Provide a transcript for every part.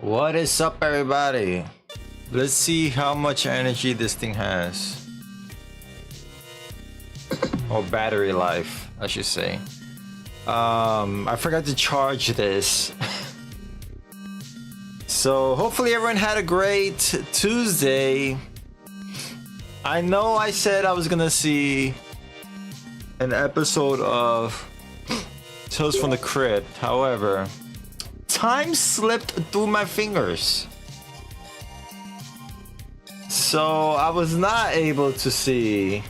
What is up, everybody? Let's see how much energy this thing has. Or battery life, I should say. I forgot to charge this. So hopefully everyone had a great Tuesday. I know I said I was gonna see an episode of Tales from the Crypt. However, time slipped through my fingers. So I was not able to see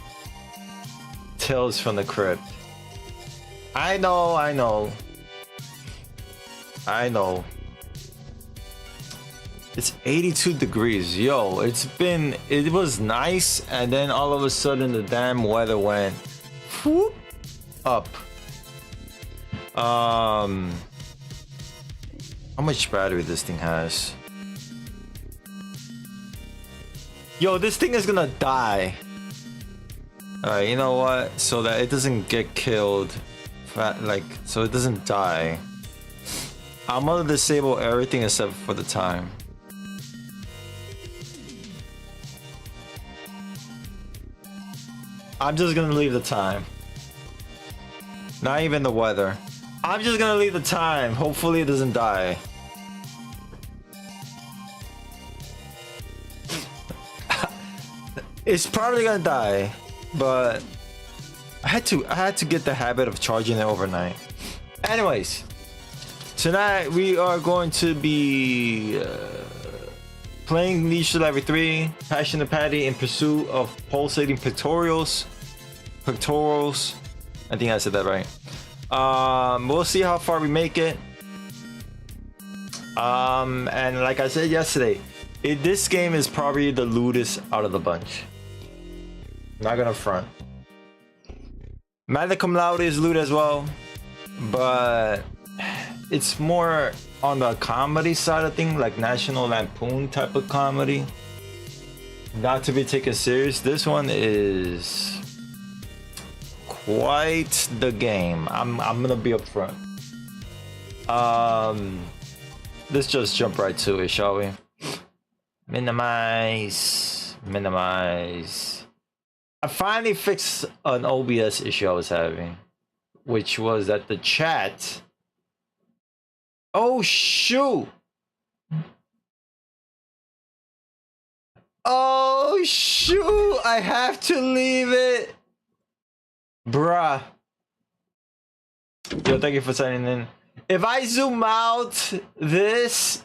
Tales from the Crypt. I know. It's 82 degrees. Yo, it was nice, and then all of a sudden the damn weather went whoop up. How much battery this thing has? Yo, this thing is gonna die. Alright, you know what? So that it doesn't get killed, so it doesn't die, I'm gonna disable everything except for the time. I'm just gonna leave the time. Not even the weather. I'm just gonna leave the time. Hopefully it doesn't die. It's probably gonna die, but I had to get the habit of charging it overnight. Anyways, tonight we are going to be playing Niche Level 3, Passion of Patti in pursuit of Pulsating Pectorals. I think I said that right. We'll see how far we make it. And like I said yesterday, this game is probably the lootest out of the bunch. Not gonna front. Magna Cum Laude is loot as well, but it's more on the comedy side of things, like National Lampoon type of comedy. Not to be taken serious. This one is quite the game. I'm gonna be upfront. Let's just jump right to it, shall we? Minimize. I finally fixed an OBS issue I was having, which was that the chat. Oh shoot! Oh shoot! I have to leave it, bruh. Yo, thank you for signing in. If I zoom out, it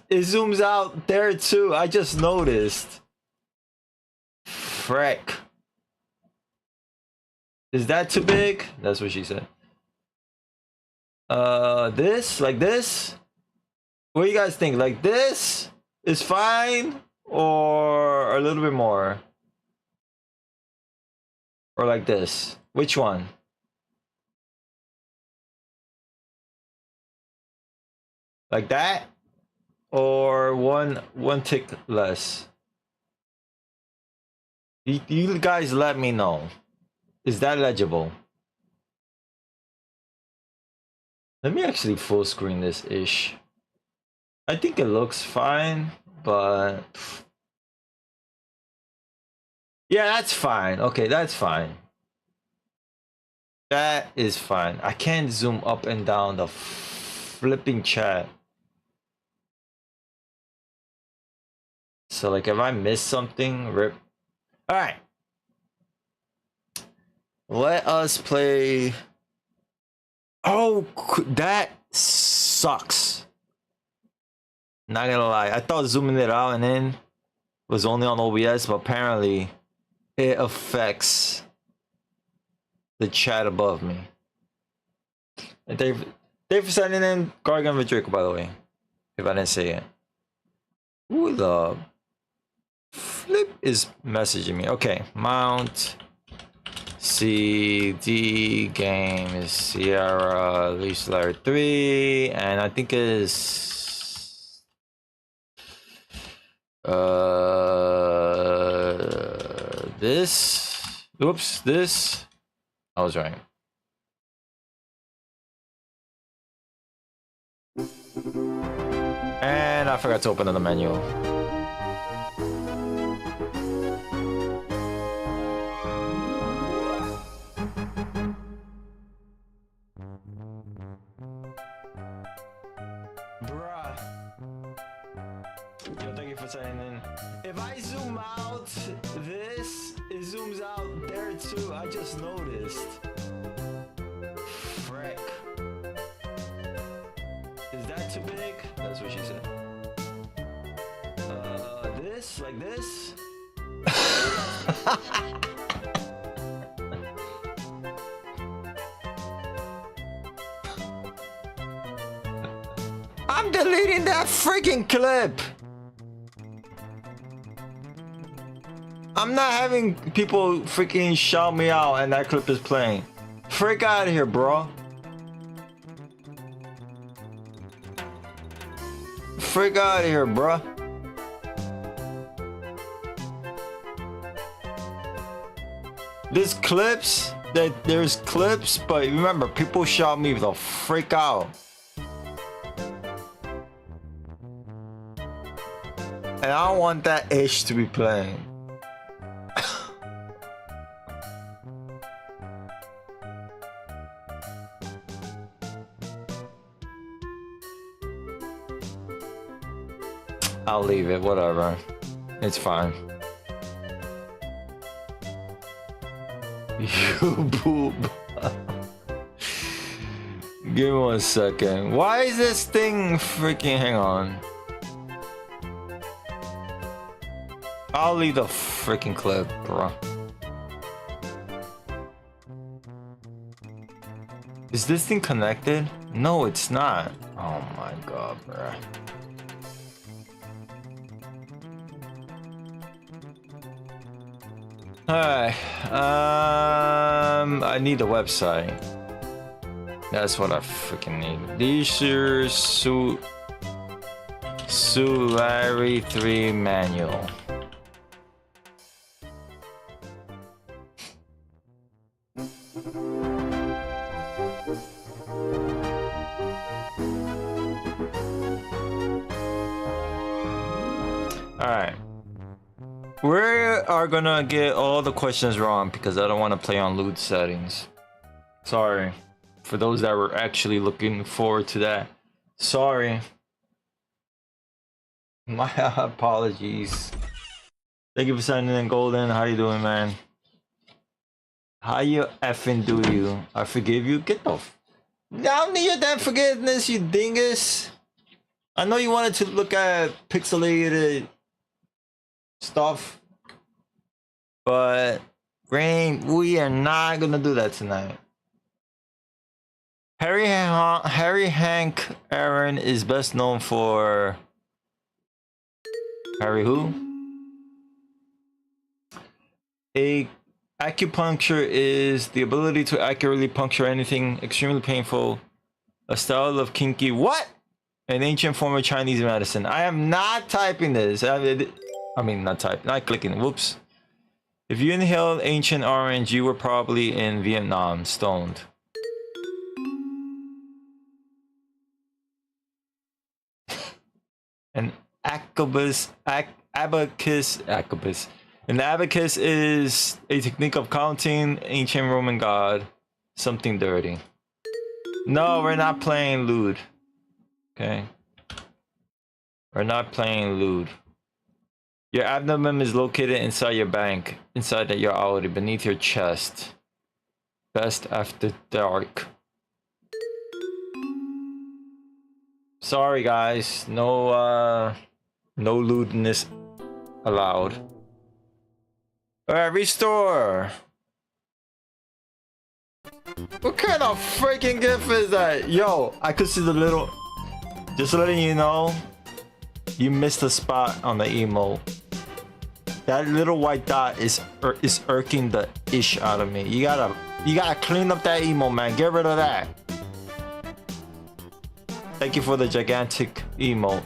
zooms out there too. I just noticed. Frick. Is that too big? That's what she said. Like this? What do you guys think? Like this is fine, or a little bit more? Or like this? Which one? Like that? Or one tick less? You guys let me know. Is that legible? Let me actually full screen this ish. I think it looks fine, but yeah, that's fine. Okay, that's fine. That is fine. I can't zoom up and down the flipping chat. So like if I miss something, rip. All right. Let us play. Oh, that sucks. Not gonna lie. I thought zooming it out and in was only on OBS, but apparently it affects the chat above me. And Dave for sending in Gargan Vidrico, by the way. If I didn't say it. Who the flip is messaging me? Okay, mount. CD game is Sierra Lease Layer 3, and I think is this. Oops, this. I was right. And And I forgot to open the menu. Bruh. Yo, thank you for signing in. If I zoom out this, it zooms out there too. I just noticed. Frick. Is that too big? That's what she said. This? Like this? I'm deleting that freaking clip! I'm not having people freaking shout me out and that clip is playing. Freak out of here, bro. Freak out of here, bro. There's clips, there's clips, but remember, people shout me the freak out. And I don't want that ish to be playing. I'll leave it, whatever. It's fine. You boob. Give me 1 second. Why is this thing freaking... Hang on. I'll leave the freaking clip, bro. Is this thing connected? No, it's not. Oh my god, bro. Alright, I need a website. That's what I freaking need. Leisure Suit Larry 3 manual. Alright. We are gonna get all the questions wrong because I don't want to play on loot settings. Sorry. For those that were actually looking forward to that. Sorry. My apologies. Thank you for signing in, Golden. How you doing, man? How you effing do you? I forgive you? Get the f... I don't need your damn forgiveness, you dingus. I know you wanted to look at pixelated stuff, but Rain, we are not gonna do that tonight. Harry Hank Aaron is best known for Harry who? Acupuncture is the ability to accurately puncture anything extremely painful. A style of kinky what? An ancient form of Chinese medicine. I am not typing this. I mean, not clicking. Whoops. If you inhaled ancient orange, you were probably in Vietnam, stoned. An abacus. An abacus is a technique of counting, ancient Roman god. Something dirty. No, we're not playing lewd. Okay. We're not playing lewd. Your abdomen is located inside your bank, inside your aorta, beneath your chest. Best after dark. Sorry guys, no lewdness allowed. Alright, restore. What kind of freaking gift is that? Yo, I could see the little... Just letting you know, you missed a spot on the emote. That little white dot is irking the ish out of me. You gotta clean up that emote, man. Get rid of that. Thank you for the gigantic emote.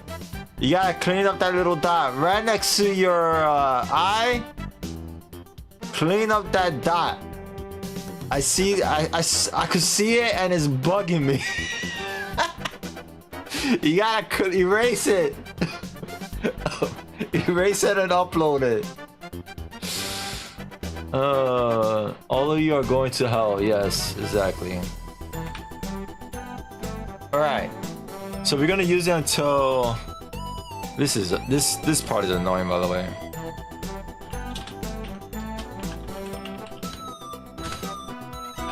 You gotta clean up that little dot right next to your eye. Clean up that dot. I see. I could see it, and it's bugging me. You gotta erase it. Erase it and upload it. All of you are going to hell. Yes, exactly. All right. So we're gonna use it until this part is annoying, by the way.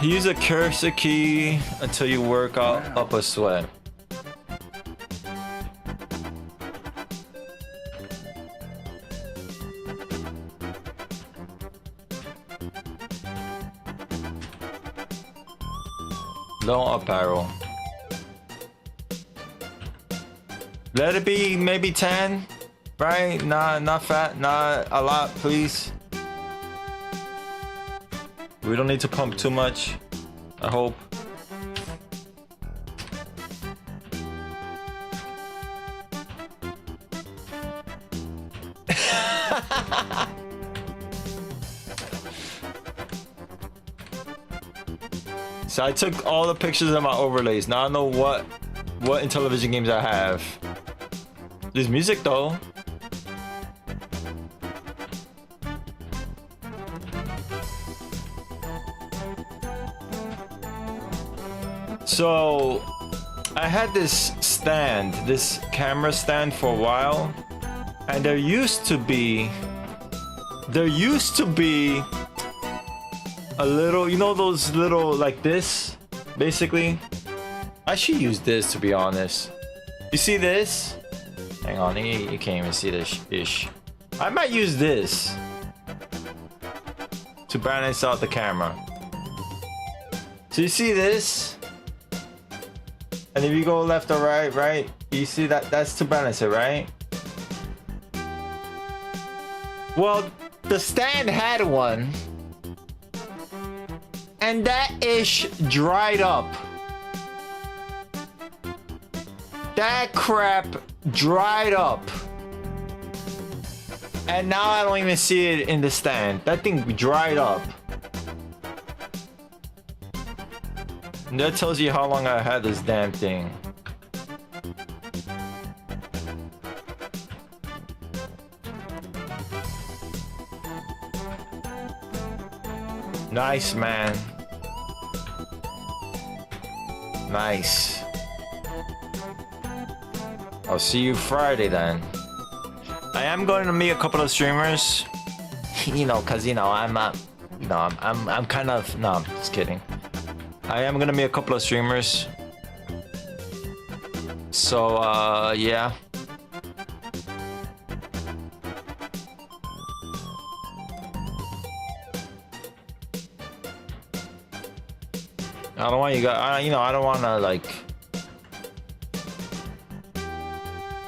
Use a cursor key until you work up a sweat. Don't up arrow. Let it be maybe 10, right? Not fat, not a lot, please. We don't need to pump too much, I hope. So I took all the pictures of my overlays. Now I know what Intellivision games I have. There's music though. So I had this stand, this camera stand for a while, and there used to be a little, you know, those little like this, basically. I should use this, to be honest. You see this? Hang on, you can't even see this ish. I might use this to balance out the camera. So you see this? And if you go left or right, you see that's to balance it, right? Well, the stand had one, and that ish dried up. That crap dried up. And now I don't even see it in the stand. That thing dried up. And that tells you how long I had this damn thing. Nice, man. Nice. I'll see you Friday then. I am going to meet a couple of streamers. You know, cause you know I'm kind of, no, I'm just kidding. I am gonna meet a couple of streamers. So yeah. I don't want you guys, you know, I don't want to like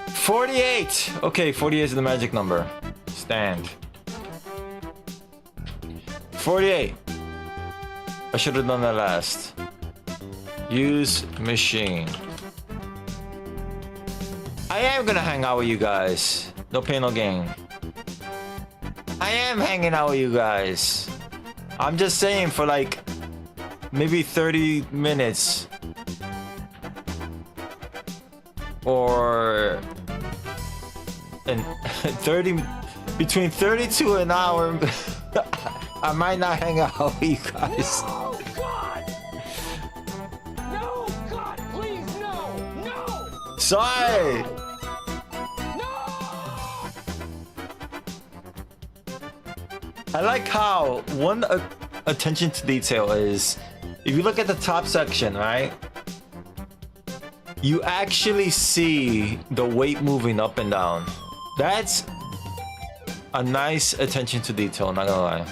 48. Okay, 48 is the magic number. Stand. 48. I should have done that last. Use machine. I am gonna hang out with you guys. No pain, no gain. I am hanging out with you guys. I'm just saying, for like maybe 30 minutes. Or and 30, between 32 and an hour. I might not hang out with you guys. No, God! No, God, please, no! No! Sorry! No! I like how one attention to detail is, if you look at the top section, right? You actually see the weight moving up and down. That's a nice attention to detail, not gonna lie.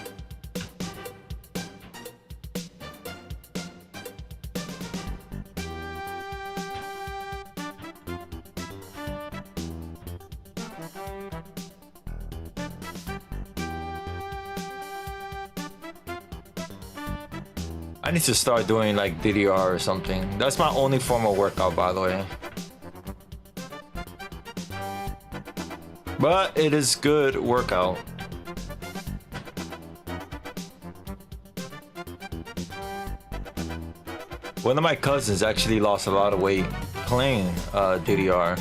I need to start doing like DDR or something. That's my only form of workout, by the way. But it is good workout. One of my cousins actually lost a lot of weight playing DDR.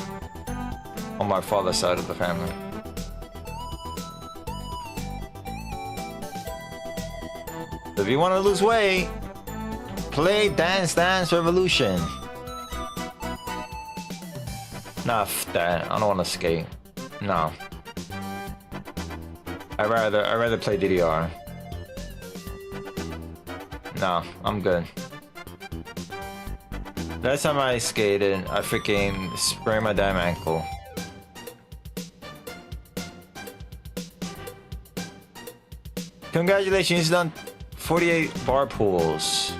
on my father's side of the family. If you want to lose weight, play Dance Dance Revolution. Nah, f that. I don't want to skate. No. I'd rather play DDR. No, I'm good. Last time I skated, I freaking sprained my damn ankle. Congratulations, you've done 48 bar pulls.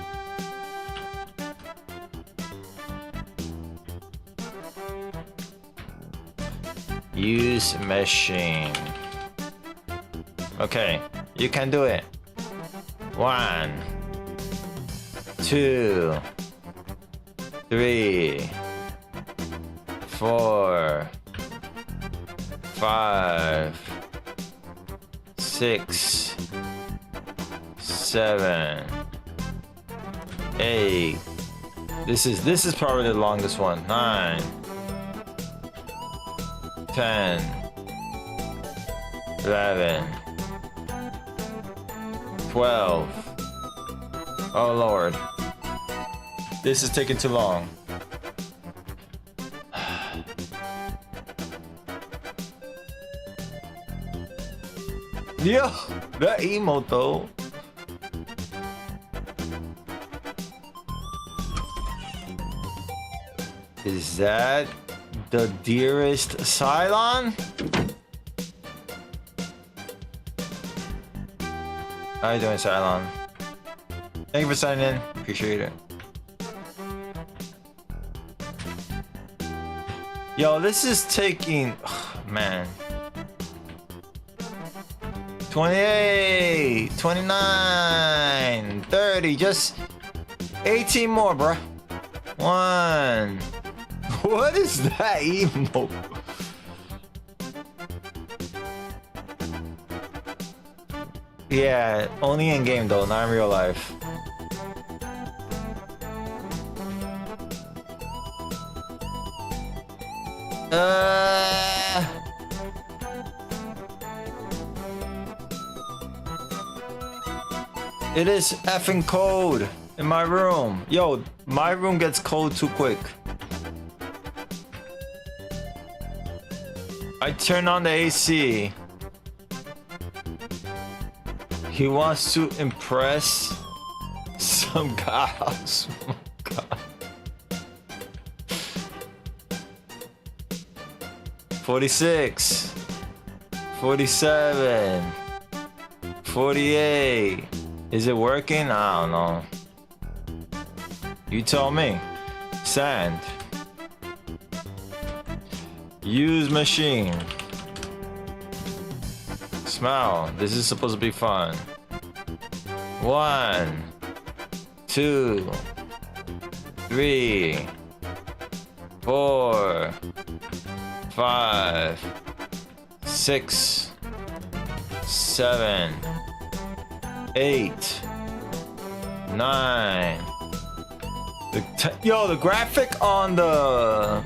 Use machine. Okay, you can do it. 1, 2, 3, 4, 5, 6, 7, 8. This is probably the longest one. 9, 10, 11, 12. Oh Lord. This is taking too long. Yo, that emote though. Is that the dearest Cylon? How you doing, Cylon? Thank you for signing in. Appreciate it. Yo, this is taking... man. 28, 29, 30, just 18 more, bruh. 1. What is that emote? Yeah, only in game though, not in real life. It is effing cold in my room. Yo, my room gets cold too quick. I turn on the AC. He wants to impress some guys. Oh my God. 46, 47, 48. Is it working? I don't know. You tell me. Sand. Use machine. Smile. This is supposed to be fun. 1, 2, 3, 4, 5, 6, 7, 8, 9. Yo, the graphic on the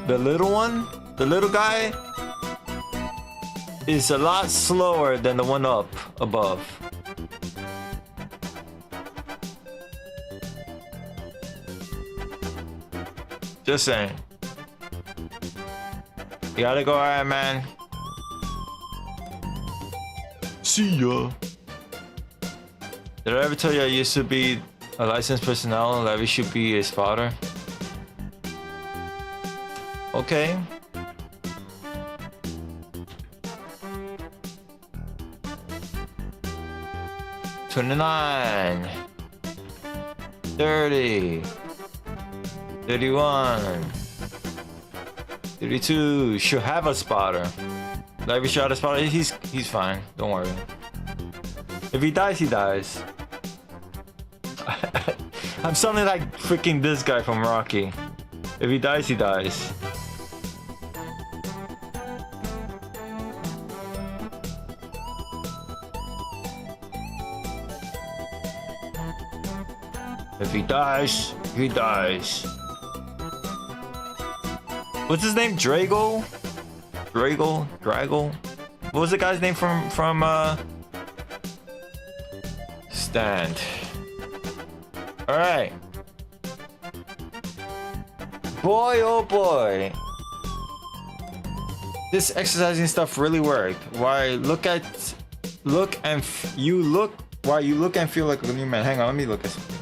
little one, the little guy, is a lot slower than the one up above. Just saying. You gotta go, Iron Man. See ya. Did I ever tell you I used to be a licensed personnel and Levy should be a spotter? Okay. $29, 30, 31, 32. Should have a spotter. Levy shot a spotter. He's fine. Don't worry. If he dies, he dies. I'm sounding like freaking this guy from Rocky. If he dies, he dies. If he dies, he dies. What's his name? Drago? Drago? What was the guy's name from Stand? Alright. Boy, oh boy. This exercising stuff really worked. Why you look and feel like a new man. Hang on, let me look at something.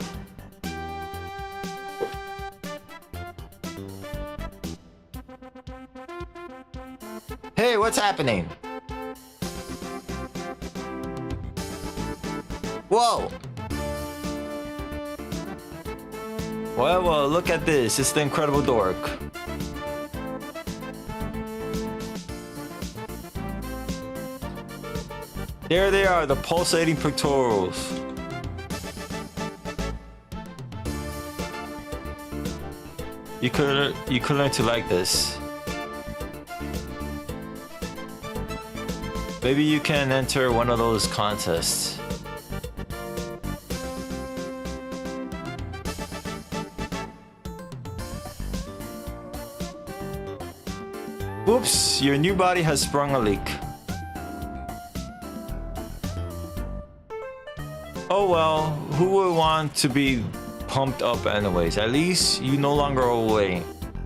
Hey, what's happening? Whoa! Well, look at this. It's the Incredible Dork. There they are, the pulsating pectorals. You could learn to like this. Maybe you can enter one of those contests. Oops, your new body has sprung a leak. Oh well, who would want to be pumped up anyways? At least you no longer overweight.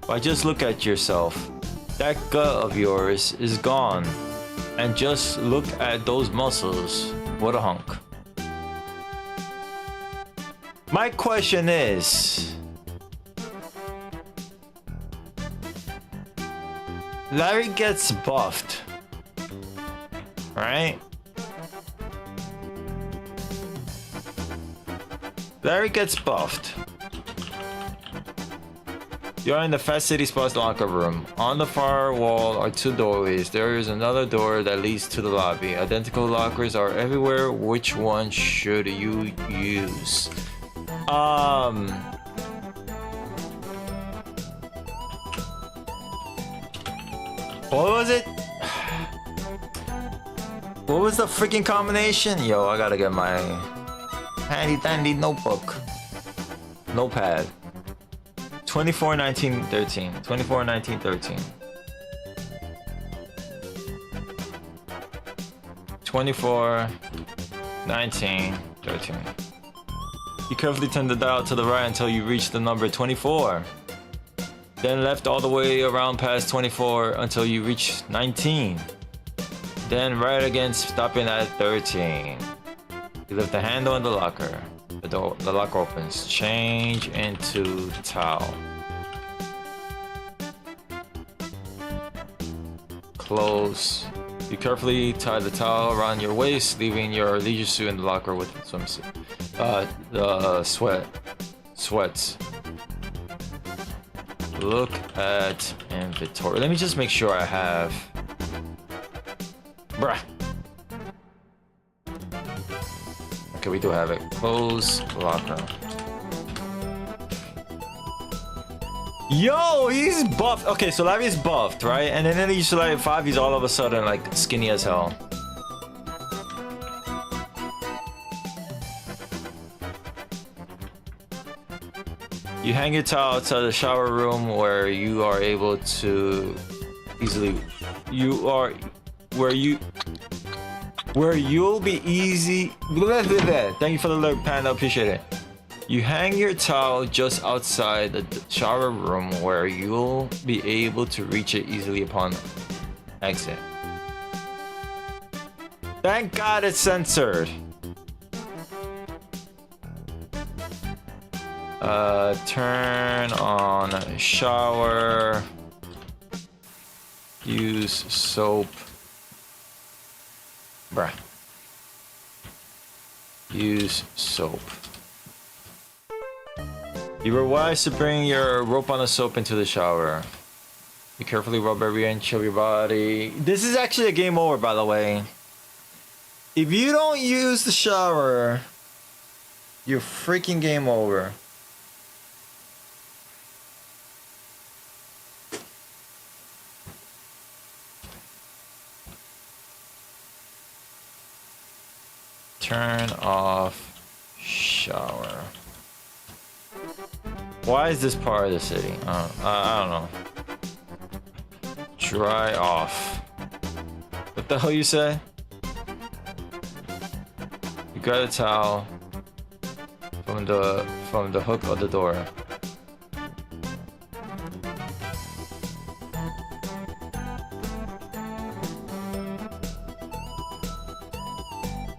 Why, just look at yourself. That gut of yours is gone. And just look at those muscles. What a hunk. My question is, Larry gets buffed, right? Larry gets buffed. You're in the Fast City Sports locker room. On the far wall are two doorways. There is another door that leads to the lobby. Identical lockers are everywhere. Which one should you use? What was it? What was the freaking combination? Yo, I gotta get my handy dandy notebook. Notepad. 24, 19, 13. 24, 19, 13. 24, 19, 13. You carefully turn the dial to the right until you reach the number 24. Then left all the way around past 24 until you reach 19. Then right again, stopping at 13. You lift the handle on the locker. The locker opens. Change into towel. Close. You carefully tie the towel around your waist, leaving your leisure suit in the locker with some the sweats. Look at inventory. Let me just make sure I have. Bruh. Okay, we do have it. Close locker. Yo, he's buffed. Okay, so Larry's buffed, right? And then he's like 5, he's all of a sudden like skinny as hell. You hang your towel outside the shower room where you are able to easily. Where you'll be easy. Thank you for the alert, Panda. Appreciate it. You hang your towel just outside the shower room where you'll be able to reach it easily upon exit. Thank God it's censored. Turn on shower. Use soap. Bruh. Use soap. You were wise to bring your rope on the soap into the shower. You carefully rub every inch of your body. This is actually a game over, by the way. If you don't use the shower, you're freaking game over. Turn off shower. Why is this part of the city? I don't know. Dry off. What the hell you say? You grab a towel from the hook of the door.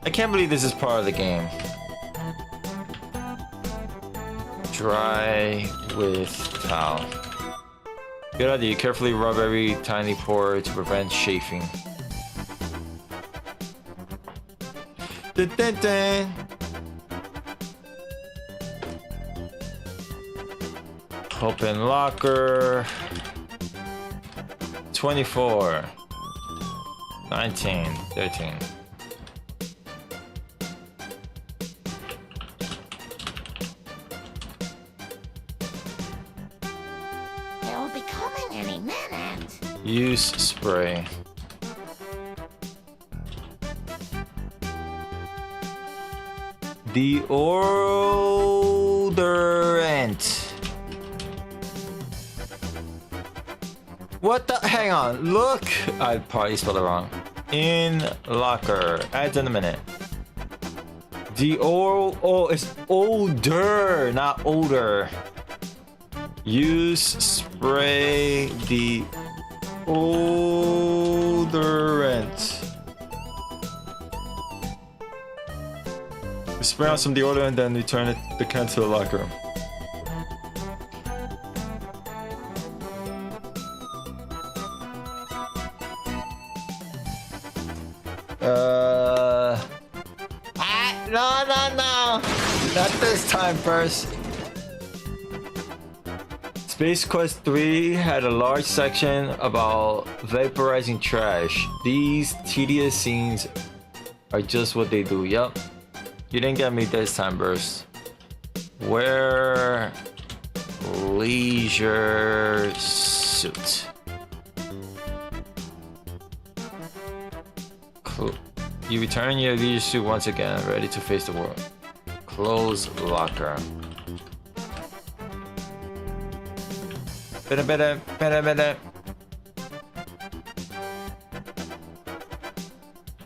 I can't believe this is part of the game. Dry with towel. Good idea. Carefully rub every tiny pore to prevent chafing. Dun, dun, dun. Open locker. 24. 19. 13. They'll be coming any minute. Use spray. Deodorant. What the? Hang on. Look. I probably spelled it wrong. In locker. Add in a minute. Oh, it's odor, not odor. Use spray deodorant. Spray on some deodorant, then return the can to the locker. No, not this time first. Space Quest 3 had a large section about vaporizing trash. These tedious scenes are just what they do. Yup. You didn't get me this time, Burst. Wear leisure suit. You return your leisure suit once again, ready to face the world. Close locker.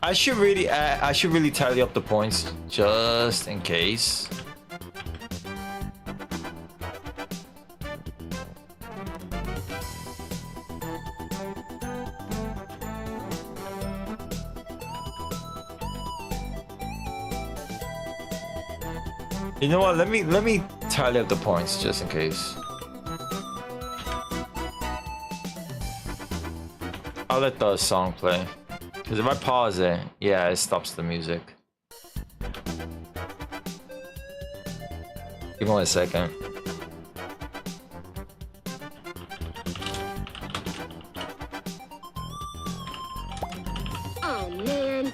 I should really tally up the points just in case. You know what? Let me tally up the points just in case. I'll let the song play. Because if I pause it, yeah, it stops the music. Give me 1 second. Oh man.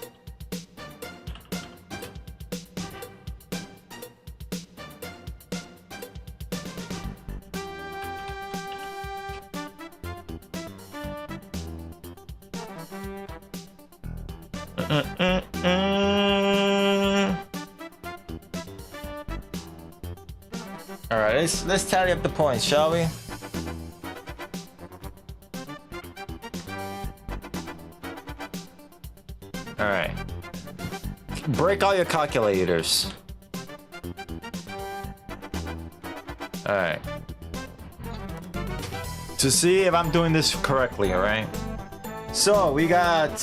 All right, let's tally up the points, shall we? All right. Break all your calculators. All right. To see if I'm doing this correctly, all right? So we got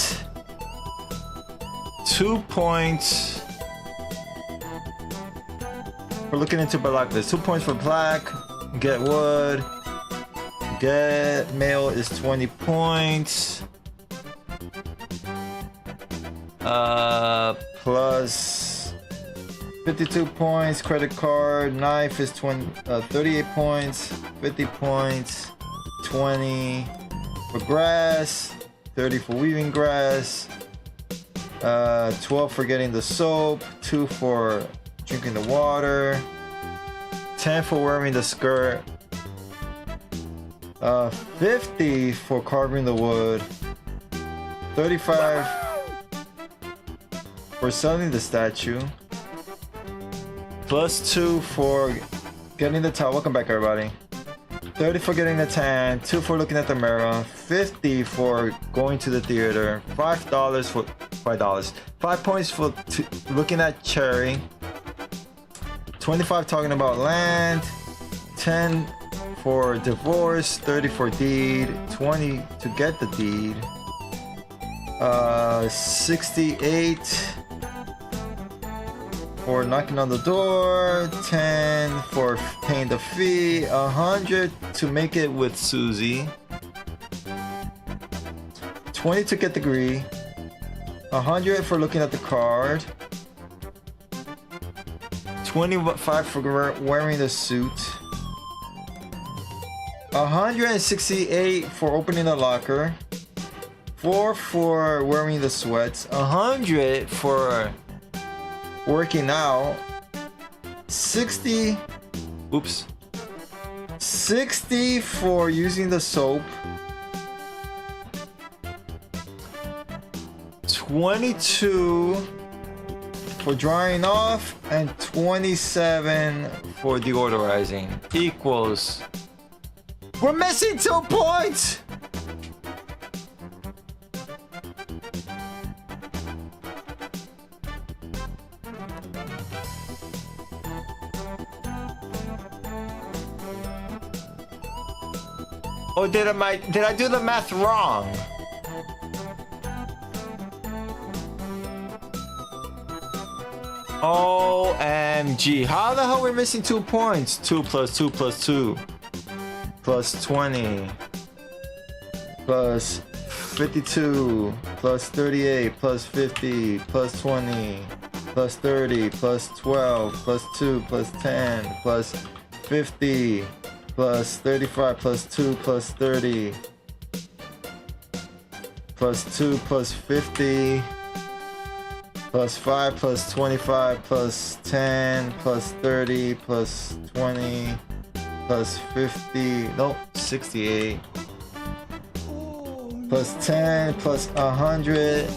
2 points for looking into binoculars. 2 points for black. Get wood. Get mail is 20 points. Plus 52 points. Credit card. Knife is 38 points. 50 points. 20 for grass. 30 for weaving grass. 12 for getting the soap. 2 for drinking the water. 10 for wearing the skirt. 50 for carving the wood. 35 for selling the statue. Plus 2 for getting the towel. Welcome back, everybody. 30 for getting the tan, 2 for looking at the mirror, 50 for going to the theater, $5 for $5, 5 points for looking at cherry, 25 talking about land, 10 for divorce, 30 for deed, 20 to get the deed, 68 for knocking on the door, 10 for paying the fee, 100 to make it with Susie, 20 to get the degree, 100 for looking at the card, 25 for wearing the suit, 168 for opening the locker, 4 for wearing the sweats, 100 for working out, 60 for using the soap, 22 for drying off, and 27 for deodorizing equals, we're missing 2 points. Or did I do the math wrong? OMG. How the hell are we missing 2 points? 2 plus 2 plus 2 plus 20 plus 52 plus 38 plus 50 plus 20 plus 30 plus 12 plus 2 plus 10 plus 50 plus 35 plus 2 plus 30 plus 2 plus 50 plus 5 plus 25 plus 10 plus 30 plus 20 plus 50, nope, 68 plus 10 plus 100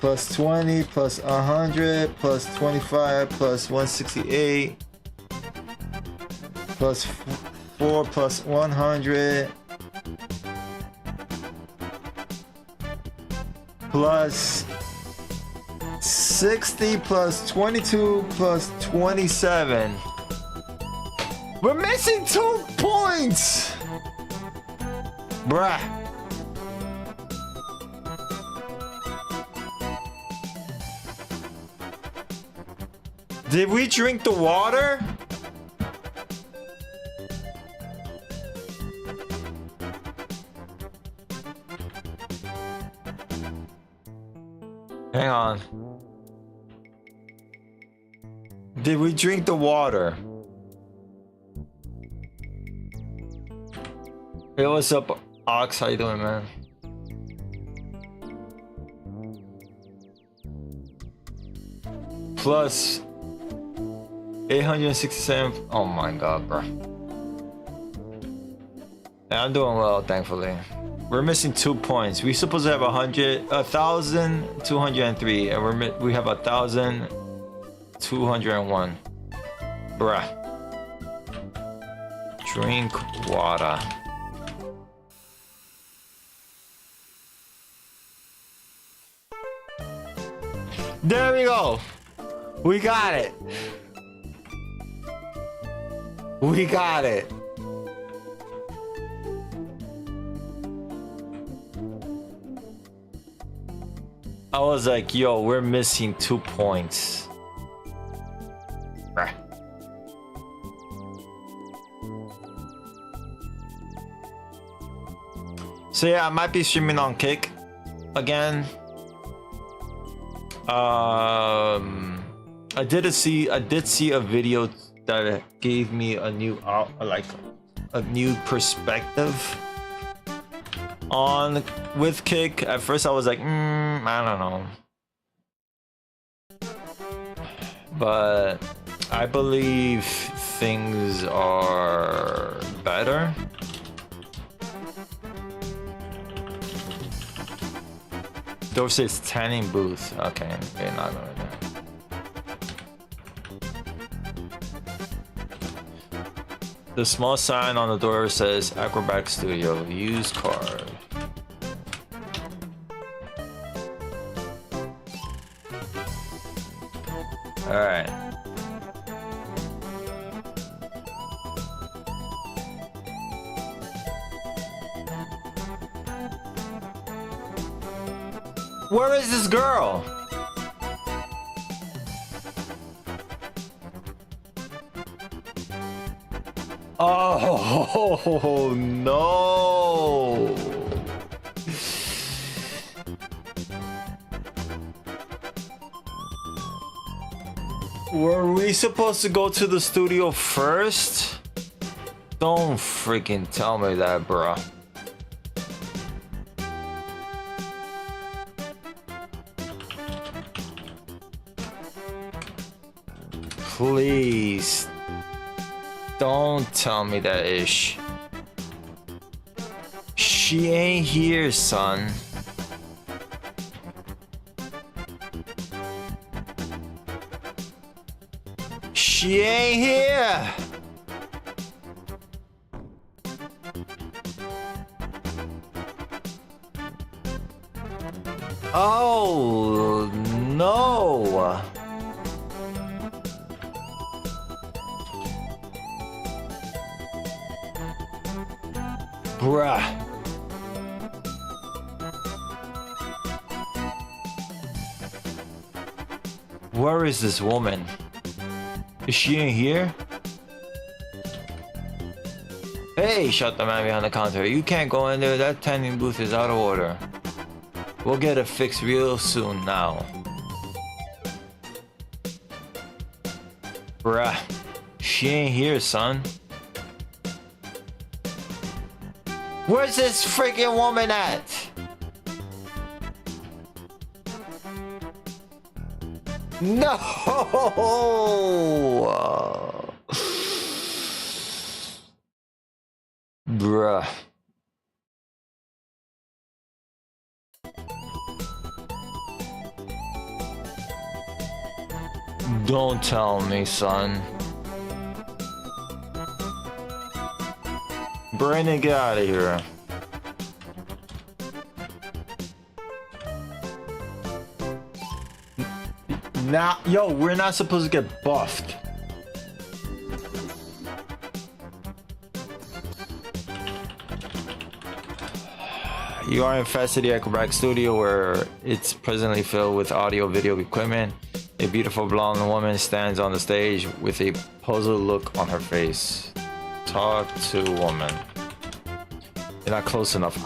plus 20 plus 100 plus 25 plus 168 plus 4 plus 100 plus 60 plus 22 plus 27. We're missing 2 points! Bruh. Did we drink the water? Hang on. Did we drink the water? Hey, what's up, Ox? How you doing, man? Plus 867. Oh my god, bro. Yeah, I'm doing well, thankfully. We're missing 2 points. We're supposed to have 1,203, and we have 1,201. Bruh. Drink water. There we go. We got it. We got it. I was like, yo, we're missing 2 points. Bruh. So yeah, I might be streaming on Kick again. I did see a video that gave me a new perspective on with Kick. At first I was like, I don't know, but I believe things are better. Dorsey's tanning booth. Okay, they're not going there. The small sign on the door says Acrobat Studio. Use card. Alright. Where is this girl? Oh no! Were we supposed to go to the studio first? Don't freaking tell me that, bro. Please. Don't tell me that ish. She ain't here, son. She ain't here. Oh no. Bruh. Where is this woman? Is she in here? Hey, shut the man behind the counter. You can't go in there. That tanning booth is out of order. We'll get it fixed real soon now. Bruh. She ain't here, son. Where's this freaking woman at? No! Bruh. Don't tell me, son. Brandon, get out of here. Now, yo, we're not supposed to get buffed. You are in City Acrobat Studio, where it's presently filled with audio-video equipment. A beautiful blonde woman stands on the stage with a puzzled look on her face. Talk to woman. You're not close enough.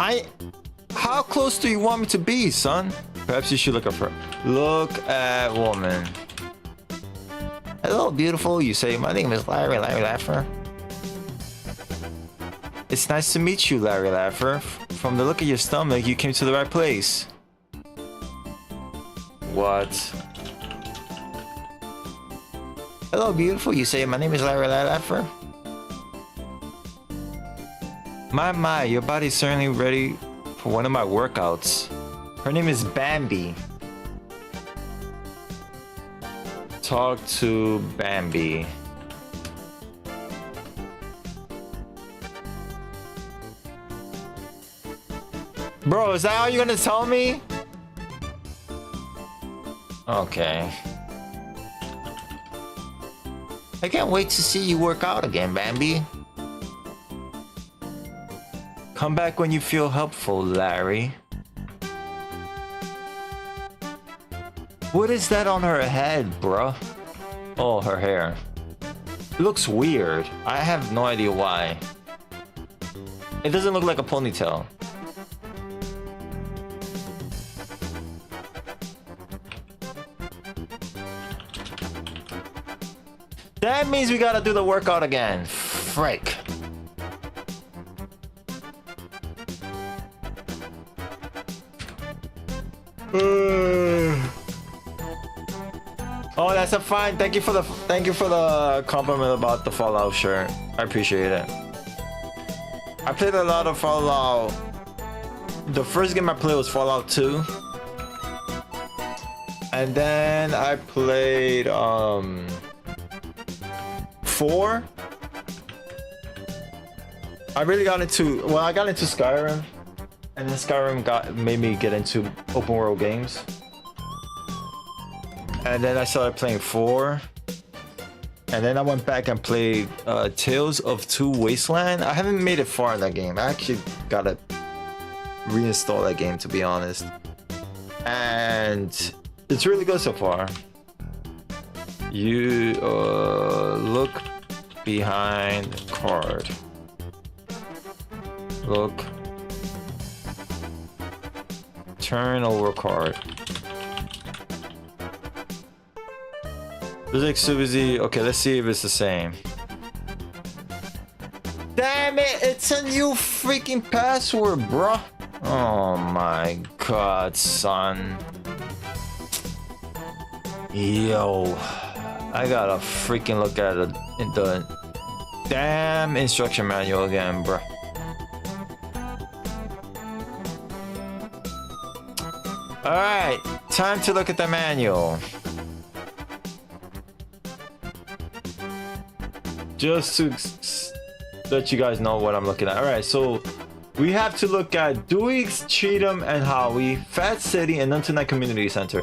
How close do you want me to be, son? Perhaps you should look up her. Look at woman. Hello, beautiful. You say, my name is Larry Laffer. It's nice to meet you, Larry Laffer. From the look of your stomach, you came to the right place. What? Hello, beautiful. You say, my name is Larry Laffer. My, your body's certainly ready for one of my workouts. Her name is Bambi. Talk to Bambi. Bro, is that all you're gonna tell me? Okay. I can't wait to see you work out again, Bambi. Come back when you feel helpful, Larry. What is that on her head, bruh? Oh, her hair. It looks weird. I have no idea why. It doesn't look like a ponytail. That means we gotta do the workout again. Frick. Oh, that's a fine. Thank you for the compliment about the Fallout shirt. I appreciate it. I played a lot of Fallout. The first game I played was Fallout 2. And then I played 4. I really got into, well, I got into Skyrim, and then Skyrim made me get into open world games. And then I started playing 4. And then I went back and played Tales of Two Wasteland. I haven't made it far in that game. I actually gotta reinstall that game, to be honest. And it's really good so far. You look behind card. Look. Turn over card. Physics super Z. Okay, let's see if it's the same. Damn it! It's a new freaking password, bruh. Oh my god, son. Yo, I gotta freaking look at it in the damn instruction manual again, bruh. Alright, time to look at the manual. Just to let you guys know what I'm looking at. Alright, so we have to look at Dewey's, Cheatham, and Howie, Fat City, and Tonight Community Center.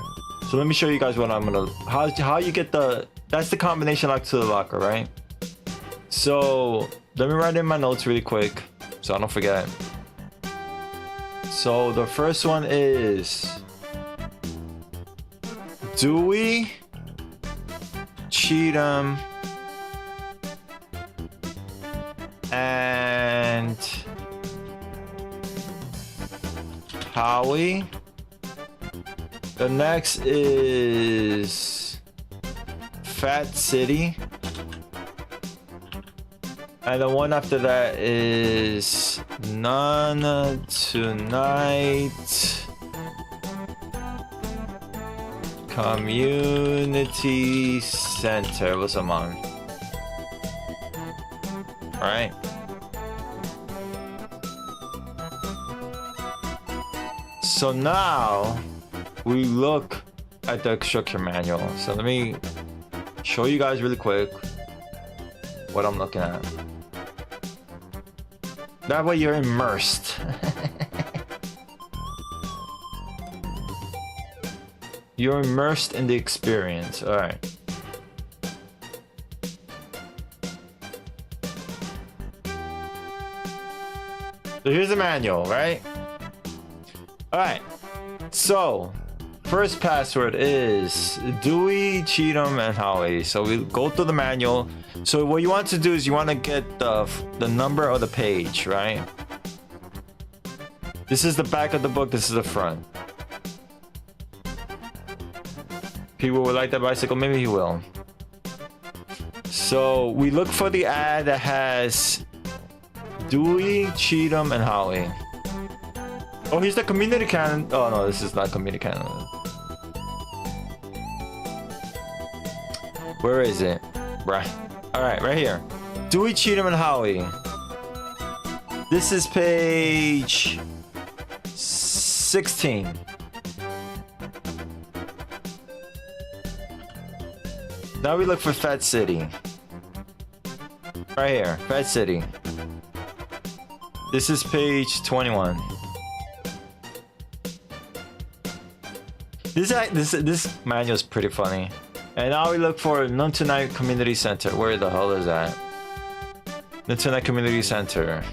So let me show you guys what I'm gonna, how you get the, that's the combination lock to the locker, right? So let me write in my notes really quick so I don't forget. So the first one is Dewey, Cheatham, and Howie. The next is Fat City. And the one after that is None Tonight Community Center. What's I'm on? Alright. So now we look at the instruction manual. So let me show you guys really quick what I'm looking at. That way you're immersed. You're immersed in the experience. All right. So here's the manual, right? All right. So first password is Dewey, Cheatham, and Howie. So we go through the manual. So what you want to do is you want to get the number of the page, right? This is the back of the book. This is the front. People will like that bicycle. Maybe he will. So we look for the ad that has Dewey, Cheatham, and Howie. Oh, here's the community canon. Oh no, this is not community canon. Where is it? Right. All right, right here. Dewey, Cheatham, and Howie. This is page 16. Now we look for Fat City. Right here, Fat City. This is page 21. This manual is pretty funny. And now we look for None Tonight Community Center. Where the hell is that? None Tonight Community Center.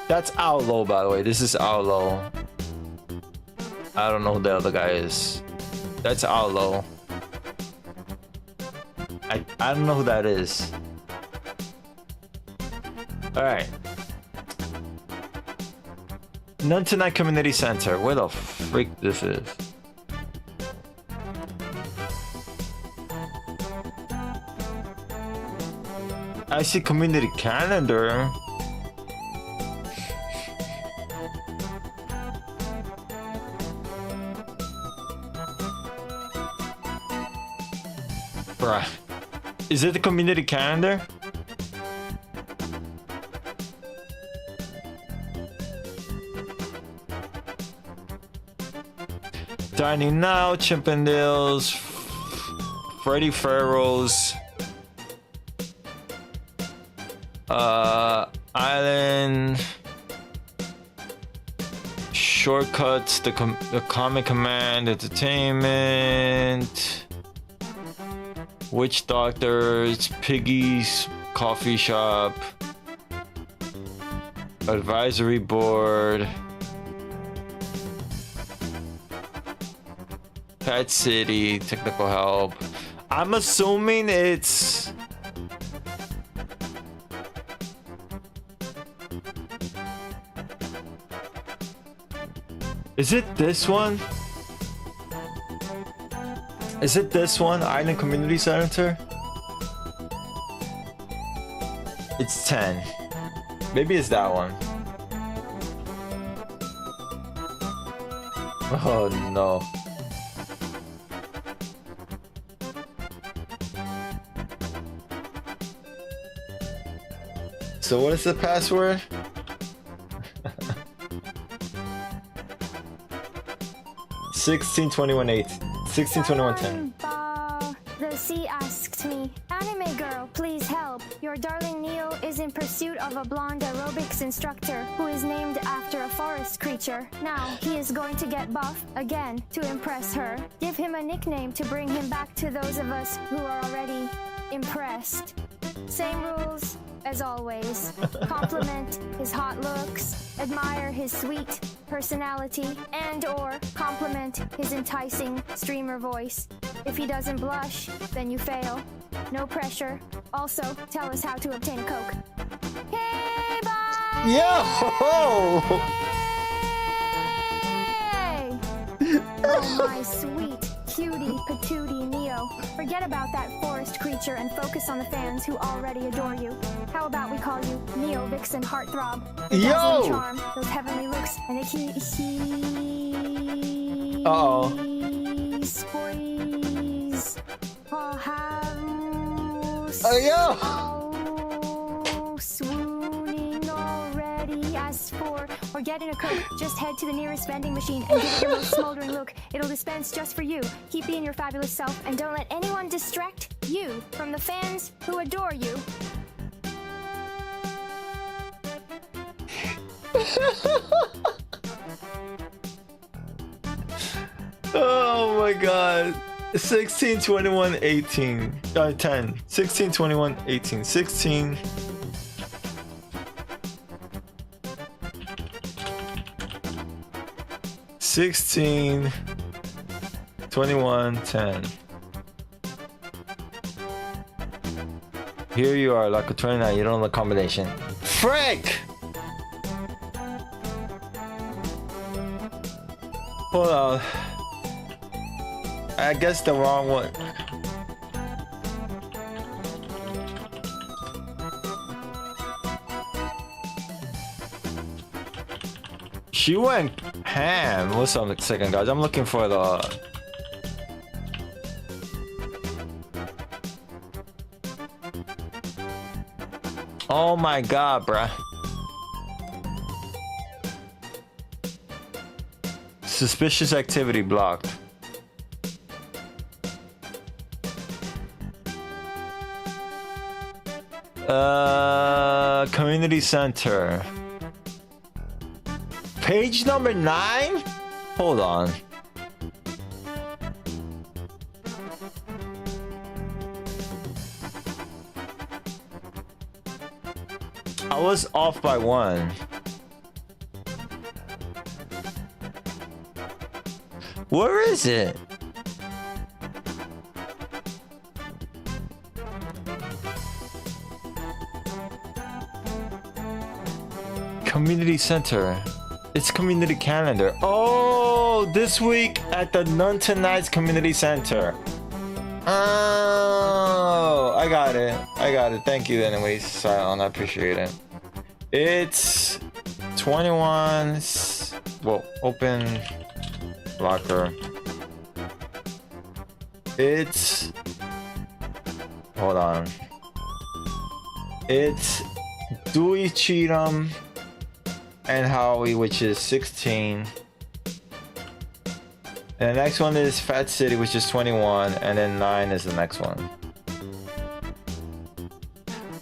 That's Outlaw, by the way. This is Outlaw. I don't know who the other guy is. That's Outlaw. I don't know who that is. Alright. None Tonight Community Center. Where the freak this is? I see community calendar. Bruh. Is it the community calendar? Dining Now, Chippendales, Freddy Farrell's Island. Shortcuts, the Comic Command, Entertainment. Witch Doctors, Piggy's Coffee Shop. Advisory Board. Pet City, Technical Help. I'm assuming it's... Is it this one? Is it this one? Island Community Center? It's 10. Maybe it's that one. Oh no. So what is the password? 1621 162110. The sea asked me, "Anime girl, please help. Your darling Neo is in pursuit of a blonde aerobics instructor who is named after a forest creature. Now, he is going to get buff again to impress her. Give him a nickname to bring him back to those of us who are already impressed. Same rules as always. Compliment his hot looks, admire his sweet personality, and/or compliment his enticing streamer voice. If he doesn't blush, then you fail. No pressure. Also, tell us how to obtain a Coke." Hey, bye! Yo! Hey! Oh, my sweet, cutie, patootie Neo. Forget about that forest creature and focus on the fans who already adore you. How about we call you Neo Vixen Heartthrob? The Yo! dazzling charm, those heavenly looks, and the Uh-oh. Squeeze. Oh, yo! Oh, swooning already. As for or getting a Coke, just head to the nearest vending machine and give it your most smoldering look. It'll dispense just for you. Keep being your fabulous self and don't let anyone distract you from the fans who adore you. Oh my god. 16, 21, 18. 10. 16, 21, 18. 16. $16, 21, 10. Here you are, like a 29. You don't know the combination. Frick! Hold on. I guess the wrong one. She went ham. What's on the second, guys? I'm looking for the. Oh my god, bruh. Suspicious activity blocked. Community center. Page number 9? Hold on. I was off by 1. Where is it? Community center. It's community calendar. Oh, this week at the None Tonight's Community Center. Oh, I got it. I got it. Thank you anyways, Silent. I appreciate it. It's 21. Well, open locker. It's. Hold on. It's Dewey Cheatham and Howie, which is 16. And the next one is Fat City, which is 21. And then 9 is the next one.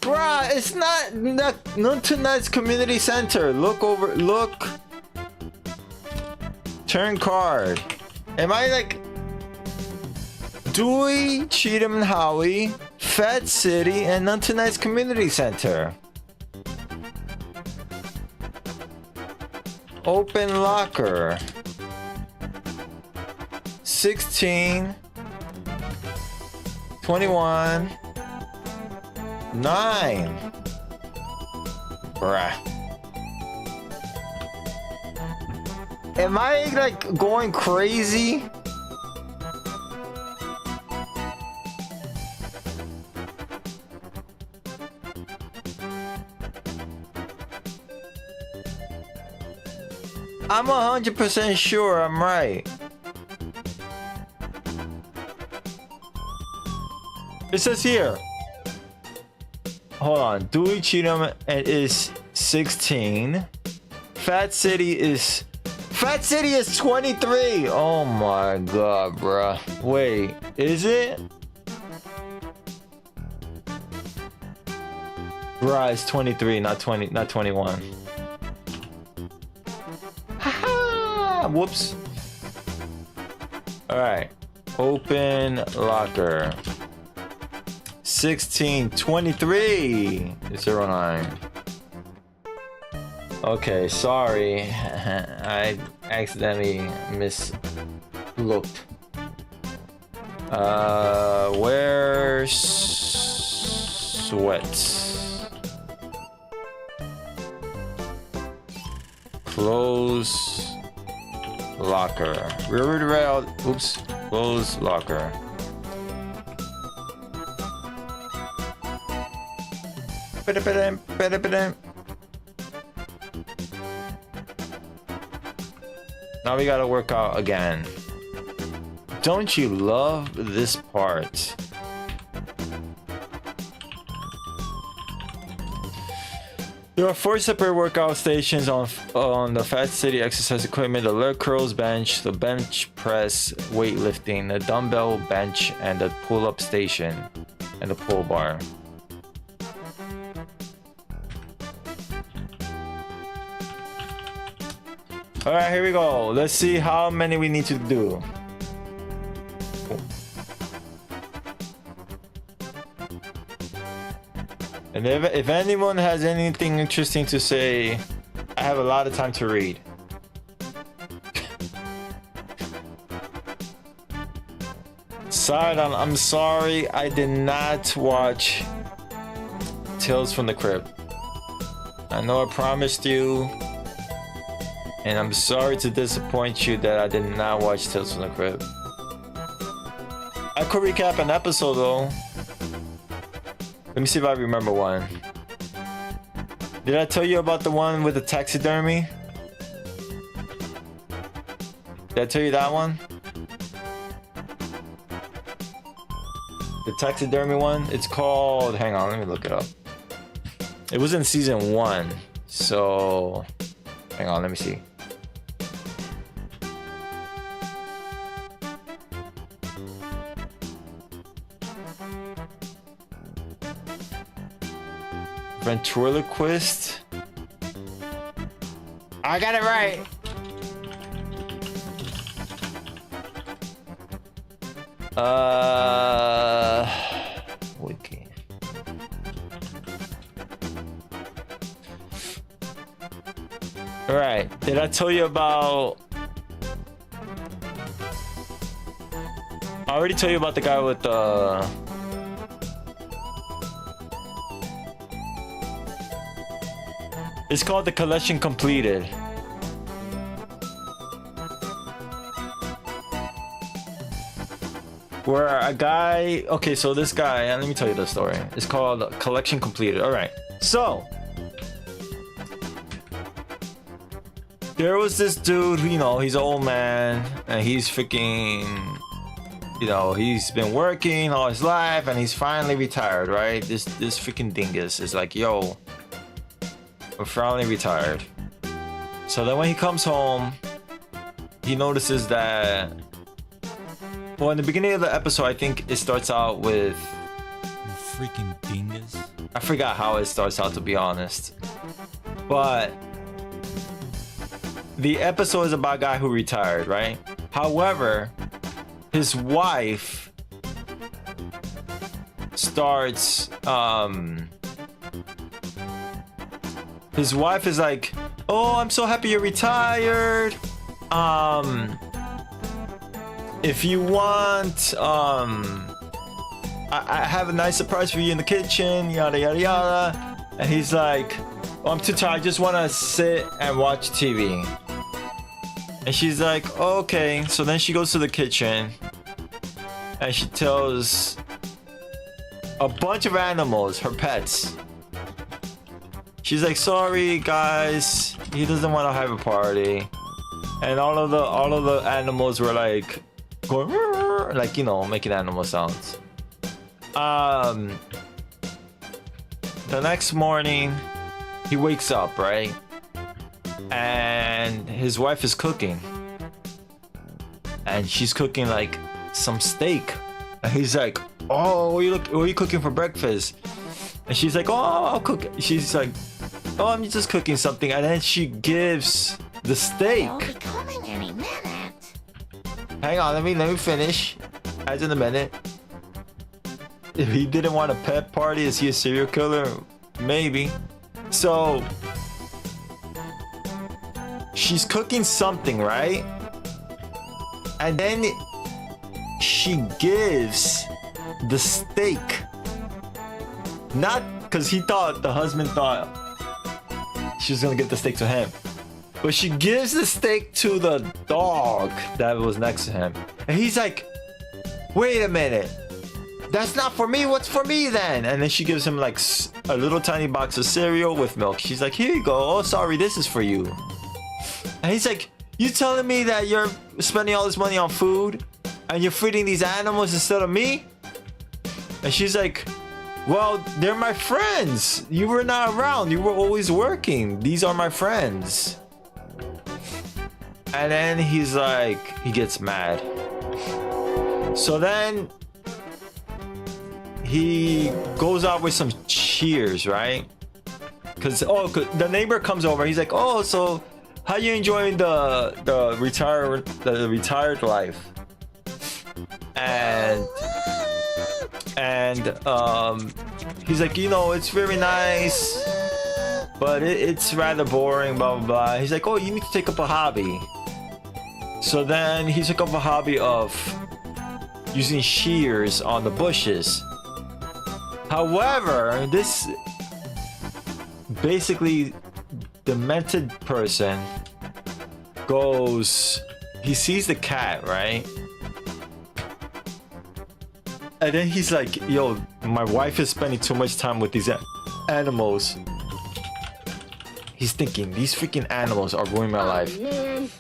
Bruh! Bruh, it's not tonight's community center. Look over, look. Turn card. Am I like Dewey, Cheatham and Howie, Fat City, and None Tonight's community center? Open locker. 16, 21, 9. Bruh. Am I like going crazy? I'm 100% sure I'm right. It says here. Hold on. Dewey Cheatham is 16. Fat City is 23. Oh my god, bruh. Wait, is it? Bruh, it's 23, not 21. Haha! Whoops. Alright. Open locker. 16, 23. 09. Okay, sorry. I accidentally mislooked. Wear sweats. Close locker. River rail. Oops. Close locker. Now we gotta work out again. Don't you love this part? There are 4 separate workout stations on the Fat City exercise equipment: the leg curls bench, the bench press, weightlifting, the dumbbell bench, and the pull-up station, and the pull bar. All right, here we go. Let's see how many we need to do. And if anyone has anything interesting to say, I have a lot of time to read. Sidon, I'm sorry, I did not watch Tales from the Crypt. I know I promised you. And I'm sorry to disappoint you that I did not watch Tales from the Crypt. I could recap an episode though. Let me see if I remember one. Did I tell you about the one with the taxidermy? Did I tell you that one? The taxidermy one? It's called... Hang on, let me look it up. It was in season 1. So... Hang on, let me see. Ventriloquist. I got it right. Wiki. All right. Did I tell you about? I already told you about the guy with the. It's called The Collection Completed. Where a guy... Okay, so this guy... Let me tell you the story. It's called Collection Completed. Alright. So... There was this dude, you know, he's an old man. And he's freaking... You know, he's been working all his life. And he's finally retired, right? This freaking dingus is like, yo... I'm finally retired. So then when he comes home, he notices that... Well, in the beginning of the episode, I think it starts out with... You freaking dingus. I forgot how it starts out, to be honest. But the episode is about a guy who retired, right? However, his wife starts his wife is like, oh, I'm so happy you're retired. If you want, I have a nice surprise for you in the kitchen, yada yada yada. And he's like, oh, I'm too tired, I just want to sit and watch TV. And she's like, oh, okay. So then she goes to the kitchen and she tells a bunch of animals, her pets. She's like, sorry guys, he doesn't want to have a party. And all of the animals were like going, like, you know, making animal sounds. The next morning he wakes up, right? And his wife is cooking. And she's cooking like some steak. And he's like, oh, what are you cooking for breakfast? And she's like, oh, I'll cook. She's like, oh, I'm just cooking something. And then she gives the steak. They'll be coming any minute. Hang on, let me finish. As in a minute. If he didn't want a pet party, is he a serial killer? Maybe. So she's cooking something, right? And then she gives the steak. Not because the husband thought she was gonna get the steak to him. But she gives the steak to the dog that was next to him. And he's like, wait a minute. That's not for me. What's for me then? And then she gives him like a little tiny box of cereal with milk. She's like, here you go. Oh, sorry, this is for you. And he's like, you telling me that you're spending all this money on food and you're feeding these animals instead of me? And she's like, well, they're my friends. You were not around. You were always working. These are my friends. And then he's like, he gets mad. So then he goes out with some cheers, right? Cause the neighbor comes over. He's like, oh, so how you enjoying the retired life? And he's like, you know, it's very nice, but it's rather boring, blah blah blah. He's like, oh, you need to take up a hobby. So then he took up a hobby of using shears on the bushes. However, this basically demented person goes, he sees the cat, right? And then he's like, yo, my wife is spending too much time with these animals. He's thinking, these freaking animals are ruining my life. Man.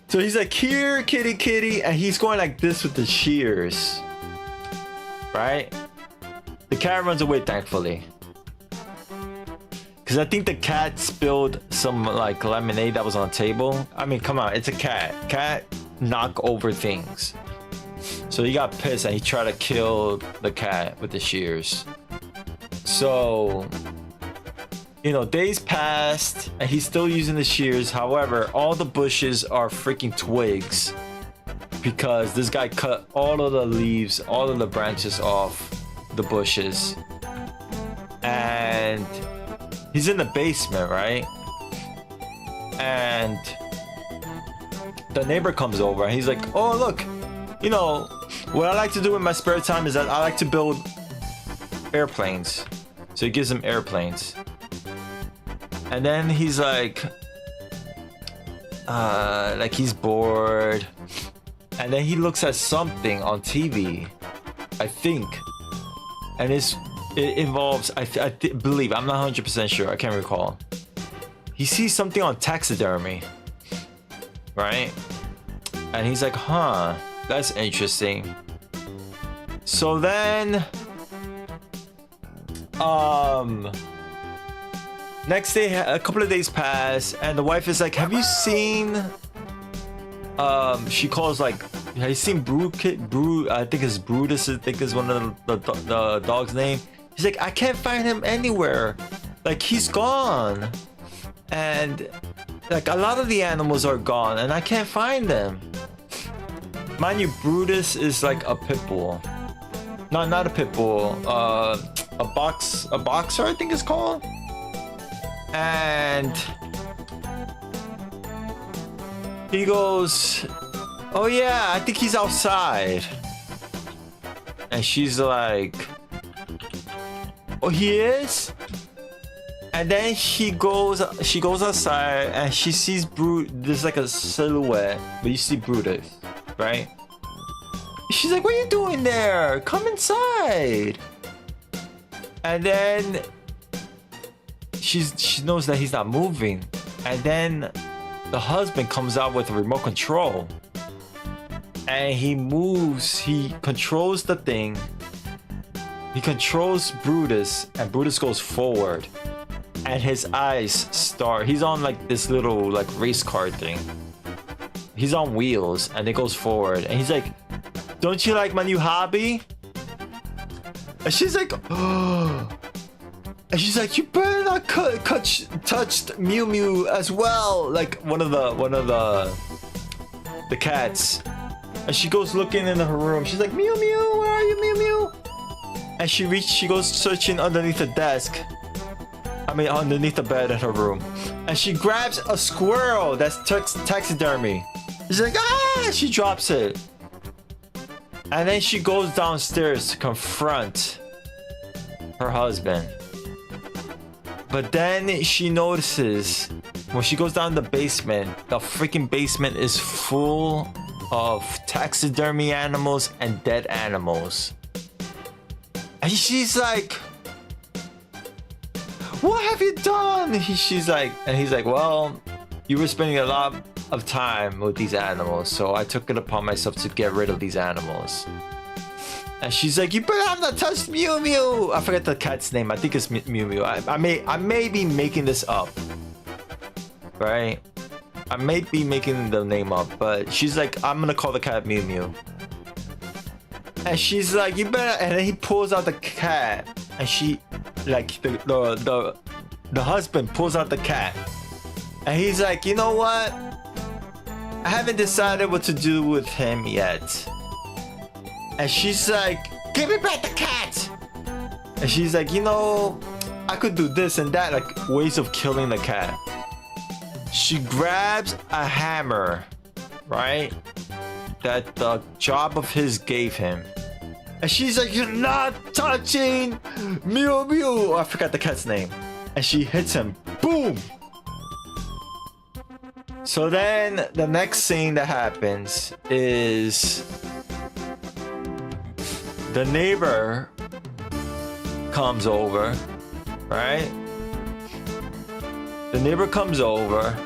So he's like, here, kitty, kitty. And he's going like this with the shears. Right? The cat runs away, thankfully. Because I think the cat spilled some like lemonade that was on the table. I mean, come on, it's a cat. Cat knock over things. So he got pissed and he tried to kill the cat with the shears. So, you know, days passed and he's still using the shears. However, all the bushes are freaking twigs because this guy cut all of the leaves, all of the branches off the bushes. And he's in the basement, right? And the neighbor comes over and he's like, oh, look, you know, what I like to do in my spare time is that I like to build airplanes. So he gives him airplanes. And then he's like he's bored. And then he looks at something on TV, I think. And it involves, I believe, I'm not 100% sure, I can't recall. He sees something on taxidermy, right? And he's like, huh, that's interesting. So then, next day, a couple of days pass, and the wife is like, have you seen, she calls like, have you seen Brew, I think it's Brutus, I think is one of the dog's name. He's like, I can't find him anywhere. Like, he's gone. And like a lot of the animals are gone and I can't find them. Mind you, Brutus is like a pit bull. No, not a pit bull. A boxer, I think it's called. And he goes, oh yeah, I think he's outside. And she's like, oh, he is? And then she goes outside and she sees there's like a silhouette, but you see Brutus, right? She's like, what are you doing there? Come inside. And then she knows that he's not moving. And then the husband comes out with a remote control. And he moves, he controls the thing. He controls Brutus, and Brutus goes forward. And his eyes start, he's on like this little like race car thing. He's on wheels and it goes forward. And he's like, don't you like my new hobby? And she's like, oh. And she's like, you better not touch Mew Mew as well. Like one of the cats. And she goes looking in her room. She's like, Mew Mew, where are you, Mew Mew? And she goes searching underneath the desk. I mean, underneath the bed in her room. And she grabs a squirrel that's taxidermy. She's like, ah! She drops it. And then she goes downstairs to confront her husband. But then she notices when she goes down the basement, the freaking basement is full of taxidermy animals and dead animals. And she's like, what have you done? She's like, and he's like, well, you were spending a lot of time with these animals, so I took it upon myself to get rid of these animals. And she's like, you better have not touched Mew Mew. I forget the cat's name. I think it's Mew Mew. I may be making this up, right? I may be making the name up, but she's like, I'm gonna call the cat Mew Mew. And she's like, you better. And then he pulls out the cat, and she, like, the husband pulls out the cat, and he's like, you know what? I haven't decided what to do with him yet. And she's like, give me back the cat. And she's like, you know, I could do this and that, like ways of killing the cat. She grabs a hammer, right? That the job of his gave him. And she's like, you're not touching Mew Mew. I forgot the cat's name. And she hits him. Boom. So then the next scene that happens is the neighbor comes over, right? The neighbor comes over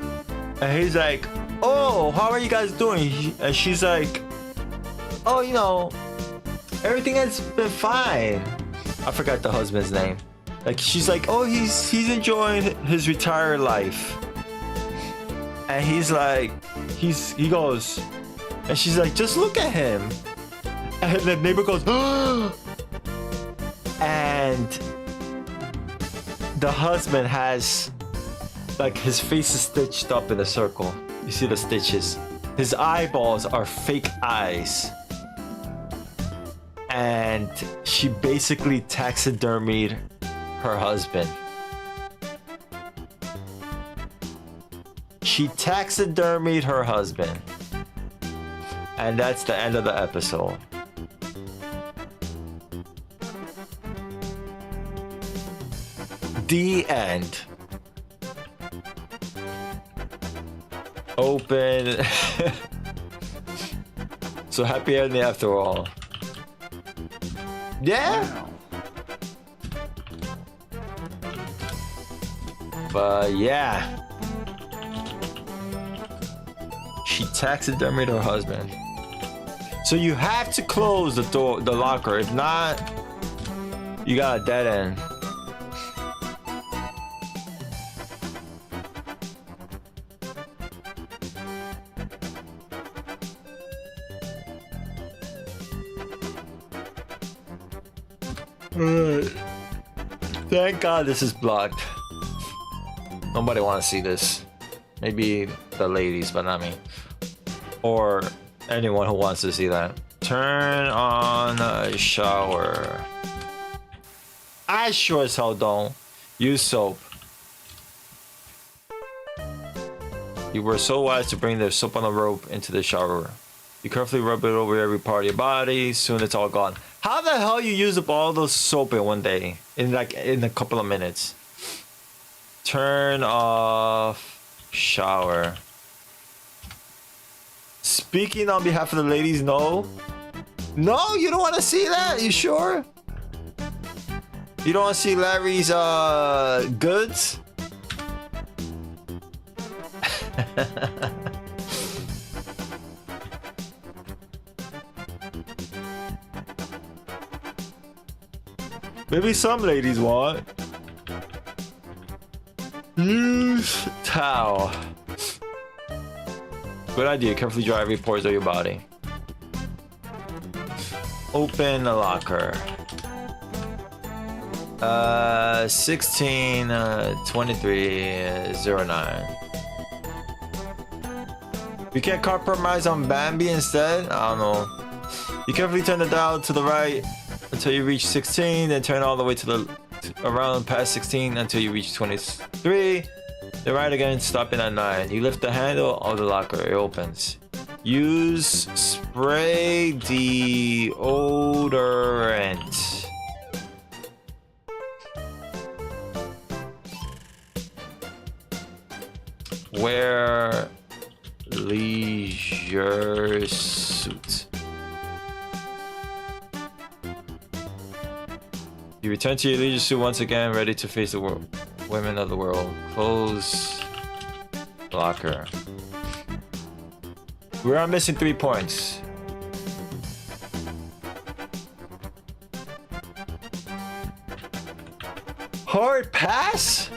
and he's like, oh, how are you guys doing? And she's like, oh, you know, everything has been fine. I forgot the husband's name. Like, she's like, oh, he's enjoying his retired life. And he's like, he goes, and she's like, just look at him. And the neighbor goes, oh! And the husband has, like, his face is stitched up in a circle. You see the stitches. His eyeballs are fake eyes. And she basically taxidermied her husband. She taxidermied her husband. And that's the end of the episode. The end. Open. So happy ending after all. Yeah. But yeah. She taxidermied her husband. So you have to close the door, the locker. If not, you got a dead end. Thank God this is blocked. Nobody want to see this. Maybe the ladies, but not me. Or anyone who wants to see that. Turn on a shower. I sure as hell don't. Use soap. You were so wise to bring the soap on the rope into the shower. You carefully rub it over every part of your body. Soon it's all gone. How the hell you use up all those soap in one day? In a couple of minutes. Turn off shower. Speaking on behalf of the ladies, no. No, you don't want to see that? You sure? You don't want to see Larry's goods? Maybe some ladies want. Use towel. Good idea. Carefully dry every pores of your body. Open the locker. 16 2309. We can't compromise on Bambi instead? I don't know. You carefully turn the dial to the right until you reach 16, then turn all the way to the around past 16 until you reach 23. Then right again, stopping at 9. You lift the handle of the locker, it opens. Use spray deodorant. Wear leisure suit. You return to your leisure suit once again, ready to face the world. Women of the world. Close locker. We are missing 3 points. Hard pass?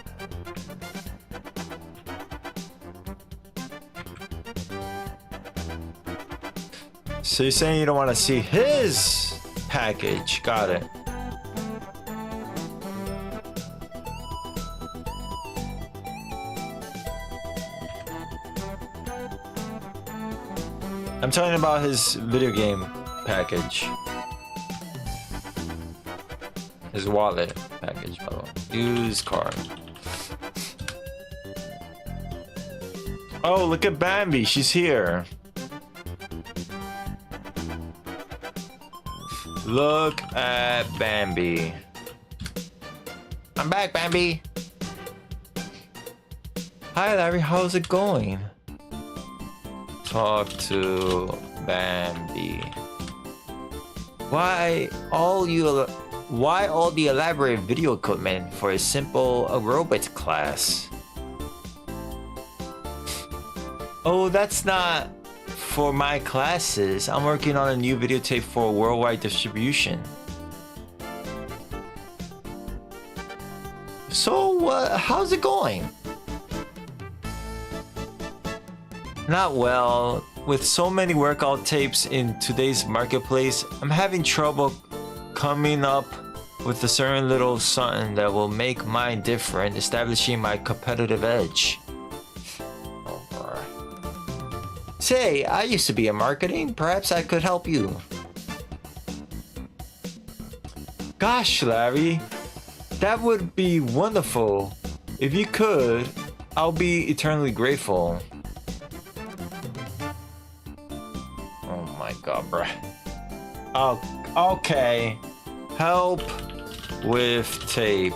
So you're saying you don't want to see his package. Got it. I'm talking about his video game package. His wallet package, by the way. Use card. Oh, look at Bambi. She's here. Look at Bambi. I'm back, Bambi. Hi, Larry. How's it going? Talk to Bambi. Why all the elaborate video equipment for a simple aerobics class? Oh, that's not for my classes. I'm working on a new videotape for worldwide distribution. So, how's it going? Not well. With so many workout tapes in today's marketplace, I'm having trouble coming up with a certain little something that will make mine different, establishing my competitive edge. Oh, boy. Say, I used to be in marketing. Perhaps I could help you. Gosh, Larry, that would be wonderful. If you could, I'll be eternally grateful. God, bruh. Oh, okay. Help with tape.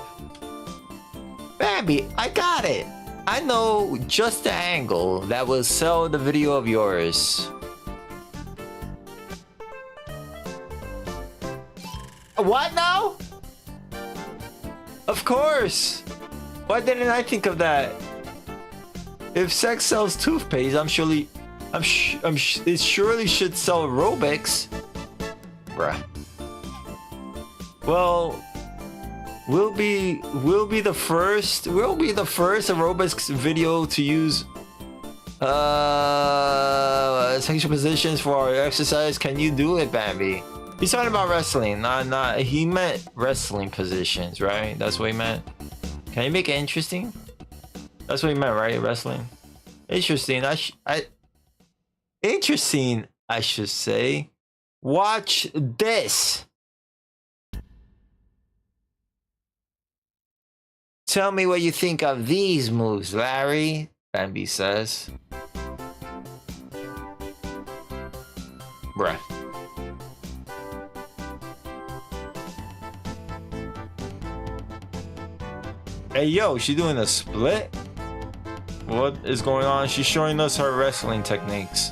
Bambi, I got it. I know just the angle that will sell the video of yours. What now? Of course. Why didn't I think of that? If sex sells toothpaste, it surely should sell aerobics. Bruh. Well, we'll be the first aerobics video to use sexual positions for our exercise. Can you do it, Bambi? He's talking about wrestling. Not. He meant wrestling positions, right? That's what he meant. Can you make it interesting? That's what he meant, right? Wrestling. Interesting. Interesting. I should say. Watch this. Tell me what you think of these moves, Larry. Bambi says. Bruh. Hey yo, she doing a split? What is going on? She's showing us her wrestling techniques.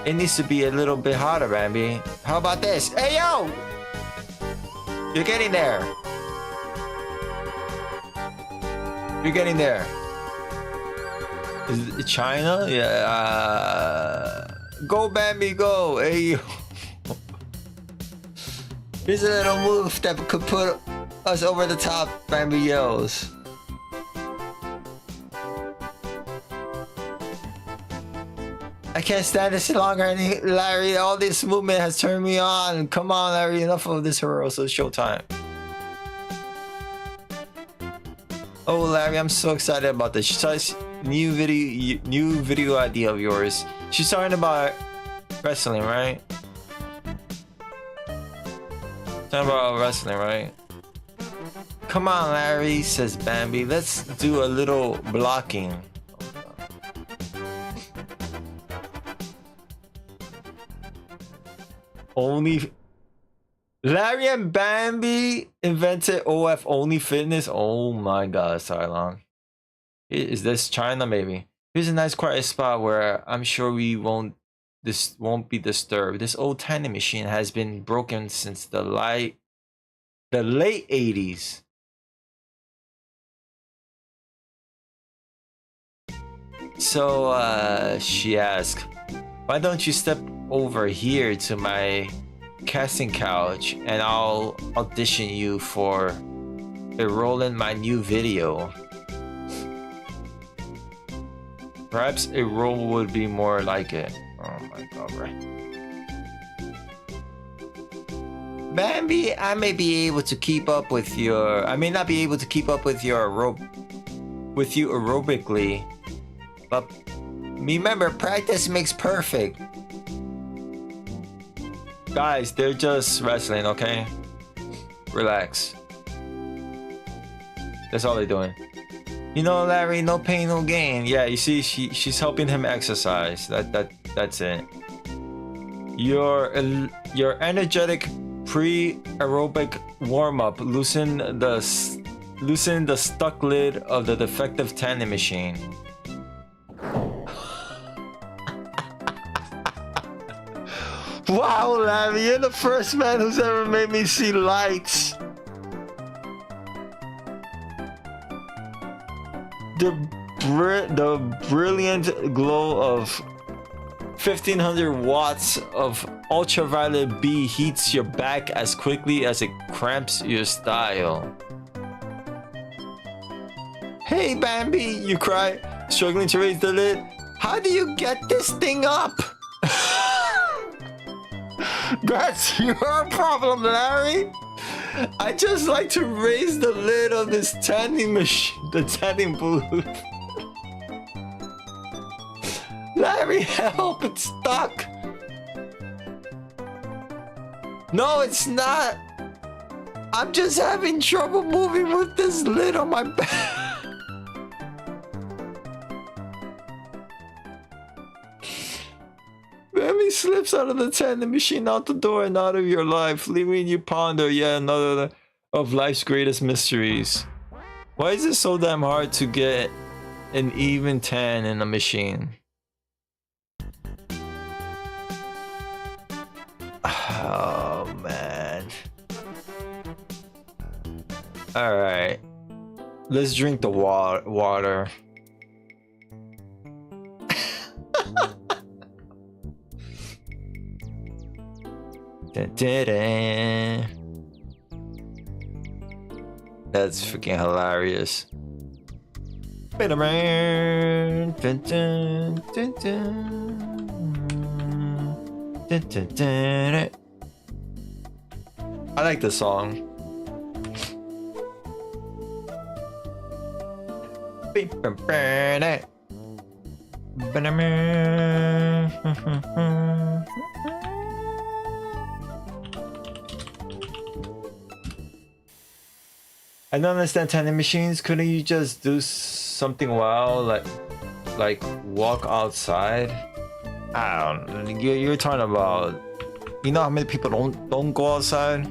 It needs to be a little bit hotter, Bambi. How about this? Hey yo! You're getting there. You're getting there. Is it China? Yeah. Go, Bambi, go. Hey yo. Here's a little move that could put us over the top, Bambi yells. I can't stand this longer, Larry. All this movement has turned me on. Come on, Larry. Enough of this heroic showtime. Oh, Larry, I'm so excited about this new video idea of yours. She's talking about wrestling, right? Talking about wrestling, right? Come on, Larry, says Bambi. Let's do a little blocking. Only Larry and Bambi invented OF only fitness. Oh my god, Cylon. Is this China maybe? Here's a nice quiet spot where I'm sure this won't be disturbed. This old tandem machine has been broken since the late 80s. So she asked, why don't you step over here to my casting couch and I'll audition you for a role in my new video. Perhaps a role would be more like it. Oh my god, right. Bambi, I may be able to keep up with your... I may not be able to keep up with your aerobically, but remember, practice makes perfect. Guys, they're just wrestling, okay? Relax. That's all they're doing. You know, Larry, no pain, no gain. Yeah, you see, she's helping him exercise. That's it. Your energetic pre-aerobic warm-up loosen the stuck lid of the defective tandem machine. Wow, Larry, you're the first man who's ever made me see lights. The brilliant glow of 1500 watts of ultraviolet B heats your back as quickly as it cramps your style. Hey, Bambi, you cry, struggling to raise the lid. How do you get this thing up? That's your problem, Larry. I just like to raise the lid of this tanning machine, the tanning booth. Larry, help, it's stuck. No, it's not. I'm just having trouble moving with this lid on my back. Bambi slips out of the tandem machine, out the door and out of your life, leaving you ponder yet another of life's greatest mysteries. Why is it so damn hard to get an even tan in a machine? Oh man. Alright. Let's drink the water. That's freaking hilarious. I like the song. I don't understand tiny machines. Couldn't you just do something wild, like walk outside? I don't know. You're talking about. You know how many people don't go outside?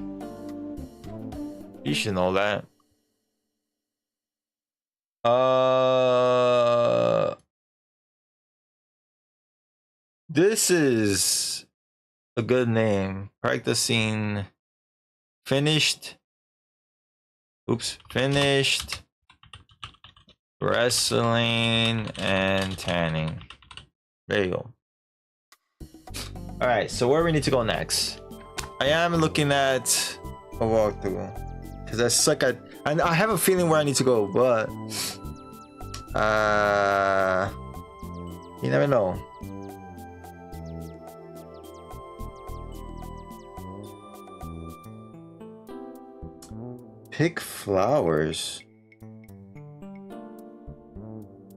You should know that. This is a good name. Practicing. Finished. Oops. Finished. Wrestling and tanning. There you go. Alright, so where we need to go next? I am looking at a walkthrough. Because I suck at... I have a feeling where I need to go, but... you never know. Pick flowers.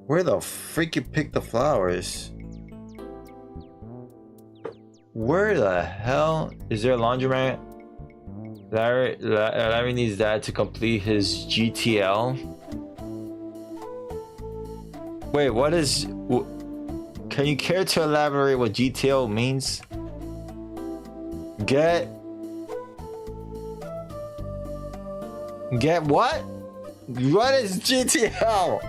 Where the freak you pick the flowers? Where the hell is there a laundromat? Larry needs that to complete his GTL. Wait, what is... Can you care to elaborate what GTL means? Get what? What is GTL?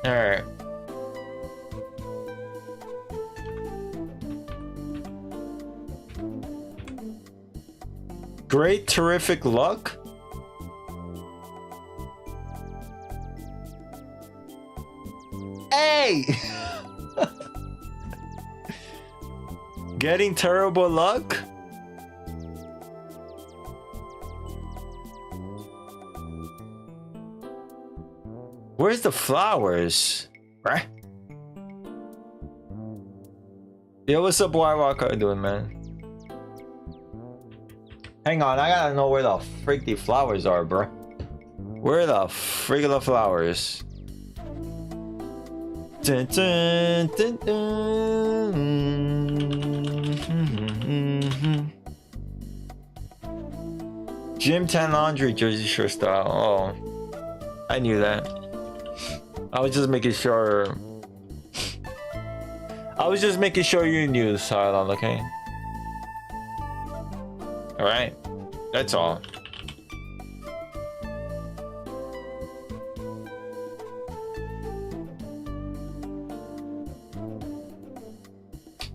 Alright. Great terrific luck? Hey! Getting terrible luck? Where's the flowers? Right? Yo, what's up, White Walker? How you doing, man? Hang on, I gotta know where the freak the flowers are, bro. Where the freak are the flowers? Dun, dun, dun, dun. Gym tan laundry Jersey Shore style. Oh, I knew that. I was just making sure. I was just making sure you knew, Cylon, okay? Alright, that's all.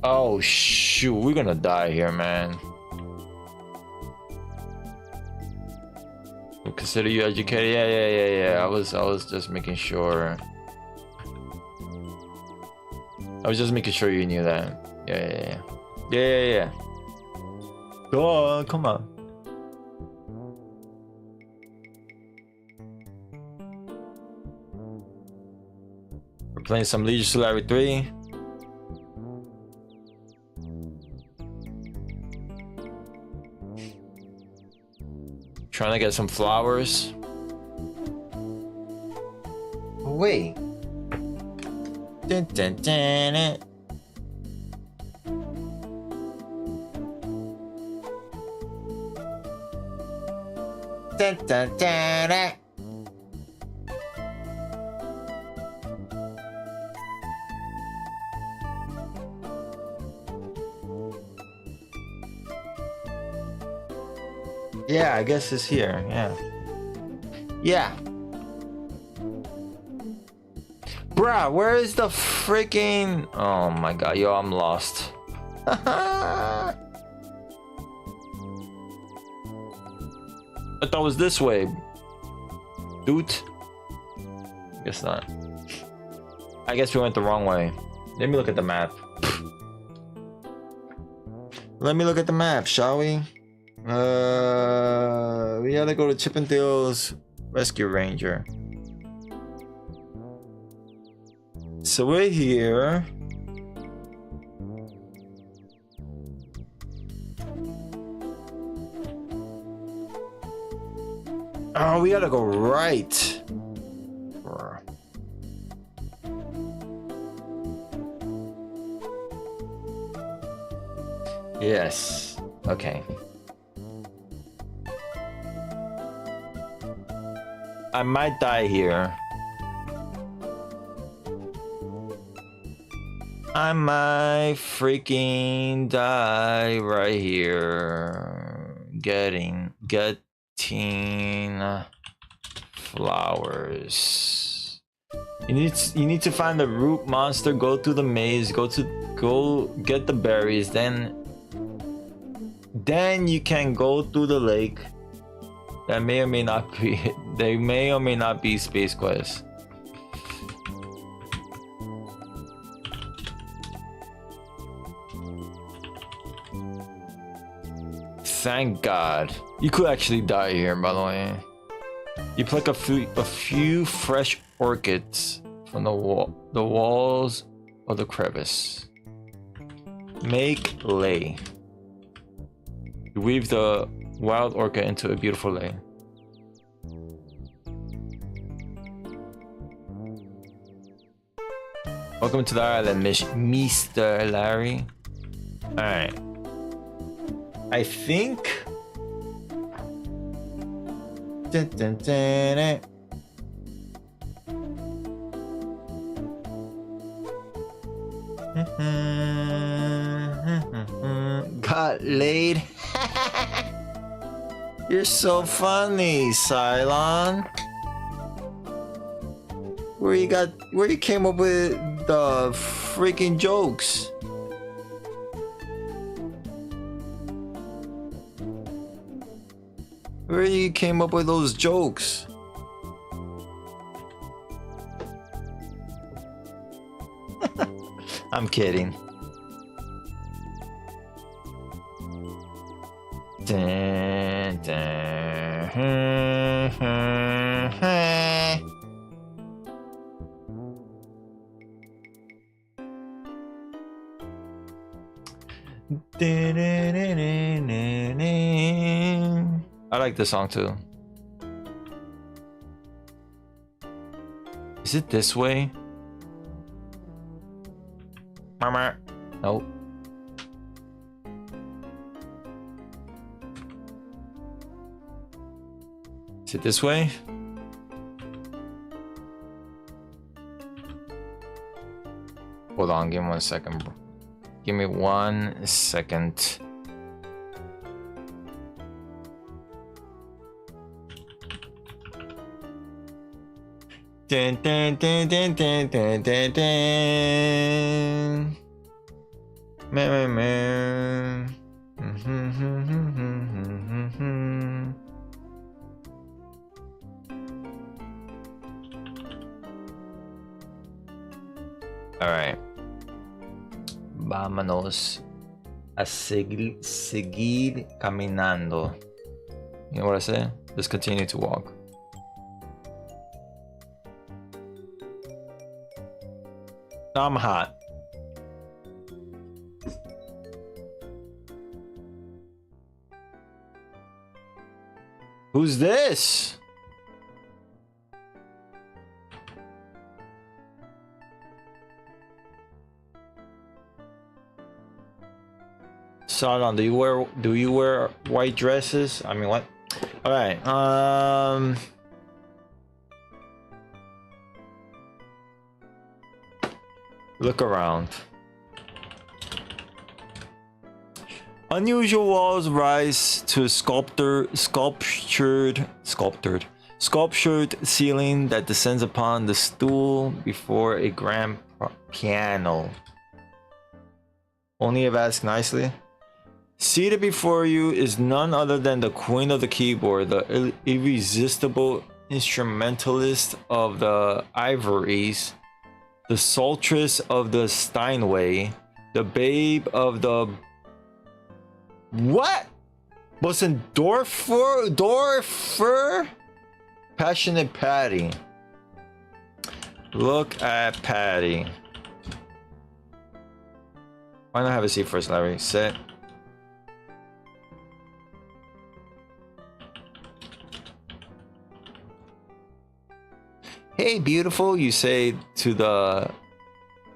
Oh shoot, we're gonna die here, man. We'll consider you educated. Yeah. I was just making sure. I was just making sure you knew that. Yeah. Oh, come on. We're playing some Leisure Suit 3. Trying to get some flowers. Oh, wait. Dun, dun, dun, dun. Dun, dun, dun, dun. Yeah, I guess it's here. Yeah. Bruh, where is the freaking... Oh my god, yo, I'm lost. I thought it was this way. Dude. Guess not. I guess we went the wrong way. Let me look at the map. Let me look at the map, shall we? We gotta go to Chippendale's Rescue Ranger. so we're here. Oh, we gotta go right. Yes. Okay. I might die here. I might freaking die right here. Getting flowers. You need to find the root monster, go through the maze, go get the berries, then you can go through the lake. That may or may not be, they may or may not be space quests. Thank God. You could actually die here, by the way. You pluck a few fresh orchids from the walls of the crevice. Make lei. You weave the wild orchid into a beautiful lei. Welcome to the island, Mr. Larry. Alright. I think... Dun, dun, dun, dun. Got laid. You're so funny, Cylon. Where you came up with the freaking jokes? Where you came up with those jokes? I'm kidding. Dun, dun, I like this song too. Is it this way? Mama. Nope. Is it this way? Hold on, give me 1 second, bro. Give me 1 second. Dun, dun, dun, dun, dun, dun, dun, dun. Man, man. All right. Vámonos a seguir caminando. You know what I say? Let's continue to walk. I'm hot. Who's this? Salon, do you wear white dresses? I mean, what? All right. Look around. Unusual walls rise to sculptured ceiling that descends upon the stool before a grand piano. Only if asked nicely. Seated before you is none other than the queen of the keyboard, the irresistible instrumentalist of the ivories, the sultress of the Steinway, the babe of the... What? Wasn't Dorfer? Passionate Patti. Look at Patti. Why not have a seat first, Larry? Sit. Hey, beautiful, you say to the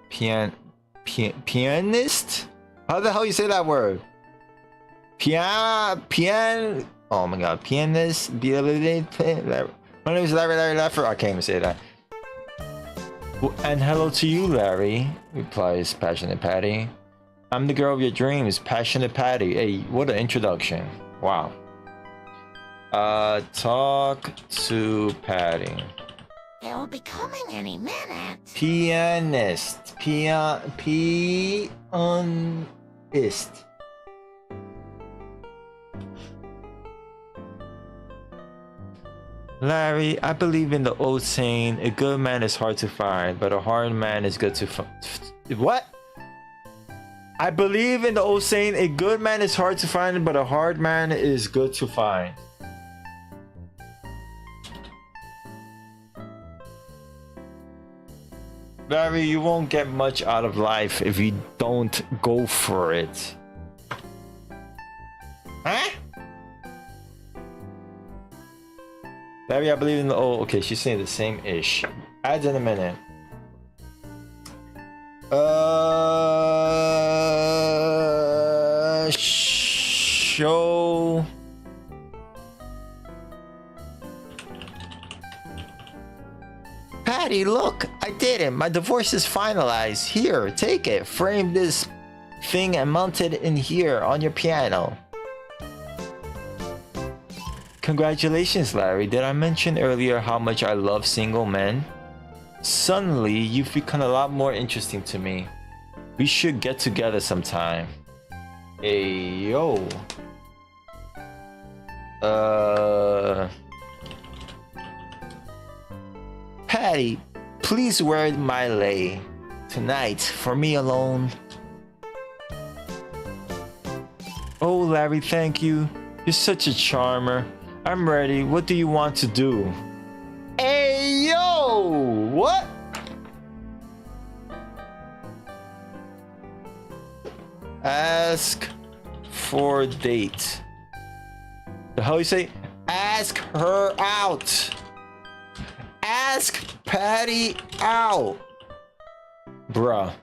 pianist? How the hell you say that word? Oh my god, pianist. My name is Larry Laffer. I can't even say that. And hello to you, Larry, replies Passionate Patti. I'm the girl of your dreams, Passionate Patti. Hey, what an introduction. Wow. Talk to Patti. He'll be coming any minute. Pianist. Pianist. Larry, I believe in the old saying, a good man is hard to find, but a hard man is good to find. What? I believe in the old saying, a good man is hard to find, but a hard man is good to find. Larry, you won't get much out of life if you don't go for it. Huh? Larry, I believe in the... Oh, okay, she's saying the same ish. Ads in a minute. Show... Patti, look! I did it! My divorce is finalized. Here, take it. Frame this thing and mount it in here on your piano. Congratulations, Larry. Did I mention earlier how much I love single men? Suddenly, you've become a lot more interesting to me. We should get together sometime. Hey, yo. Patti, please wear my lei tonight for me alone. Oh, Larry, thank you. You're such a charmer. I'm ready. What do you want to do? Hey, yo! What? Ask for date. The hell you say? Ask her out. Ask Patti out. Bruh.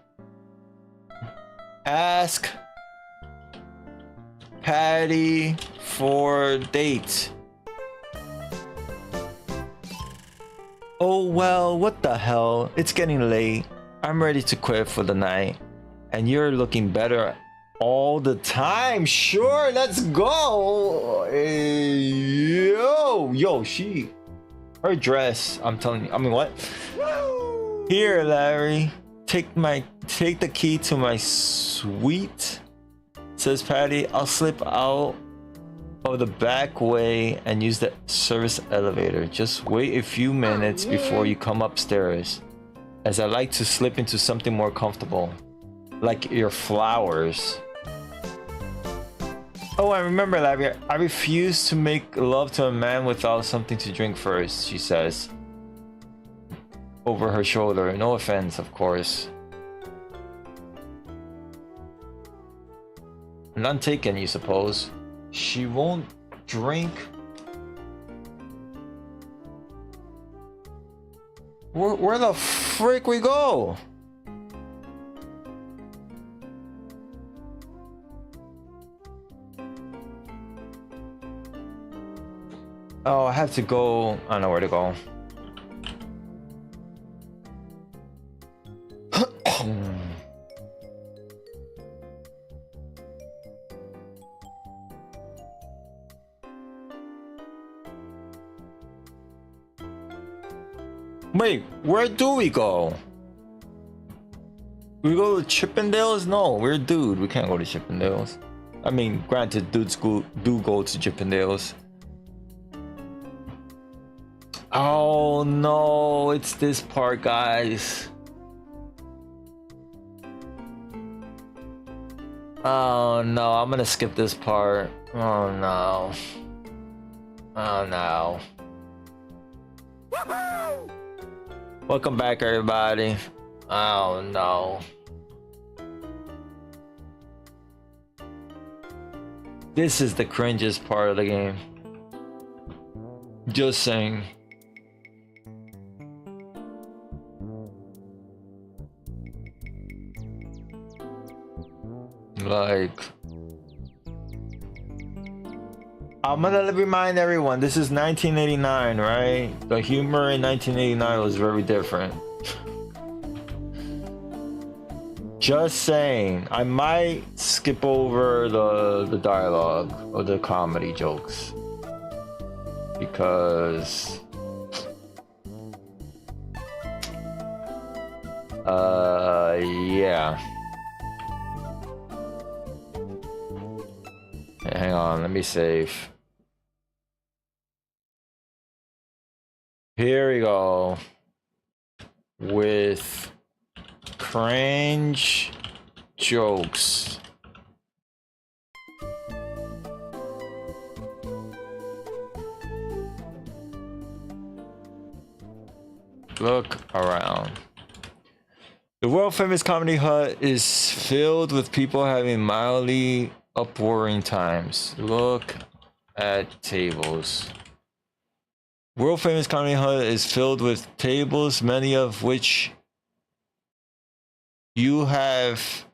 Ask Patti for date. Oh well, what the hell? It's getting late. I'm ready to quit for the night. And you're looking better all the time. Sure, let's go. Hey, yo, her dress. I'm telling you. I mean, what? Here, Larry. Take the key to my suite. Says Patti. I'll slip out of the back way and use the service elevator. Just wait a few minutes before you come upstairs, as I like to slip into something more comfortable, like your flowers. Oh, I remember, Larry. I refuse to make love to a man without something to drink first, she says. Over her shoulder. No offense, of course. None taken, you suppose. She won't drink. Where the frick we go? Oh, I have to go. I don't know where to go. Wait, where do we go? We go to Chippendales? No, we're dude. We can't go to Chippendales. I mean, granted, dudes do go to Chippendales. Oh no, it's this part, guys. Oh no, I'm gonna skip this part. Oh no. Oh no. Welcome back, everybody. Oh no. This is the cringiest part of the game. Just saying. Like, I'm gonna remind everyone, this is 1989, right? The humor in 1989 was very different. Just saying, I might skip over the dialogue or the comedy jokes because yeah. Hey, hang on, let me save. Here we go. With cringe jokes. Look around. The world famous comedy hut is filled with people having mildly upwarring times. Look at tables. World famous comedy hut is filled with tables, many of which have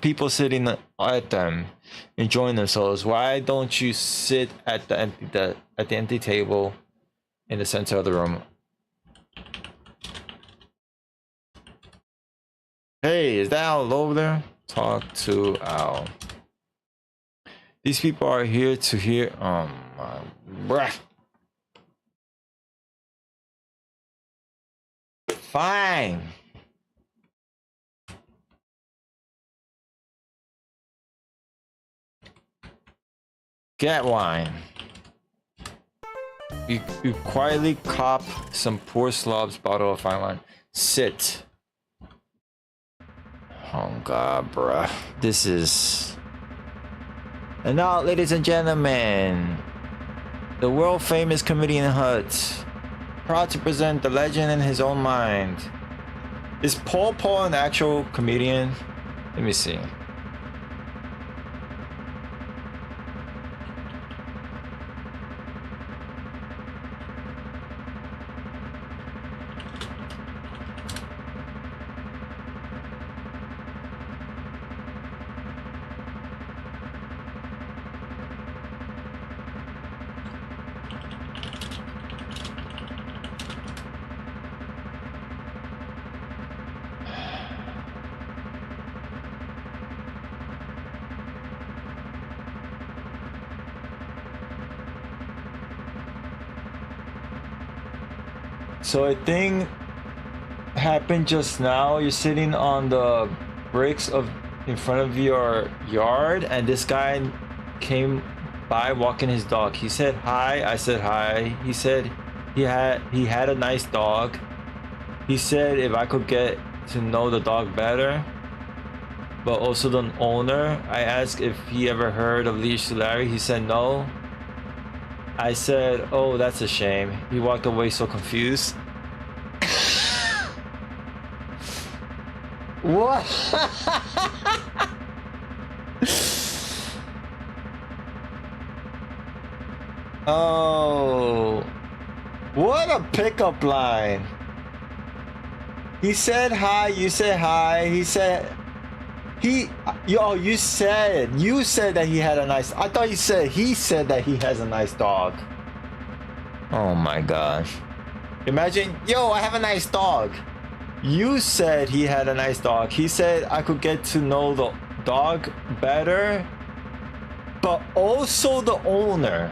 people sitting at them, enjoying themselves. Why don't you sit at the empty table in the center of the room? Hey, is that Al over there? Talk to Al. These people are here to hear. Oh my breath. Fine. Get wine. You quietly cop some poor slob's bottle of fine wine. Sit. Oh god, bruh. This is... And now, ladies and gentlemen, the world famous comedian Hut, proud to present the legend in his own mind. Is Paul an actual comedian? Let me see. So a thing happened just now. You're sitting on the bricks in front of your yard, and this guy came by walking his dog. He said hi. I said hi. He said he had a nice dog. He said if I could get to know the dog better, but also the owner. I asked if he ever heard of Leash to Larry. He said no. I said, oh, that's a shame. He walked away so confused. What? Oh, what a pickup line. He said hi, you said hi. You said that he had a nice, I thought he said that he has a nice dog. Oh my gosh. Imagine, yo, I have a nice dog. You said he had a nice dog. He said I could get to know the dog better, but also the owner.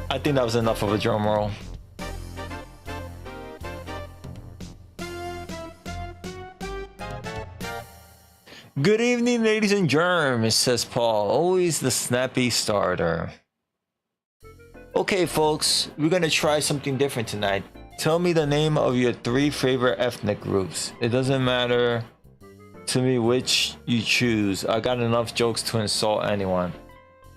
I think that was enough of a drum roll. Good evening, ladies and germs, says Paul, always the snappy starter. Okay, folks, we're gonna try something different tonight. Tell me the name of your 3 favorite ethnic groups. It doesn't matter to me which you choose. I got enough jokes to insult anyone.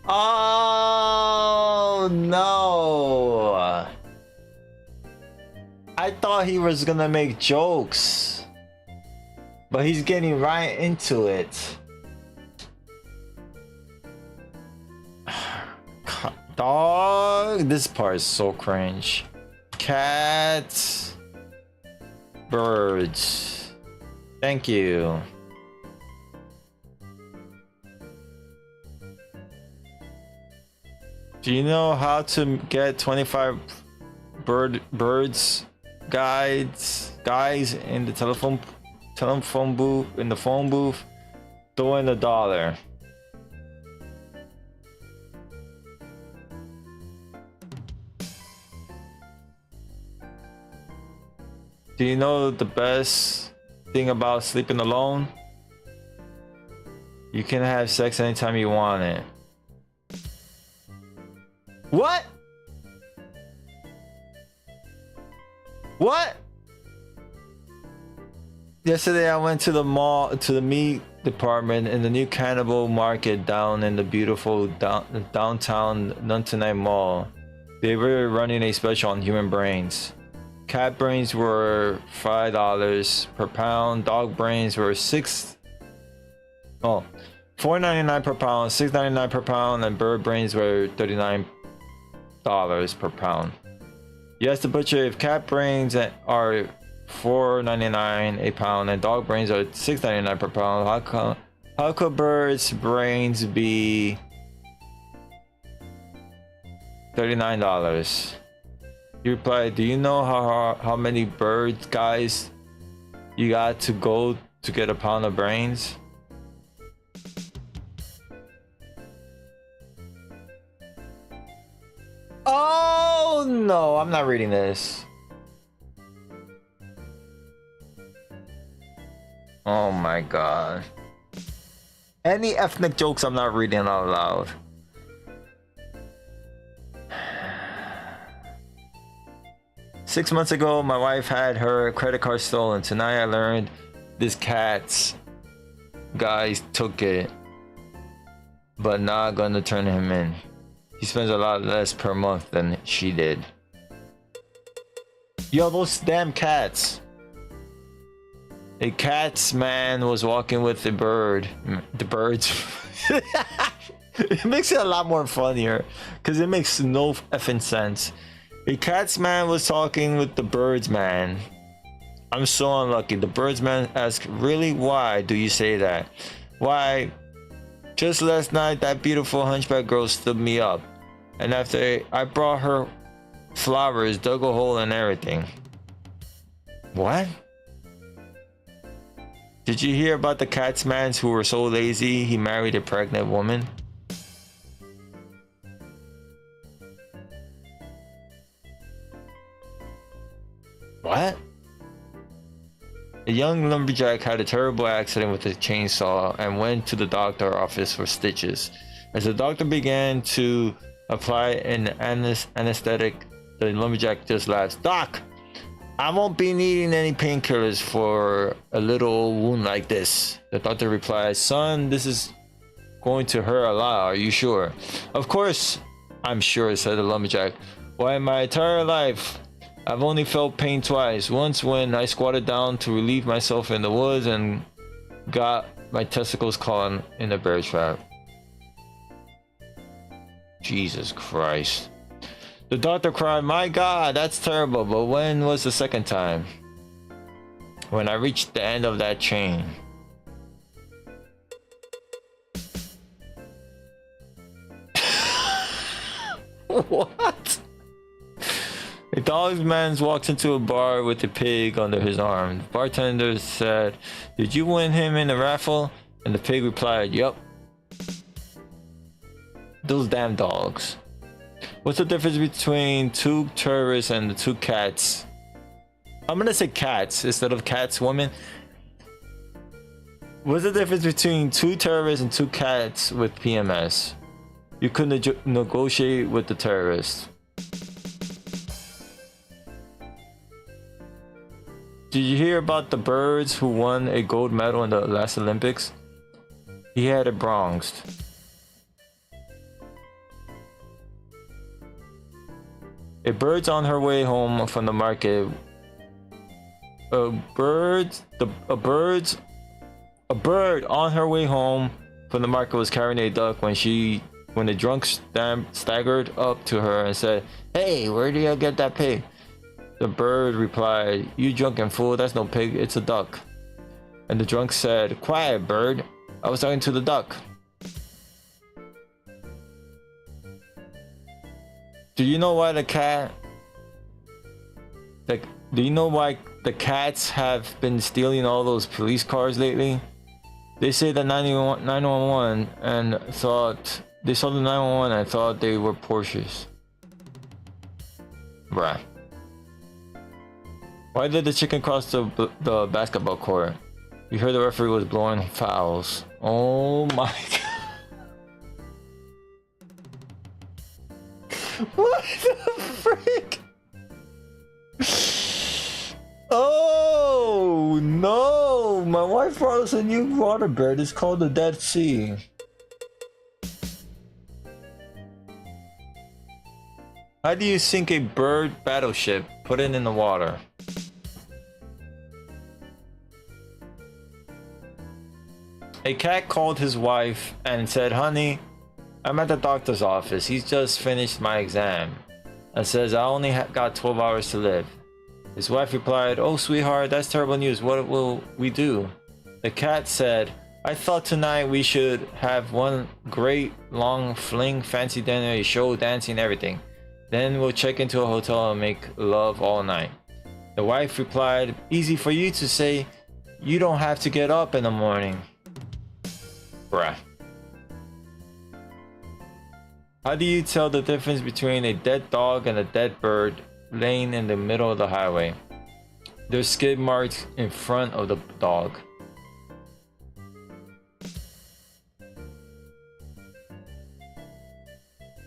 Oh no! I thought he was gonna make jokes, but he's getting right into it. Dog, this part is so cringe. Cats, birds. Thank you. Do you know how to get 25 birds guys in the telephone booth, in the phone booth? Throw in $1. Do you know the best thing about sleeping alone? You can have sex anytime you want it. What? What? Yesterday I went to the mall, to the meat department in the new cannibal market down in the beautiful downtown Nuntanite Mall. They were running a special on human brains. Cat brains were $5 per pound. Dog brains were $4.99 per pound, $6.99 per pound, and bird brains were $39 per pound. You ask the butcher if cat brains are $4.99 a pound and dog brains are $6.99 per pound. How could birds' brains be $39? He replied, "Do you know how many birds guys you got to go to get a pound of brains?" Oh no, I'm not reading this. Oh my god. Any ethnic jokes I'm not reading out loud. Six months ago, my wife had her credit card stolen. Tonight I learned this cat's guys took it, but not gonna turn him in. He spends a lot less per month than she did. Yo, those damn cats. A cat's man was walking with the bird. The birds. It makes it a lot more funnier because it makes no effing sense. A cat's man was talking with the bird's man. I'm so unlucky. The bird's man asked, "Really? Why do you say that?" "Why, just last night that beautiful hunchback girl stood me up. And after I brought her flowers, dug a hole and everything." What? Did you hear about the cat's mans who were so lazy he married a pregnant woman? What? A young lumberjack had a terrible accident with a chainsaw and went to the doctor's office for stitches. As the doctor began to apply an anesthetic, the lumberjack just laughed. "Doc, I won't be needing any painkillers for a little wound like this." The doctor replied, "Son, this is going to hurt a lot. Are you sure?" "Of course I'm sure," said the lumberjack. "Why, my entire life I've only felt pain twice. Once when I squatted down to relieve myself in the woods and got my testicles caught in a bear trap." Jesus Christ. The doctor cried, "My God, that's terrible, but when was the second time?" "When I reached the end of that chain." What? A dog's man walks into a bar with a pig under his arm. The bartender said, "Did you win him in a raffle?" And the pig replied, "Yup." Those damn dogs. What's the difference between two terrorists and the two cats? I'm gonna say cats instead of cats, women. What's the difference between two terrorists and two cats with PMS? You could negotiate with the terrorists. Did you hear about the birds who won a gold medal in the last Olympics? He had it bronzed. A bird's on her way home from the market. A bird on her way home from the market was carrying a duck when the drunk staggered up to her and said, "Hey, where do you get that pig?" The bird replied, "You drunken fool, that's no pig, it's a duck." And the drunk said, "Quiet, bird, I was talking to the duck." Do you know why the cats have been stealing all those police cars lately? They say that 911 and thought they saw the 911 and thought they were Porsches. Bruh. Why did the chicken cross the basketball court? We heard the referee was blowing fouls. Oh my god. What the frick? Oh no! My wife brought us a new waterbird. It's called the Dead Sea. How do you sink a bird battleship? Put it in the water. A cat called his wife and said, "Honey, I'm at the doctor's office. He's just finished my exam and says I only got 12 hours to live." His wife replied, "Oh, sweetheart, that's terrible news. What will we do?" The cat said, "I thought tonight we should have one great long fling, fancy dinner, a show, dancing, everything. Then we'll check into a hotel and make love all night." The wife replied, "Easy for you to say. You don't have to get up in the morning." Bruh. How do you tell the difference between a dead dog and a dead bird laying in the middle of the highway? There's skid marks in front of the dog.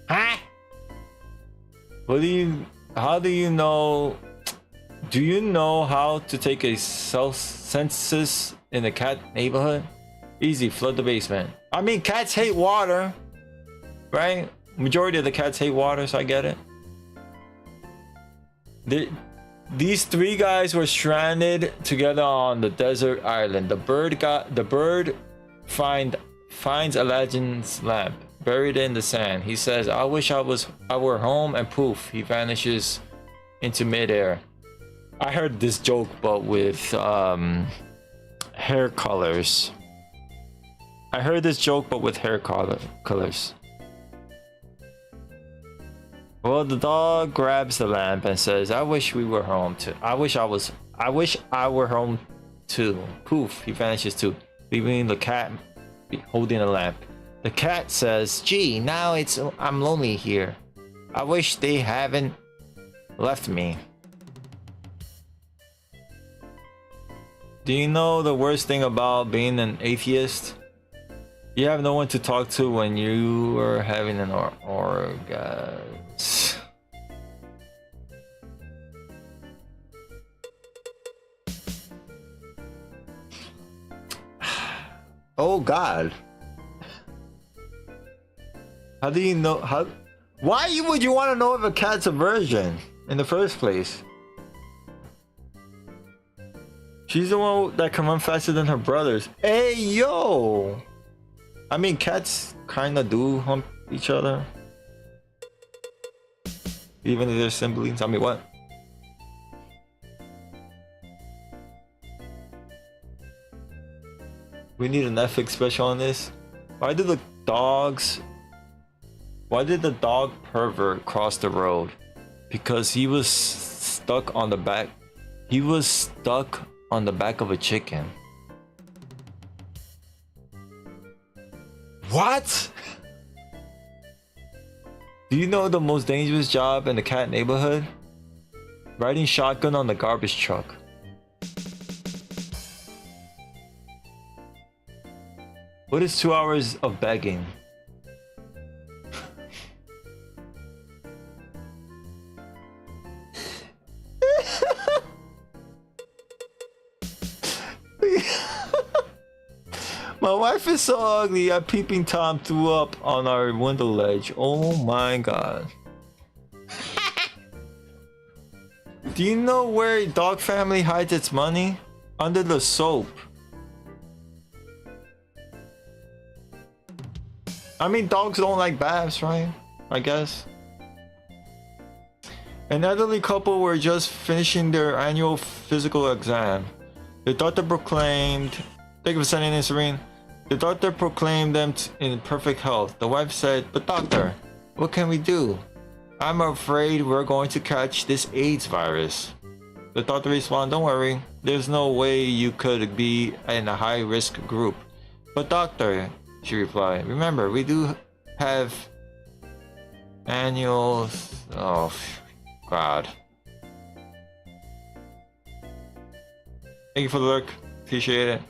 Huh? How do you know? Do you know how to take a census in a cat neighborhood? Easy, flood the basement. I mean, cats hate water, right? Majority of the cats hate water, so I get it. These three guys were stranded together on the desert island. The bird finds Aladdin's lamp buried in the sand. He says, "I wish I were home," and poof, he vanishes into midair. I heard this joke, but with hair colors. I heard this joke, but with hair colors. Well, the dog grabs the lamp and says, "I wish we were home too. I wish I were home too." Poof, he vanishes too, leaving the cat holding the lamp. The cat says, "Gee, now I'm lonely here. I wish they haven't left me." Do you know the worst thing about being an atheist? You have no one to talk to when you are having an orgasm. Oh God. How do you know? Why would you want to know if a cat's a virgin in the first place? She's the one that can run faster than her brothers. Hey, yo! I mean, cats kinda do hump each other. Even if they're siblings. I mean, what? We need a Netflix special on this. Why did the dog pervert cross the road? Because he was stuck on the back. He was stuck on the back of a chicken. What? Do you know the most dangerous job in the cat neighborhood? Riding shotgun on the garbage truck. What is 2 hours of begging? My wife is so ugly, a peeping Tom threw up on our window ledge. Oh my God. Do you know where dog family hides its money? Under the soap. I mean, dogs don't like baths, right? I guess. An elderly couple were just finishing their annual physical exam. The doctor proclaimed, thank you for sending in, Serene. The doctor proclaimed them in perfect health. The wife said, but doctor, what can we do? I'm afraid we're going to catch this AIDS virus. The doctor responded, don't worry, there's no way you could be in a high-risk group. But doctor, she replied, remember, we do have annual... Oh, God. Thank you for the look. Appreciate it.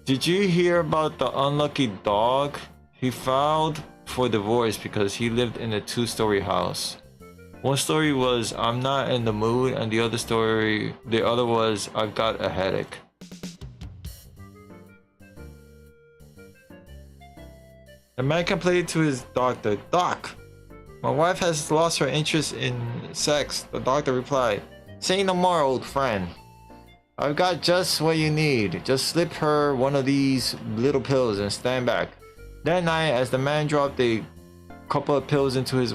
Did you hear about the unlucky dog? He filed for divorce because he lived in a 2-story house. One story was, I'm not in the mood, and the other was, I've got a headache. The man complained to his doctor, Doc, my wife has lost her interest in sex. The doctor replied, say no more, old friend. I've got just what you need. Just slip her one of these little pills and stand back. That night, as the man dropped a couple of pills into his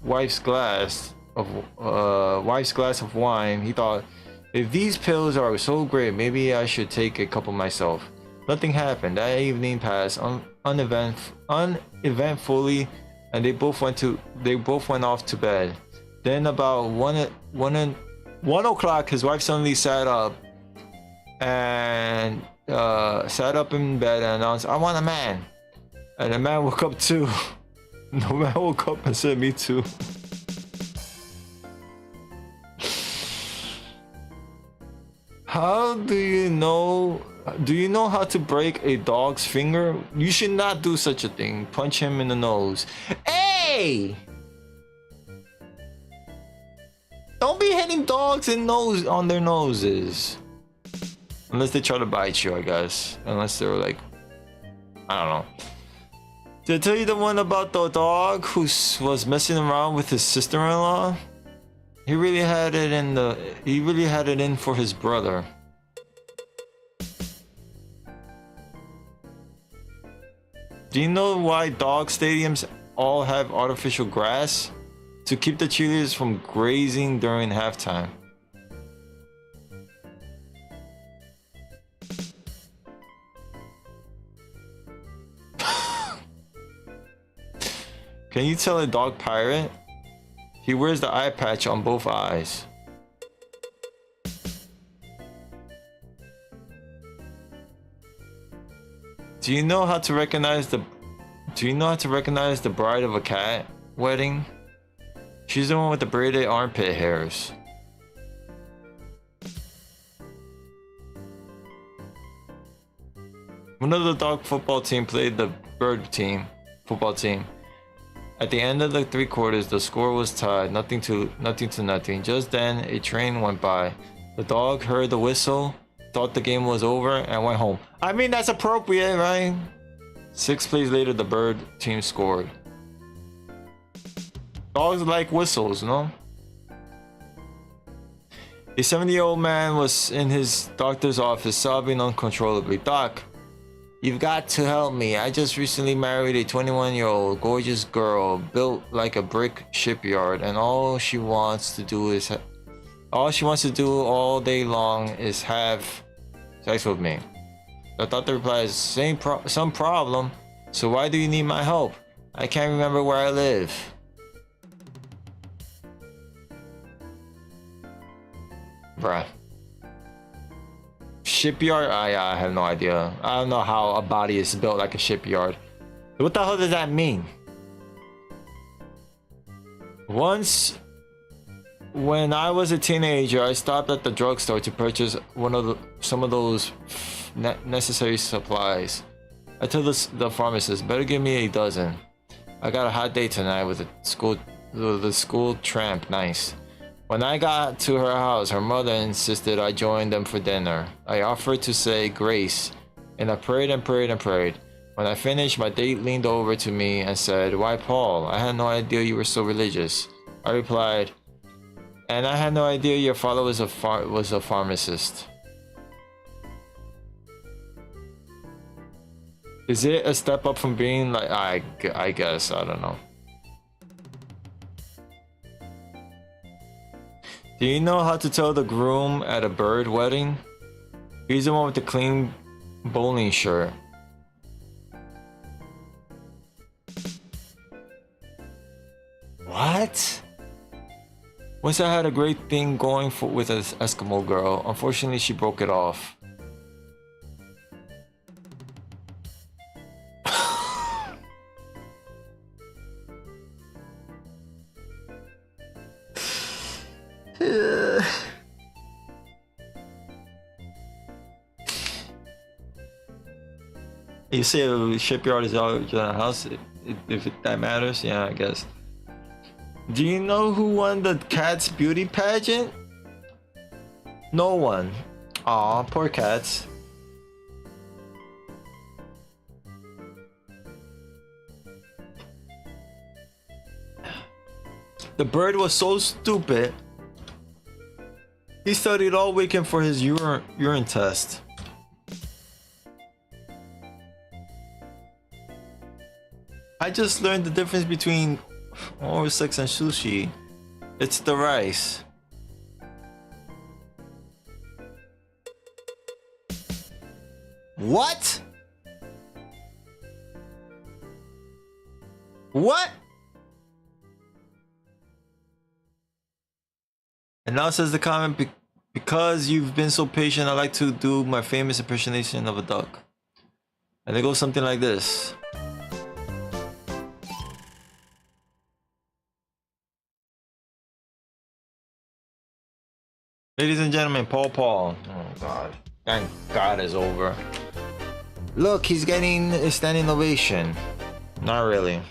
wife's glass of wine, he thought, if these pills are so great, maybe I should take a couple myself. Nothing happened. That evening passed uneventfully, and they both went off to bed. Then about 1 o'clock, his wife suddenly sat up in bed and announced, I want a man. And the man woke up too. The man woke up and said, me too. How do you know how to break a dog's finger? You should not do such a thing. Punch him in the nose. Hey! Don't be hitting dogs on their noses. Unless they try to bite you, I guess. Unless they're like, I don't know. Did I tell you the one about the dog who was messing around with his sister-in-law? He really had it in for his brother. Do you know why dog stadiums all have artificial grass? To keep the cheerleaders from grazing during halftime. Can you tell a dog pirate? He wears the eye patch on both eyes. Do you know how to recognize the bride of a cat wedding? She's the one with the braided armpit hairs. One of the dog football team played the bird football team. At the end of the 3 quarters, the score was tied, nothing to nothing. Just then, a train went by. The dog heard the whistle, thought the game was over, and went home. I mean, that's appropriate, right? 6 plays later, the bird team scored. Dogs like whistles, no? A 70-year-old man was in his doctor's office sobbing uncontrollably. Doc, you've got to help me. I just recently married a 21-year-old gorgeous girl built like a brick shipyard, and all she wants to do all day long is have sex with me. The doctor replies, some problem. So why do you need my help? I can't remember where I live. Bruh. Shipyard? I have no idea. I don't know how a body is built like a shipyard. What the hell does that mean? Once, when I was a teenager, I stopped at the drugstore to purchase some of those necessary supplies. I told the pharmacist, better give me a dozen. I got a hot date tonight with the school tramp. Nice. When I got to her house, her mother insisted I join them for dinner. I offered to say grace, and I prayed and prayed and prayed. When I finished, my date leaned over to me and said, why, Paul? I had no idea you were so religious. I replied, And I had no idea your father was a pharmacist. Is it a step up from being like I guess, I don't know. Do you know how to tell the groom at a bird wedding? He's the one with the clean bowling shirt. What? Once I had a great thing going with an Eskimo girl. Unfortunately, she broke it off. You say a shipyard is out your house, if that matters, yeah, I guess. Do you know who won the Cats beauty pageant? No one. Aw, poor cats. The bird was so stupid. He studied all weekend for his urine test. I just learned the difference between oral sex and sushi. It's the rice. What? What? And now says the comment, because you've been so patient, I like to do my famous impersonation of a duck. And it goes something like this. Ladies and gentlemen, Paul. Oh God. Thank God it's over. Look, he's getting a standing ovation. Not really.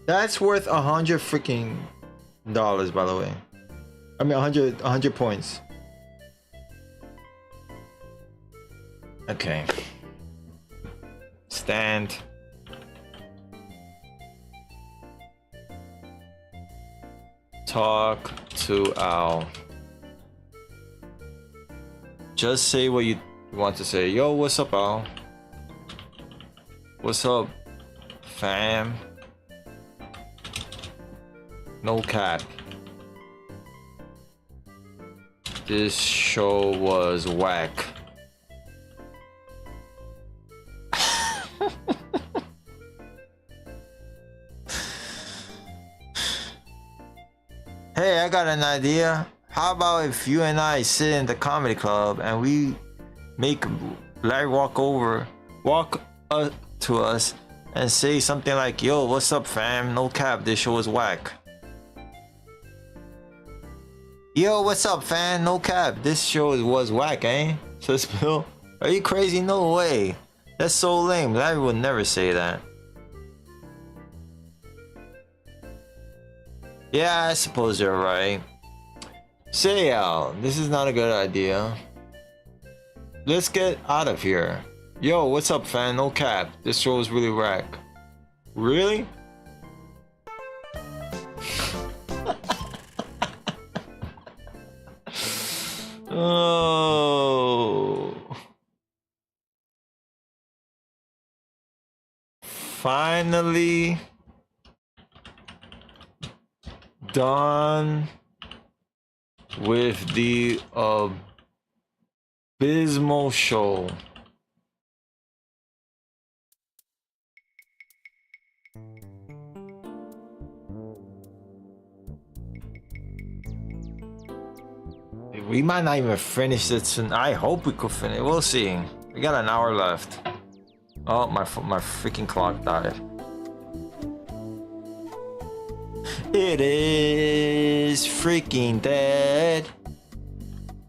That's worth $100 freaking dollars, by the way. I mean, 100 points. Okay. Stand. Talk to Al. Just say what you want to say. Yo, what's up, Al? What's up, fam? No cap. This show was whack. Hey, I got an idea. How about if you and I sit in the comedy club and we make Larry walk to us and say something like, yo, what's up, fam? No cap, this show is whack. Yo, what's up, fam? No cap, this show was whack, eh? Says Bill. Are you crazy? No way. That's so lame. Larry would never say that. Yeah, I suppose you're right. Say, Al, this is not a good idea. Let's get out of here. Yo, what's up, fan? No cap. This show is really whack. Really? Oh. Finally done with the abysmal show. We might not even finish it soon. I hope we could finish. We'll see. We got an hour left. Oh, my freaking clock died. It is freaking dead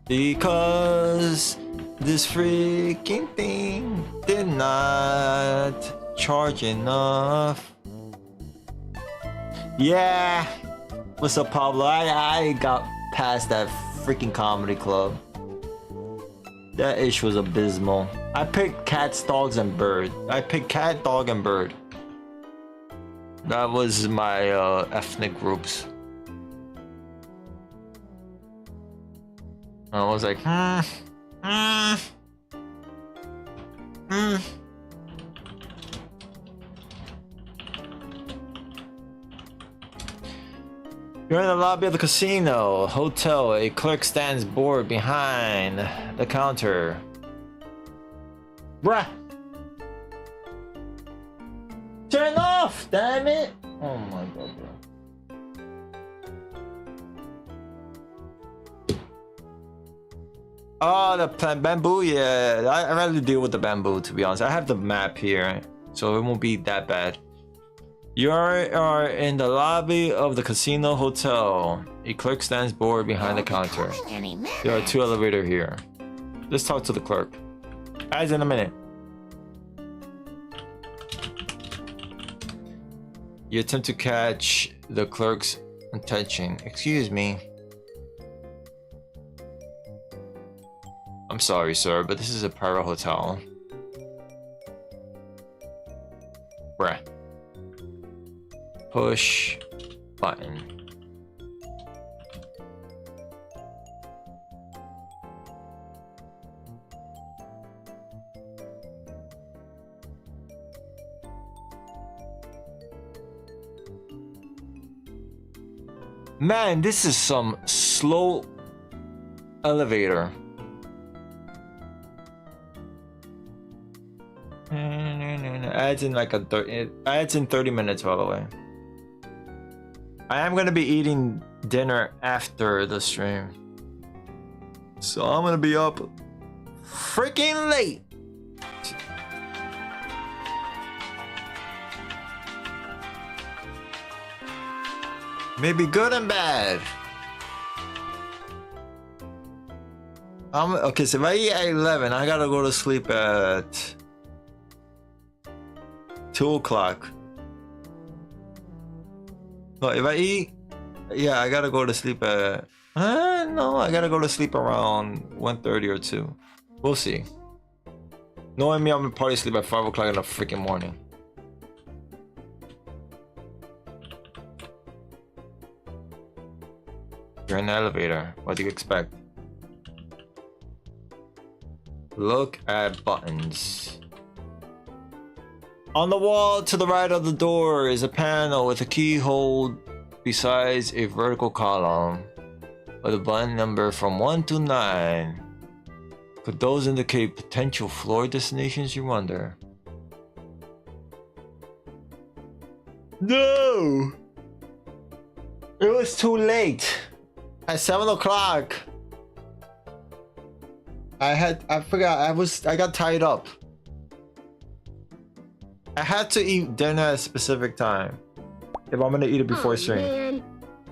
because this freaking thing did not charge enough. Yeah. What's up, Pablo? I got past that freaking comedy club. That ish was abysmal. I picked cats, dogs, and bird. I picked cat, dog, and bird. That was my ethnic groups. I was like, You're in the lobby of the casino, hotel. A clerk stands bored behind the counter. Bruh! Turn off, damn it! Oh my god, bro. Oh, the bamboo, yeah. I'd rather deal with the bamboo, to be honest. I have the map here, so it won't be that bad. You are in the lobby of the casino hotel. A clerk stands bored behind the counter. There are 2 elevators here. Let's talk to the clerk. As in a minute. You attempt to catch the clerk's attention. Excuse me. I'm sorry, sir, but this is a private hotel. Bruh. Push button. Man, this is some slow elevator. Adds in like it adds in 30 minutes, by the way. I am gonna be eating dinner after the stream, so I'm gonna be up freaking late. Maybe good and bad. Okay, so if I eat at 11, I gotta go to sleep at 2 o'clock. No, if I eat, yeah, I gotta go to sleep at. No, I gotta go to sleep around 1:30 or 2. We'll see. Knowing me, I'm gonna probably sleep at 5 o'clock in the freaking morning. You're in the elevator. What do you expect? Look at buttons. On the wall to the right of the door is a panel with a keyhole besides a vertical column with a button number from 1 to 9. Could those indicate potential floor destinations, you wonder? No! It was too late. At 7 o'clock. I forgot, I got tied up. I had to eat dinner at a specific time if I'm gonna eat it before stream.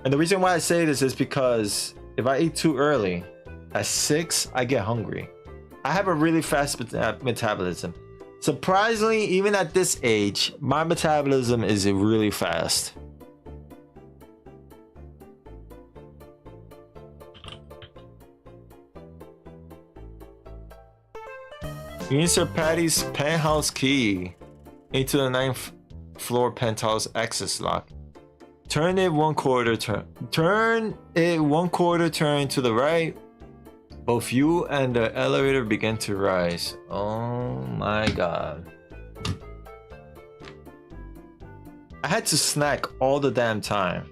And the reason why I say this is because if I eat too early, at 6, I get hungry. I have a really fast metabolism. Surprisingly, even at this age, my metabolism is really fast. You insert Patty's penthouse key into the 9th floor penthouse access lock. Turn it 1/4 turn. Turn it 1/4 turn to the right. Both you and the elevator begin to rise. Oh my god. I had to snack all the damn time.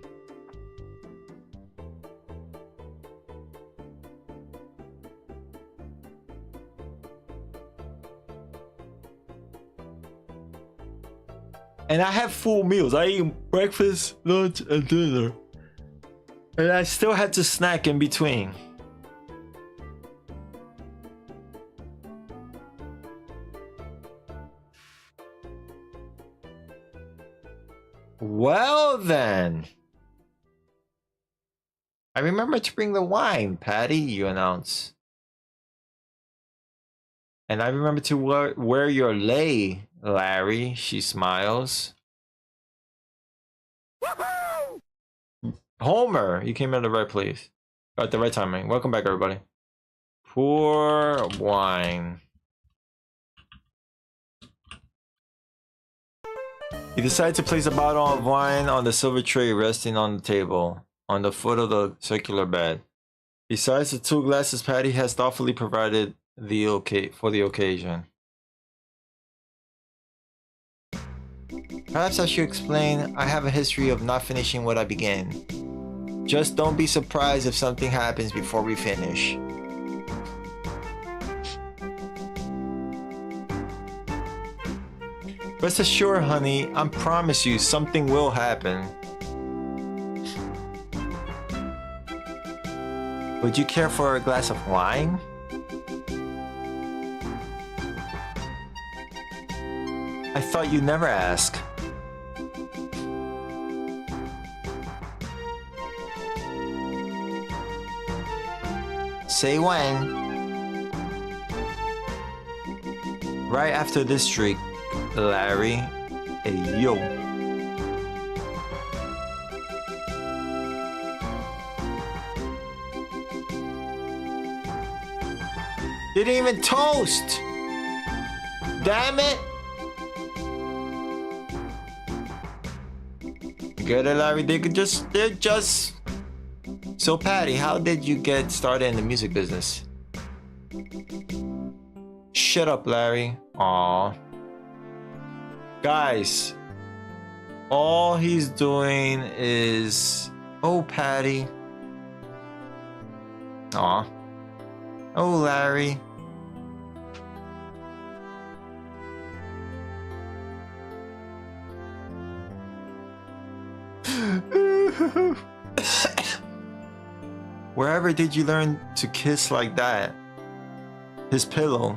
And I have full meals. I eat breakfast, lunch, and dinner. And I still had to snack in between. Well then. I remember to bring the wine, Patty, you announce. And I remember to wear your lei, Larry, she smiles. Homer, you came at the right place. At the right timing. Welcome back, everybody. Pour wine. He decided to place a bottle of wine on the silver tray resting on the table, on the foot of the circular bed. Besides the 2 glasses Patti has thoughtfully provided for the occasion. Perhaps I should explain, I have a history of not finishing what I began. Just don't be surprised if something happens before we finish. Rest assured, honey, I promise you something will happen. Would you care for a glass of wine? I thought you'd never ask. Say when. Right after this drink, Larry. Hey, yo. Didn't even toast. Damn it. Get it, Larry? They're just. So, Patti, how did you get started in the music business? Shut up, Larry. Aw. Guys, all he's doing is... Oh, Patti. Aw. Oh, Larry. Wherever did you learn to kiss like that? His pillow.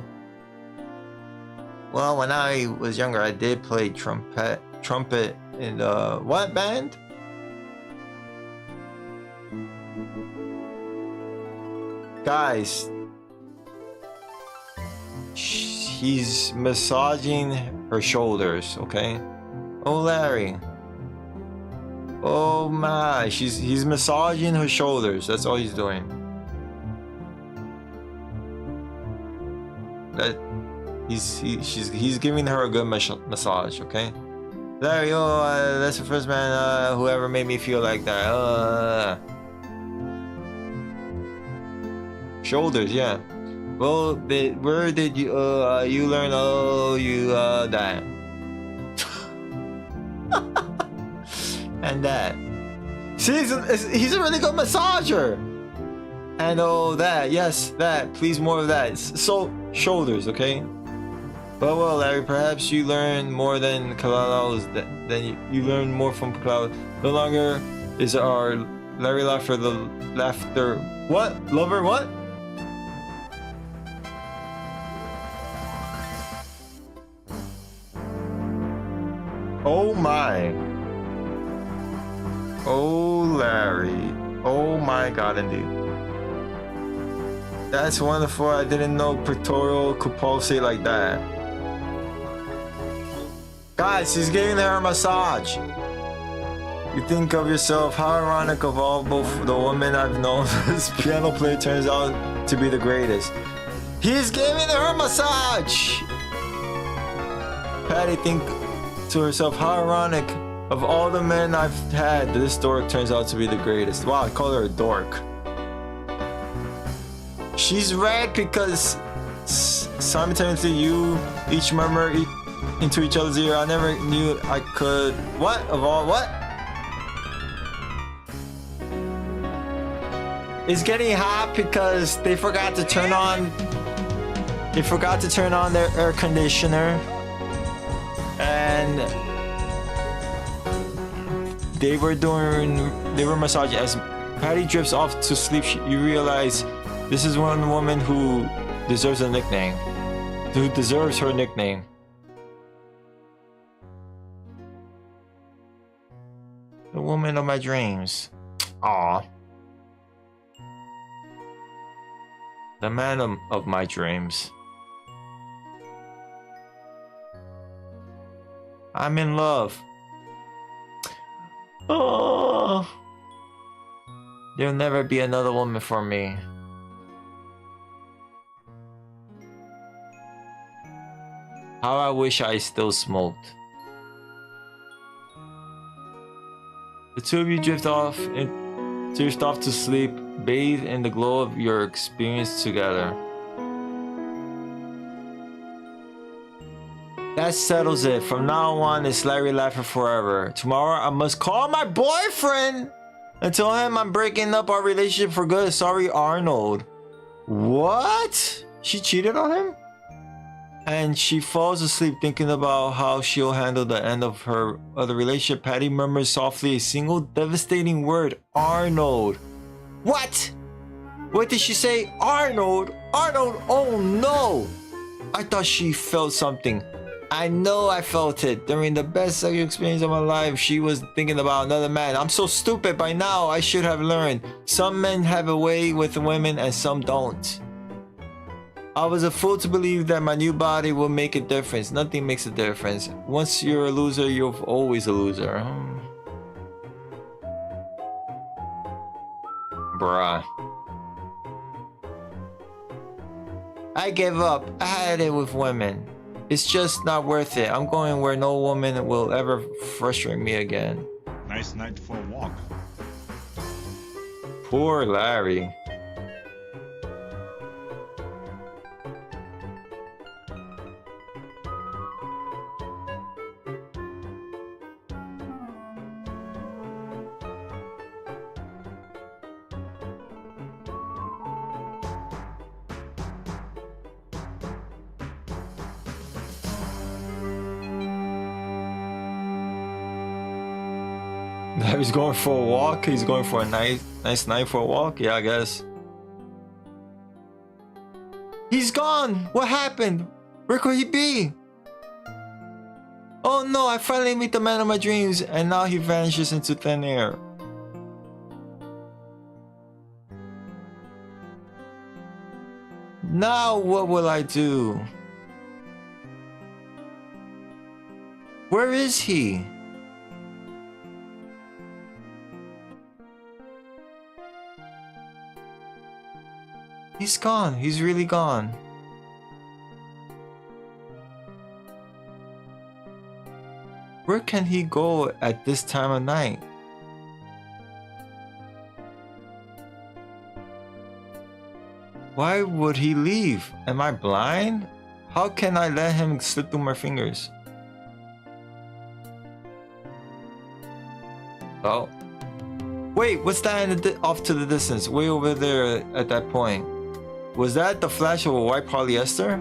Well, when I was younger, I did play trumpet in the what band? Guys, he's massaging her shoulders, okay? Oh, Larry. Oh my, he's massaging her shoulders. That's all he's doing. He's giving her a good massage, okay? Larry, oh, that's the first man who ever made me feel like that. Shoulders, yeah. Well, where did you you learn? Oh, you that. And that. See, he's a really good massager. And oh, that, yes, that. Please, more of that. So, shoulders, okay? Well, Larry, perhaps you learn more than Kalala's. Then you learn more from Kalala. No longer is our Larry laughter the laughter. What? Lover, what? Oh my. Oh, Larry. Oh my god, indeed. That's wonderful. I didn't know Pectoral could pulsate like that. Guys, he's giving her a massage. You think of yourself, how ironic of all both the women I've known, this piano player turns out to be the greatest. He's giving her a massage! Patti think to herself, how ironic. Of all the men I've had, this dork turns out to be the greatest. Wow, I call her a dork. She's red because simultaneously you each murmur into each other's ear. I never knew I could. What? Of all what? It's getting hot because they forgot to turn on. They forgot to turn on their air conditioner, and they were massaging. As Patti drifts off to sleep, you realize this is one woman who deserves a nickname. Who deserves her nickname. The woman of my dreams. Aw. The man of my dreams. I'm in love. Oh, there'll never be another woman for me. How I wish I still smoked. two of you drift off to sleep, bathe in the glow of your experience together. That settles it. From now on, it's Larry laughing forever. Tomorrow, I must call my boyfriend and tell him I'm breaking up our relationship for good. Sorry, Arnold. What? She cheated on him? And she falls asleep thinking about how she'll handle the end of her other relationship. Patti murmurs softly a single devastating word. Arnold. What? What did she say? Arnold? Arnold? Oh no! I thought she felt something. I know I felt it. During the best sexual experience of my life, she was thinking about another man. I'm so stupid by now. I should have learned. Some men have a way with women and some don't. I was a fool to believe that my new body will make a difference. Nothing makes a difference. Once you're a loser, you're always a loser. Bruh. I gave up. I had it with women. It's just not worth it. I'm going where no woman will ever frustrate me again. Nice night for a walk. Poor Larry. He's going for a walk. He's going for a nice night for a walk. Yeah, I guess. He's gone. What happened? Where could he be? Oh no, I finally meet the man of my dreams and now he vanishes into thin air. Now what will I do? Where is he? He's gone. He's really gone. Where can he go at this time of night? Why would he leave? Am I blind? How can I let him slip through my fingers? Oh. Wait, what's that off to the distance? Way over there at that point. Was that the flash of a white polyester?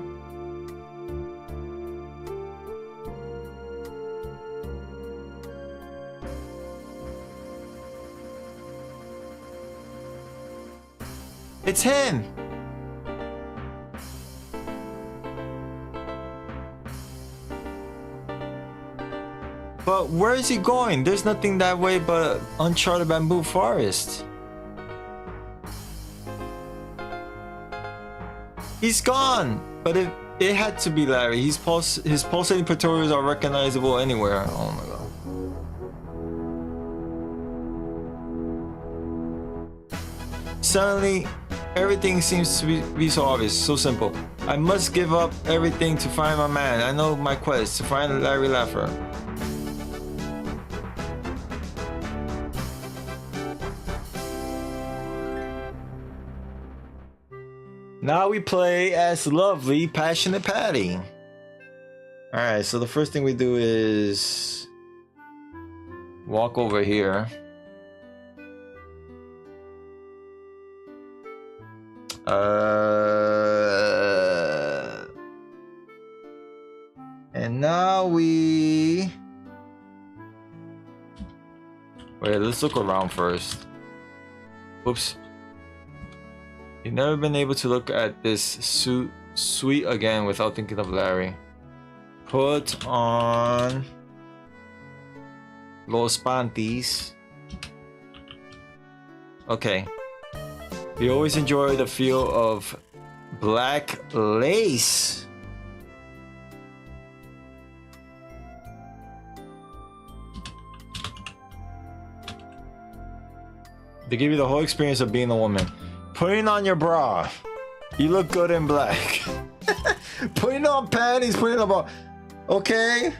It's him! But where is he going? There's nothing that way but uncharted bamboo forest. He's gone! But it had to be Larry. His pulsating pectorals are recognizable anywhere. Oh my god. Suddenly, everything seems to be so obvious, so simple. I must give up everything to find my man. I know my quest, to find Larry Laffer. Now we play as lovely, passionate Patti. Alright, so the first thing we do is walk over here. And now we... Wait, let's look around first. Oops. You've never been able to look at this suite again without thinking of Larry. Put on los panties. Okay. We always enjoy the feel of black lace. They give you the whole experience of being a woman. Putting on your bra. You look good in black. Putting on panties, putting on bra. Okay.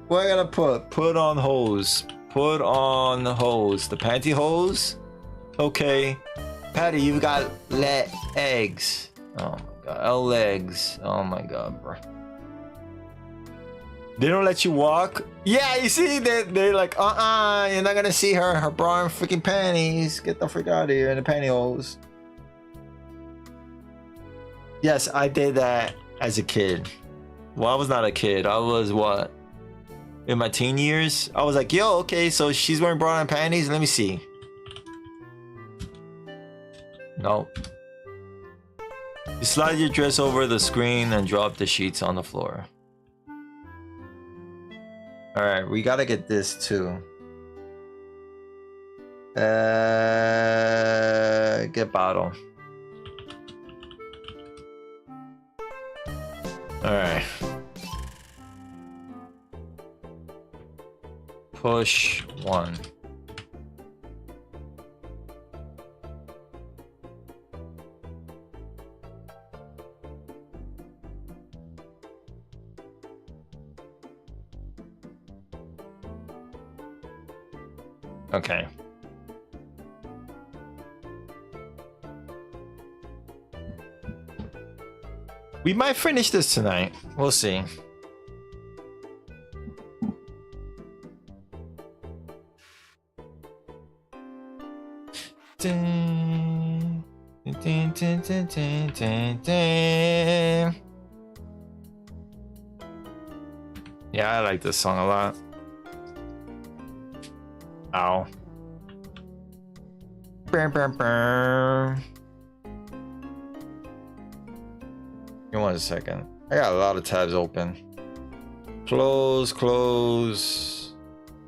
What I gotta put? Put on hose. Put on the hose. The pantyhose? Okay. Patty, you've got eggs. Oh my god. Legs. Oh my god, bro. They don't let you walk? Yeah, you see, they're like, you're not gonna see her bra and freaking panties. Get the freak out of here in the pantyhose. Yes, I did that as a kid. Well, I was not a kid. I was what? In my teen years? I was like, yo, okay, so she's wearing bra and panties? Let me see. Nope. You slide your dress over the screen and drop the sheets on the floor. Alright, we gotta get this too. Get bottle. Alright. Push 1. Okay. We might finish this tonight. We'll see. Dun, dun, dun, dun, dun, dun, dun. Yeah, I like this song a lot. Ow. Burr, burr, burr. Give me 1 second. I got a lot of tabs open. Close, close,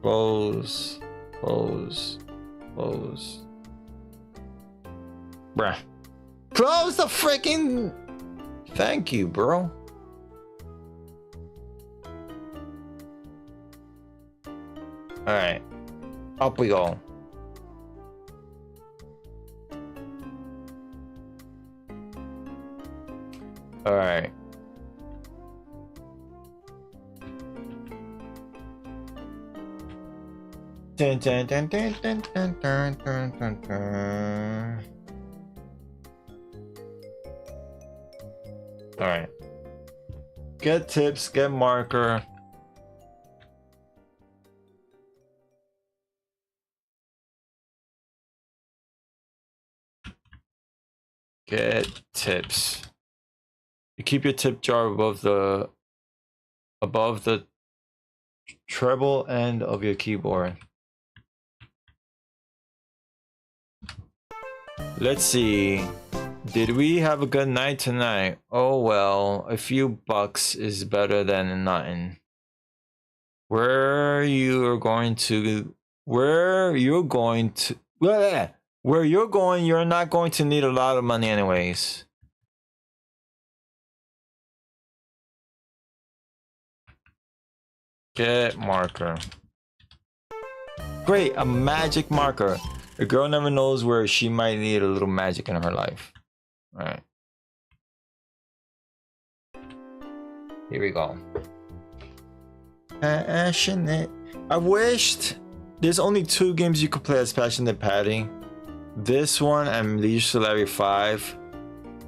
close, close, close. Bruh. Close the freaking. Thank you, bro. Alright. Up we go. Alright. Dun, dun, dun, dun, dun, dun, dun, dun, dun, dun. Alright. Get tips, get marker. Get tips. You keep your tip jar above the treble end of your keyboard. Let's see. Did we have a good night tonight? Oh well, a few bucks is better than nothing. Where you're going, you're not going to need a lot of money anyways. Get marker. Great, a magic marker. A girl never knows where she might need a little magic in her life. Alright. Here we go. Passionate. I wished there's only 2 games you could play as Passionate Patti. This one and Leisure Larry 5.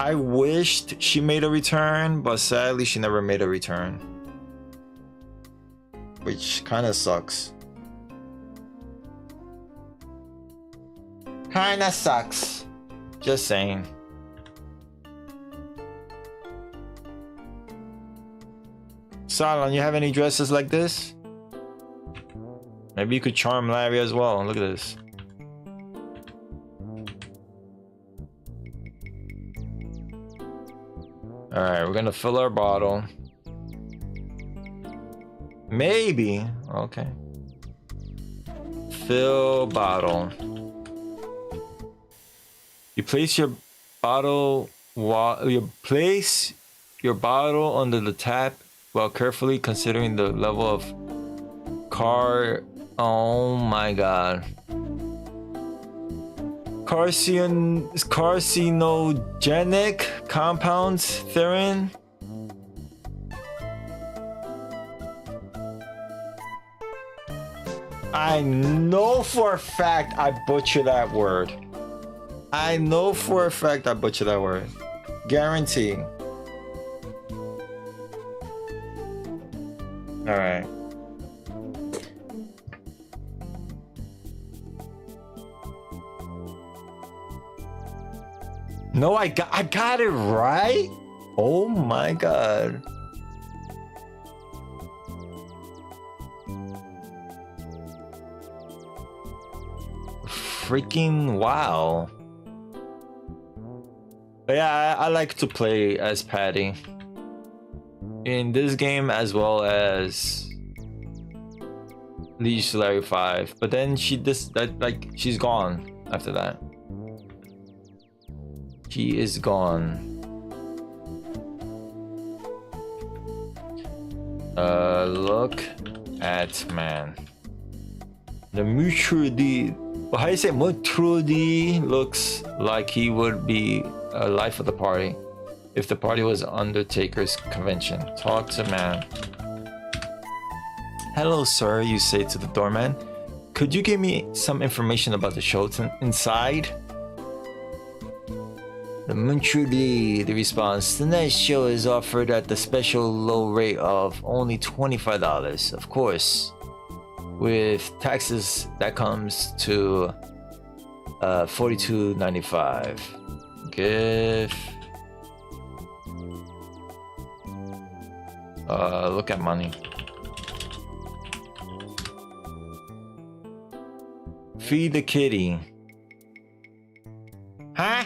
I wished she made a return, but sadly she never made a return. Which kind of sucks. Kinda sucks. Just saying. Salon, you have any dresses like this? Maybe you could charm Larry as well. Look at this. Alright, we're gonna fill our bottle. Maybe. Okay. Fill bottle. You place your bottle under the tap while carefully considering the level of oh my god. Carcinogenic compounds therein. I know for a fact I butchered that word. I know for a fact I butchered that word. Guarantee. All right. No, I got it right. Oh my god. Freaking wow. But yeah, I like to play as Patti in this game as well as Leash Larry 5. But then she's gone after that. She is gone. Look at man. The Mutrudi. Well, how do you say Mutrudi looks like he would be a life of the party if the party was Undertaker's convention. Talk to man. Hello, sir, you say to the doorman. Could you give me some information about the show inside? The Munchudi, the response. Tonight's show is offered at the special low rate of only $25. Of course, with taxes, that comes to $42.95. Give. Look at money. Feed the kitty. Huh?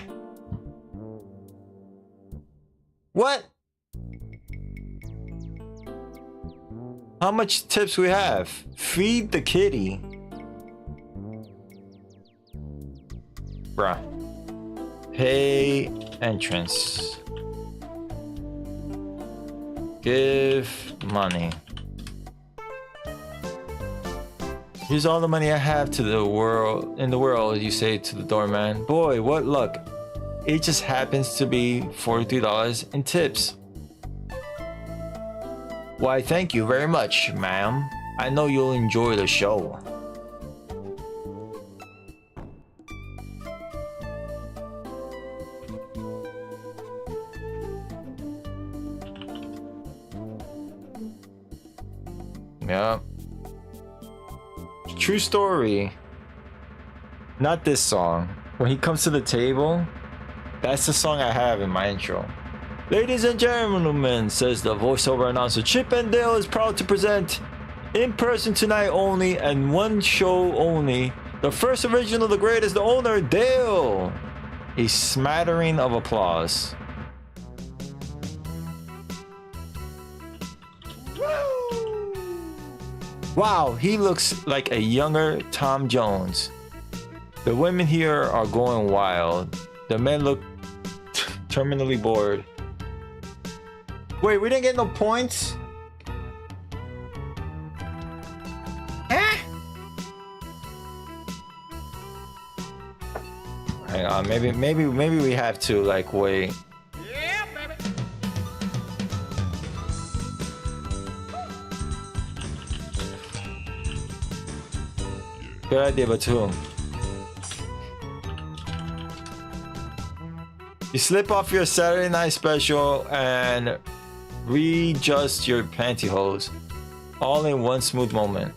What? How much tips we have? Feed the kitty. Bruh. Pay entrance. Give money. Here's all the money I have in the world, you say to the doorman. Boy, what luck. It just happens to be $43 in tips. Why, thank you very much, ma'am. I know you'll enjoy the show. Yeah. True story. Not this song. When he comes to the table, that's the song I have in my intro. Ladies and gentlemen, says the voiceover announcer, Chip and Dale is proud to present, in person tonight only and one show only, the first original, the greatest, the owner, Dale. A smattering of applause. Wow, he looks like a younger Tom Jones. The women here are going wild. The men look terminally bored. Wait, we didn't get no points? Huh? Hang on, maybe we have to like wait. Yeah, baby. Good idea, but too. You slip off your Saturday night special and readjust your pantyhose, all in one smooth moment.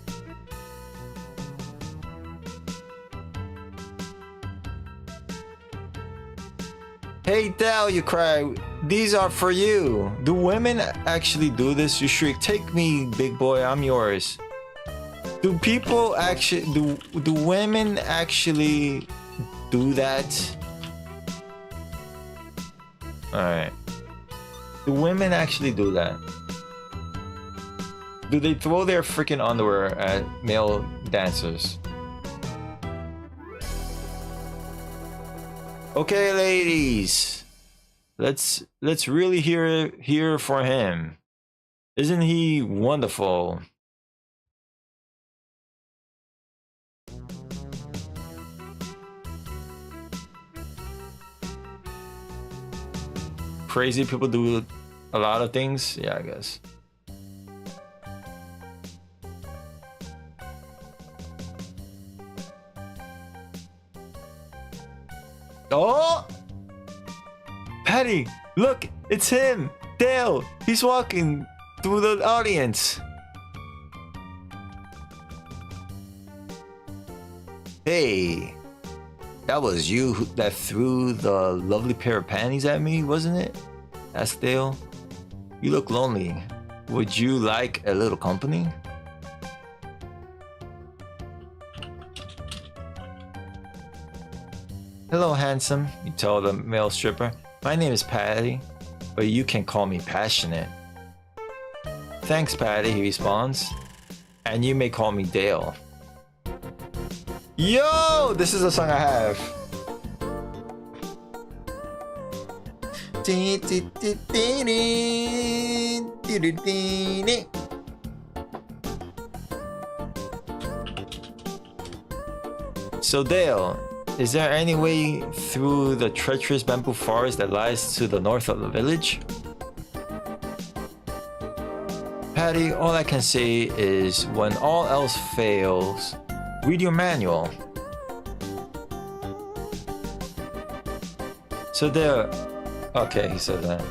Hey Dal, you cry. These are for you. Do women actually do this? You shriek, take me, big boy, I'm yours. Do people actually, do women actually do that? Alright. Do women actually do that? Do they throw their freaking underwear at male dancers? Okay, ladies. Let's really hear for him. Isn't he wonderful? Crazy people do a lot of things. Yeah, I guess. Oh! Patti, look, it's him! Dale! He's walking through the audience. Hey, that was you that threw the lovely pair of panties at me, wasn't it? Asked Dale. You look lonely. Would you like a little company? Hello, handsome, you tell the male stripper. My name is Patti, but you can call me passionate. Thanks, Patti, he responds. And you may call me Dale. Yo, this is a song I have. So Dale, is there any way through the treacherous bamboo forest that lies to the north of the village? Patti, all I can say is when all else fails, read your manual. So there... Okay, he said that.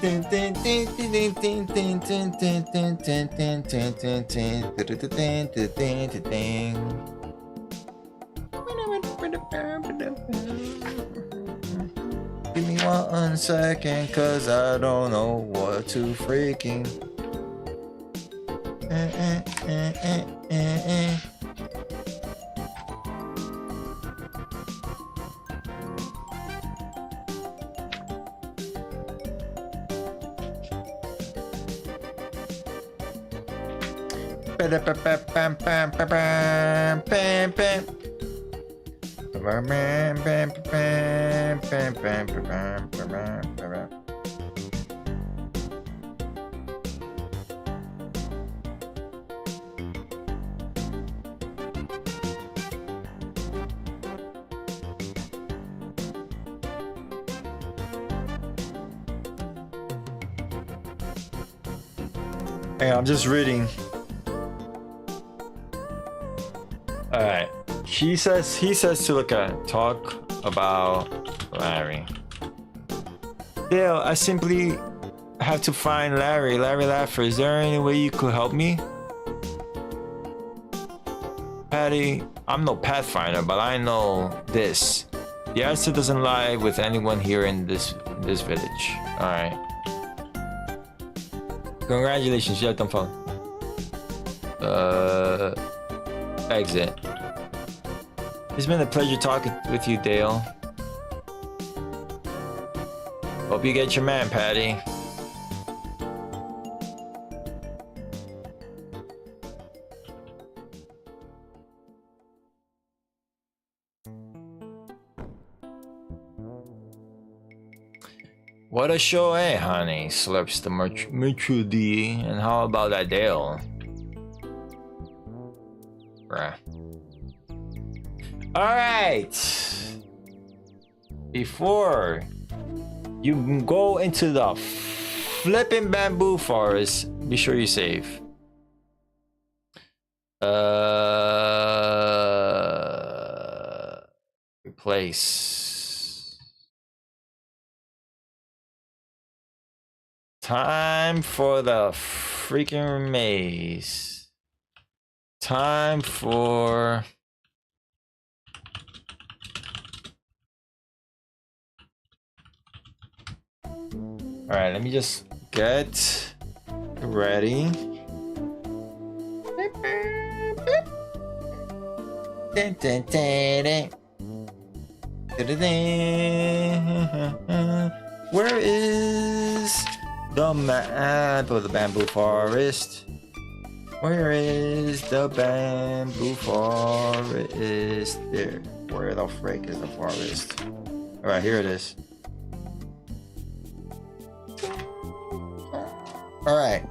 Give me 1 second, cause I don't know what to freaking. Hey, I'm just reading. Alright. He says to look at talk about Larry. Dale, I simply have to find Larry Laffer. Is there any way you could help me? Patti, I'm no pathfinder, but I know this. The answer doesn't lie with anyone here in this village. Alright. Congratulations, you have done fun. Exit. It's been a pleasure talking with you, Dale. Hope you get your man, Patti. What a show, eh, honey? Slurps the Maitre D. And how about that Dale? Bruh. Alright. Before you go into the flipping bamboo forest, be sure you save. Replace. Time for the freaking maze. Time for... Alright, let me just get ready. Where is the map of the bamboo forest? Where is the bamboo forest? There. Where the frick is the forest? Alright, here it is. Alright.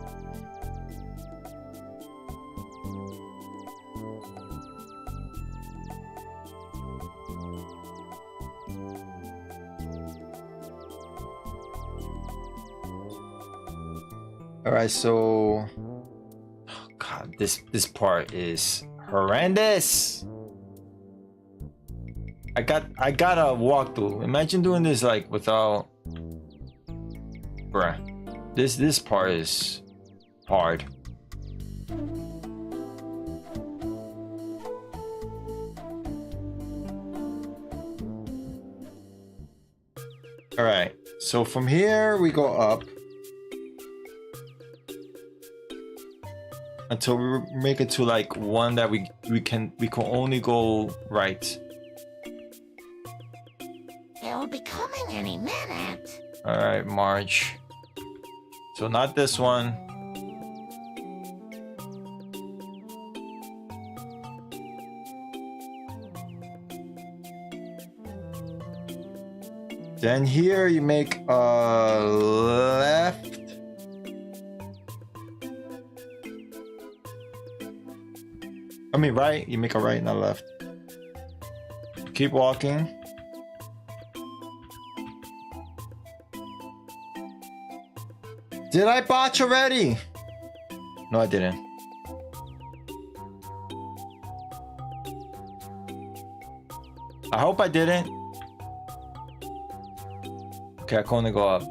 Alright, so... Oh, God This part is horrendous. I gotta walk through. Imagine doing this like without, bruh. This part is hard. All right. So from here we go up until we make it to like one that we can only go right. They'll be coming any minute. All right, March. So not this one. Then here you make a left. I mean right, you make a right, not left. Keep walking. Did I botch already? No, I didn't. I hope I didn't. Okay, I can only go up.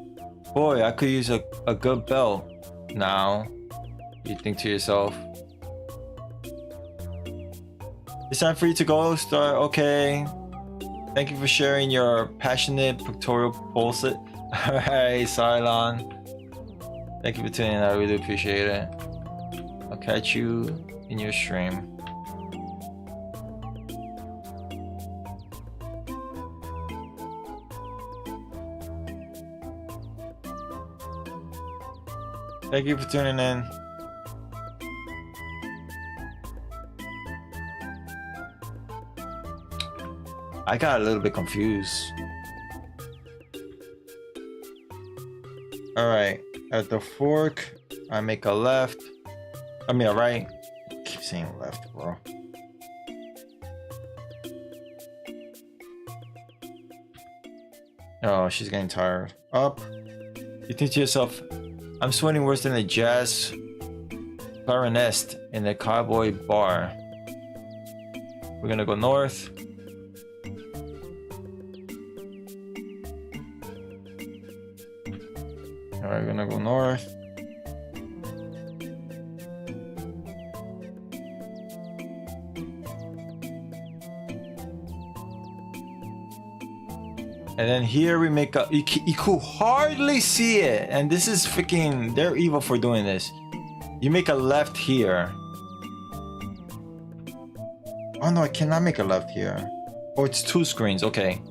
Boy, I could use a good belt now. You think to yourself. It's time for you to go. Start. Okay. Thank you for sharing your passionate pictorial pulse. Alright, Cylon. Thank you for tuning in. I really appreciate it. I'll catch you in your stream. Thank you for tuning in. I got a little bit confused. All right, at the fork, I make a left. I mean a right. I keep saying left, bro. Oh, she's getting tired. Up. You think to yourself, I'm sweating worse than a jazz clarinist in a cowboy bar. We're gonna go north. Alright, we're gonna go north. And then here we make a, you could hardly see it. And this is freaking, they're evil for doing this. You make a left here. Oh no, I cannot make a left here. Oh, it's two screens, okay.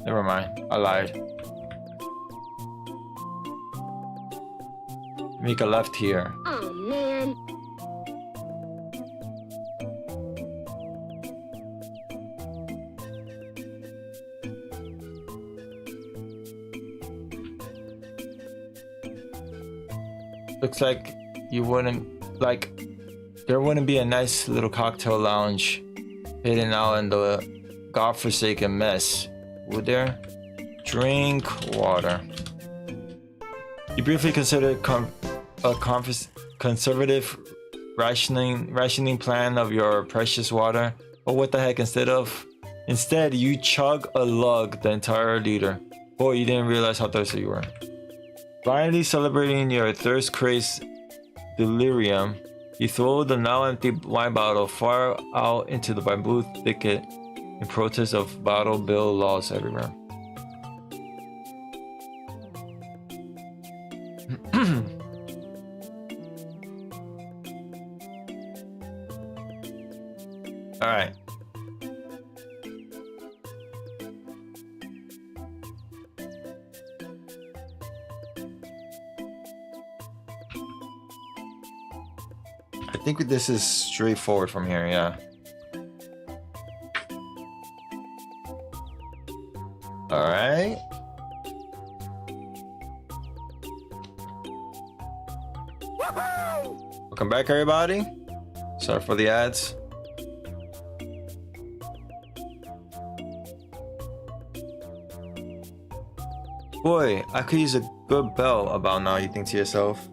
Never mind, I lied. Make a left here. Oh, man. Looks like you wouldn't, like, there wouldn't be a nice little cocktail lounge hidden out in the godforsaken mess, would there? Drink water. You briefly considered a conservative rationing plan of your precious water, but what the heck, instead you chug a lug the entire liter. Boy, you didn't realize how thirsty you were. Finally celebrating your thirst-crazed delirium, you throw the now empty wine bottle far out into the bamboo thicket in protest of bottle bill laws everywhere. All right. I think this is straightforward from here, yeah. All right. Welcome back, everybody. Sorry for the ads. Boy, I could use a good belt about now, you think to yourself.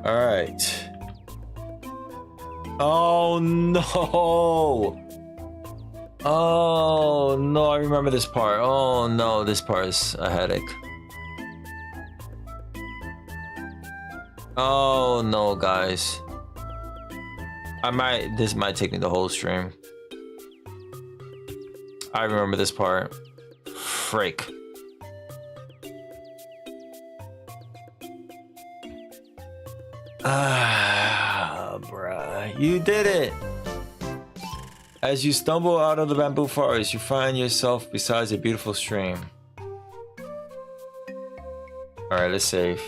All right. Oh no. Oh no, I remember this part. Oh no, this part is a headache. Oh no, guys. This might take me the whole stream. I remember this part. Frick. Ah, bruh. You did it! As you stumble out of the bamboo forest, you find yourself beside a beautiful stream. Alright, let's save.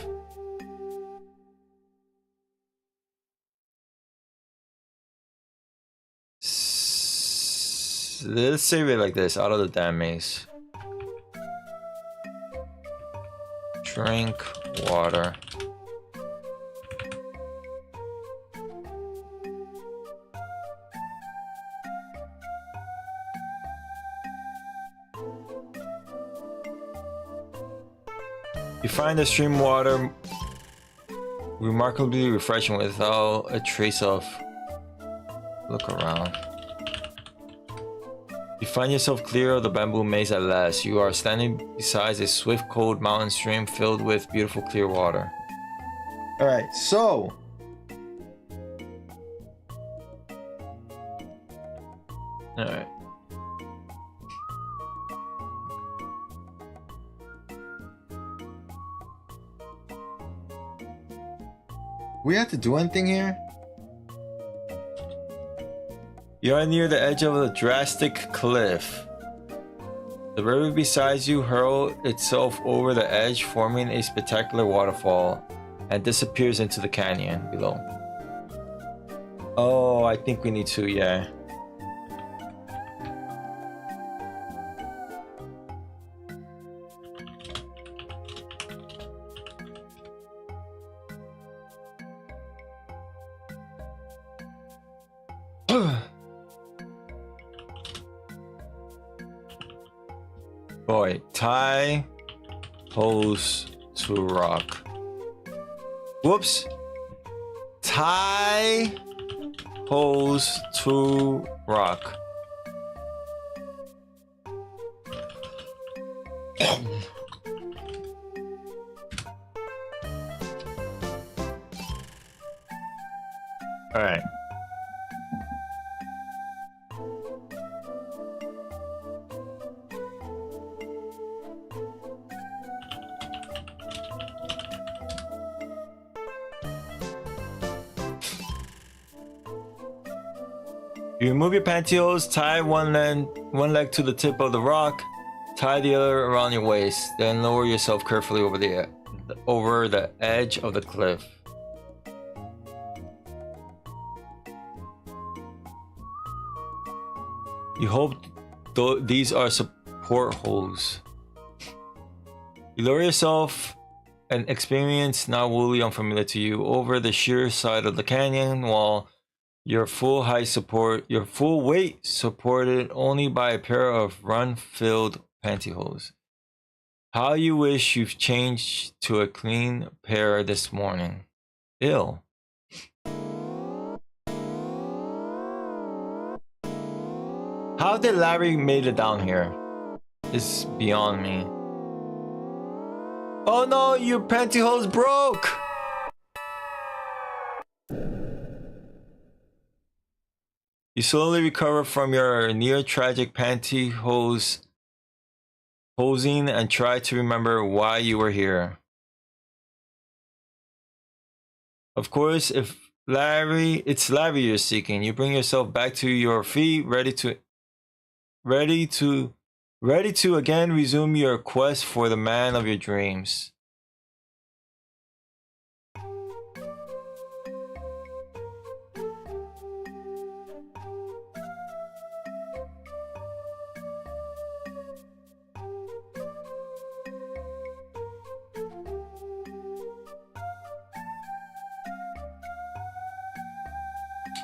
Let's save it like this, out of the damn maze. Drink water. You find the stream water remarkably refreshing without a trace of... Look around. You find yourself clear of the bamboo maze at last. You are standing beside a swift, cold mountain stream filled with beautiful, clear water. Alright, so... Alright. We have to do anything here? You are near the edge of a drastic cliff. The river beside you hurls itself over the edge, forming a spectacular waterfall, and disappears into the canyon below. Oh, I think we need to, yeah. Boy, tie hose to rock. Whoops. Tie hose to rock. All right. You remove your pantyhose, tie one leg to the tip of the rock, tie the other around your waist, then lower yourself carefully over the edge of the cliff. You hope these are support holes. You lower yourself, an experience not wholly unfamiliar to you, over the sheer side of the canyon, while your full weight supported only by a pair of run-filled pantyhose. How you wish you've changed to a clean pair this morning. Ill. How did Larry made it down here? It's beyond me. Oh no, your pantyhose broke! You slowly recover from your near-tragic pantyhose hosing and try to remember why you were here. Of course, it's Larry you're seeking. You bring yourself back to your feet, ready to again resume your quest for the man of your dreams.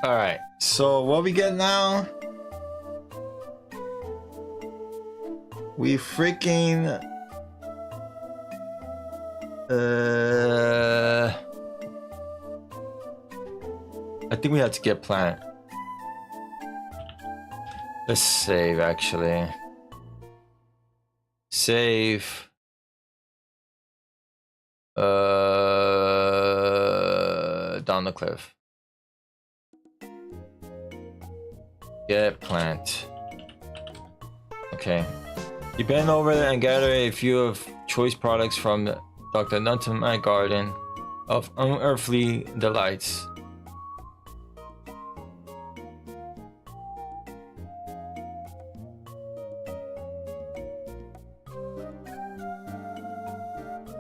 All right, so what we get now? We freaking I think we had to get plant. Let's save actually. Save. Down the cliff. Get plant. Okay. You bend over and gather a few of choice products from Dr. Nuntam's garden of unearthly delights.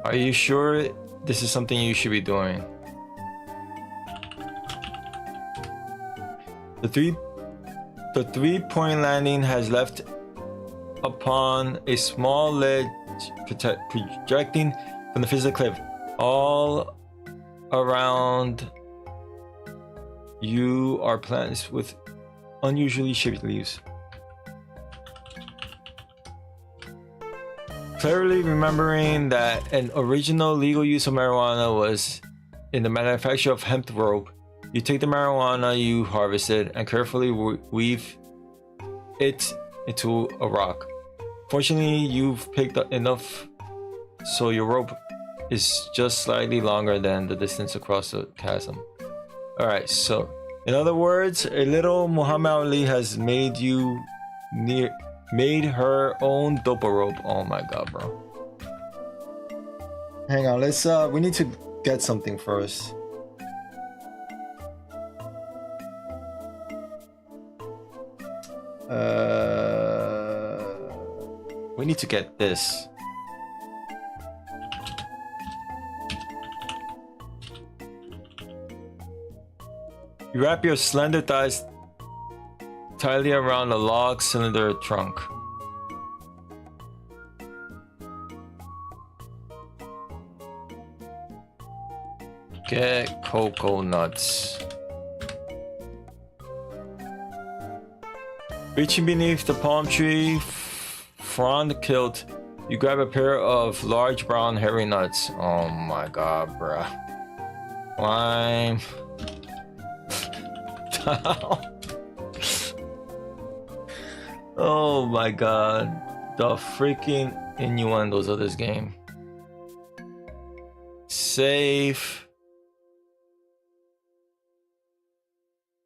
Are you sure this is something you should be doing? The three-point landing has left upon a small ledge projecting from the face of the cliff. All around you are plants with unusually shaped leaves. Clearly remembering that an original legal use of marijuana was in the manufacture of hemp rope, you take the marijuana you harvested and carefully weave it into a rock. Fortunately, you've picked up enough so your rope is just slightly longer than the distance across the chasm. Alright, so in other words, a little Muhammad Ali has made her own dopa rope. Oh my god, bro. Hang on, let's we need to get something first. We need to get this. You wrap your slender thighs tightly around the log cylinder trunk. Get cocoa nuts. Reaching beneath the palm tree frond kilt, you grab a pair of large brown hairy nuts. Oh my god, bruh. Climb down. Oh my god. The freaking innuendos of this game. Save.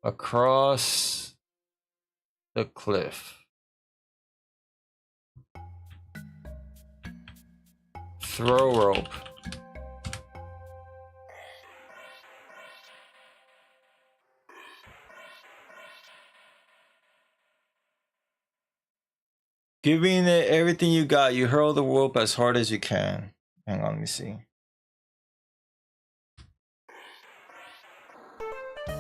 Across the cliff. Throw rope. Giving it everything you got, you hurl the rope as hard as you can. Hang on, let me see.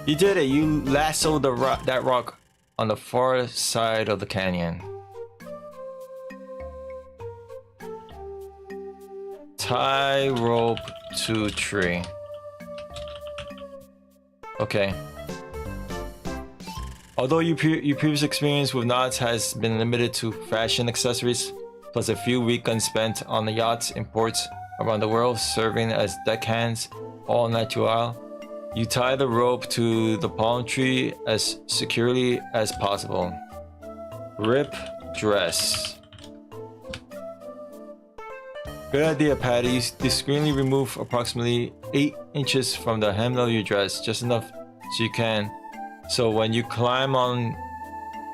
You did it. You lassoed that rock on the far side of the canyon. Tie rope to tree. Okay. Although your previous experience with knots has been limited to fashion accessories, plus a few weekends spent on the yachts in ports around the world serving as deckhands, all natural, you tie the rope to the palm tree as securely as possible. Rip dress. Good idea, Patti. Discreetly remove approximately 8 inches from the hem of your dress, just enough so you can. So when you climb on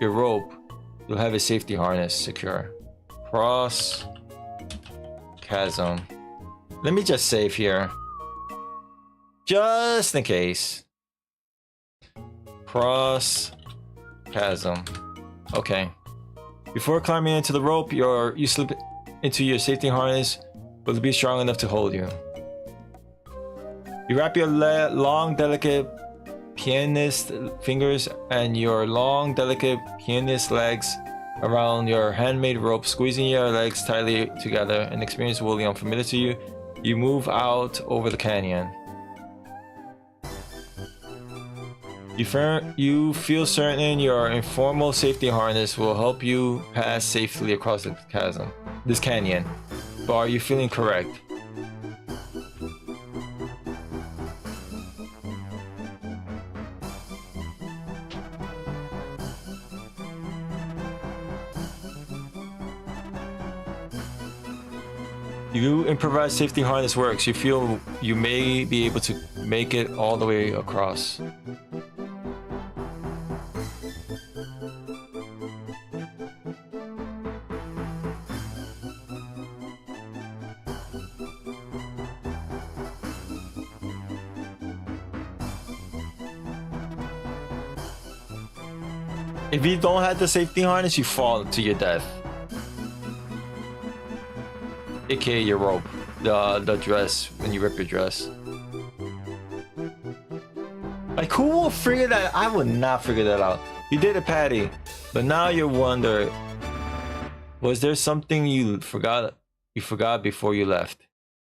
your rope, you'll have a safety harness secure. Cross chasm. Let me just save here, just in case. Cross chasm. Okay. Before climbing into the rope, you slip into your safety harness, will it be strong enough to hold you? You wrap your long, delicate pianist fingers and your long, delicate pianist legs around your handmade rope, squeezing your legs tightly together. An experience wholly unfamiliar to you. You move out over the canyon. You feel certain your informal safety harness will help you pass safely across this canyon. But are you feeling correct? You improvise safety harness works. You feel you may be able to make it all the way across. If you don't have the safety harness, you fall to your death. AKA your rope. The dress, when you rip your dress. Like, who will figure that? I would not figure that out. You did it, Patti. But now you wonder, was there something you forgot before you left?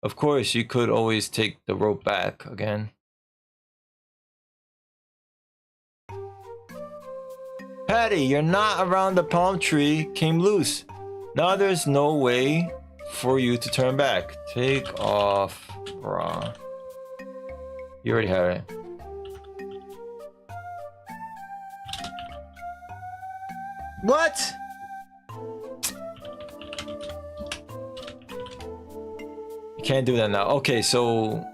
Of course, you could always take the rope back again. Patti, you're not around the palm tree. Came loose. Now there's no way for you to turn back. Take off bra. You already have it. What? You can't do that now. Okay, so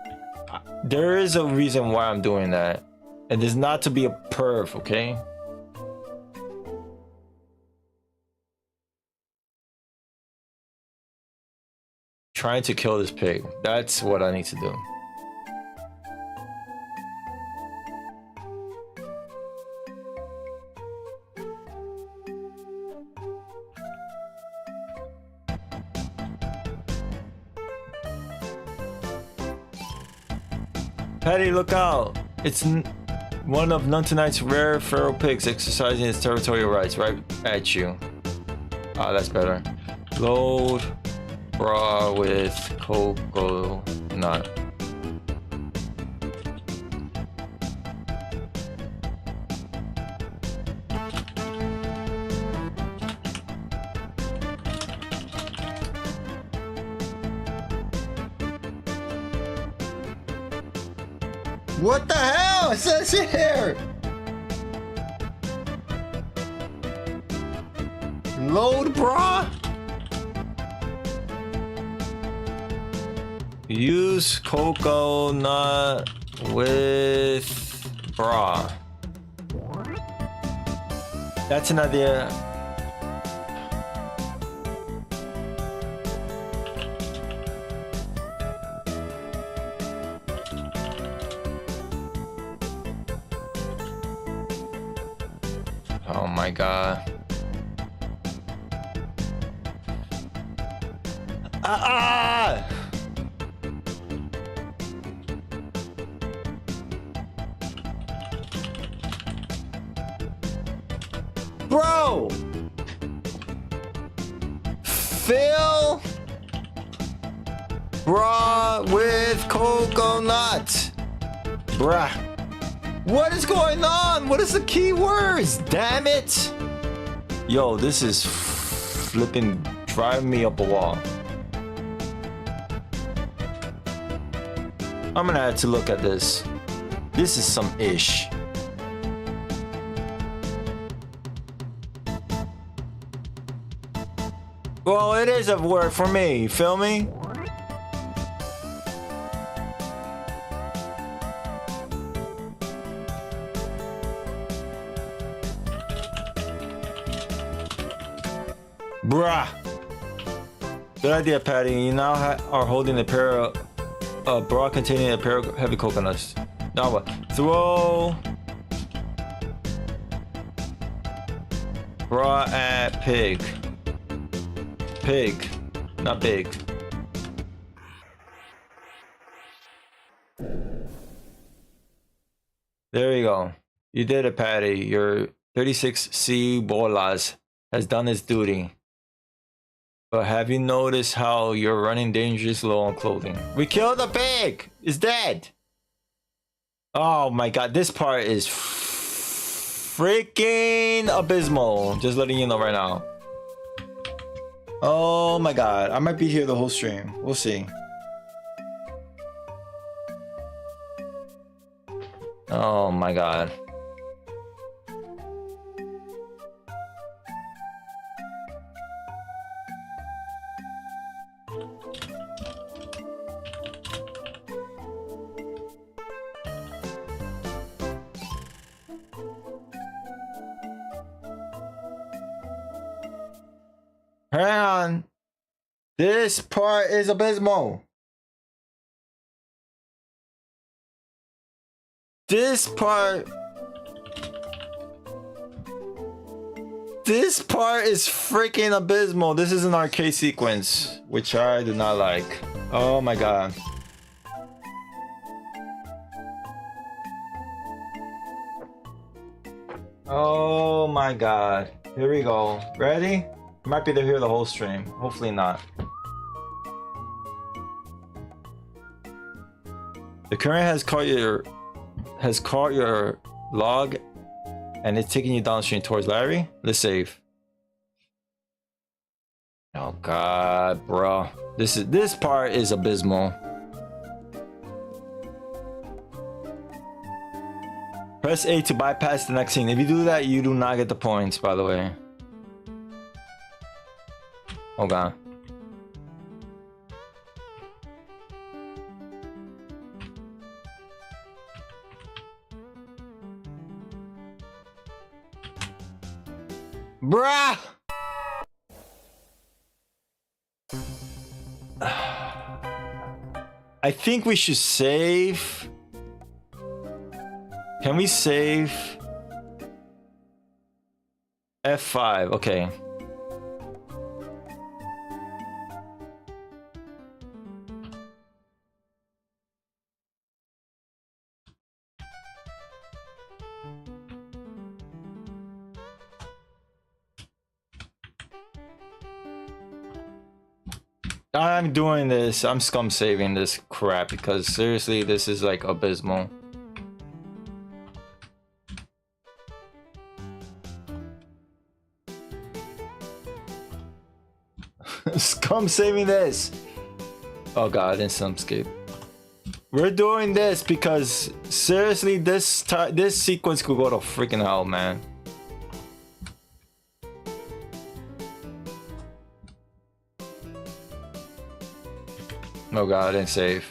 there is a reason why I'm doing that. And it's not to be a perv, okay? Trying to kill this pig. That's what I need to do. Patti, look out! It's one of Nuntonite's rare feral pigs exercising its territorial rights right at you. Ah, that's better. Load bra with coconut. What the hell? It says here. Load bra. Use coconut with bra. That's an idea. Oh my god. Ah! Bro! Fill bra with coconut. Bruh. What is going on? What is the key words? Damn it. Yo, this is flipping driving me up a wall. I'm gonna have to look at this. This is some ish. Well, it is a word for me. Feel me? Bruh. Good idea, Patti. You now are holding a pair of bra containing a pair of heavy coconuts. Now what? Throw bra at pig. Pig, not big. There you go. You did it, Patti. Your 36C Bolas has done its duty. But have you noticed how you're running dangerously low on clothing? We killed the pig! It's dead! Oh my god, this part is freaking abysmal. Just letting you know right now. Oh my god, I might be here the whole stream. We'll see. Oh my god. Hang on. This part is abysmal. This part is freaking abysmal. This is an arcade sequence, which I do not like. Oh my god. Oh my god. Here we go. Ready? Might be to hear the whole stream. Hopefully not. The current has caught your log and it's taking you downstream towards Larry. Let's save. Oh god, bro. This part is abysmal. Press A to bypass the next scene. If you do that, you do not get the points, by the way. Oh god. Bruh! I think we should save. Can we save? F5, okay. I'm doing this. I'm scum saving this crap because seriously, this is like abysmal. Scum saving this. Oh god, instant escape. We're doing this because seriously, this sequence could go to freaking hell, man. Oh god, I didn't save.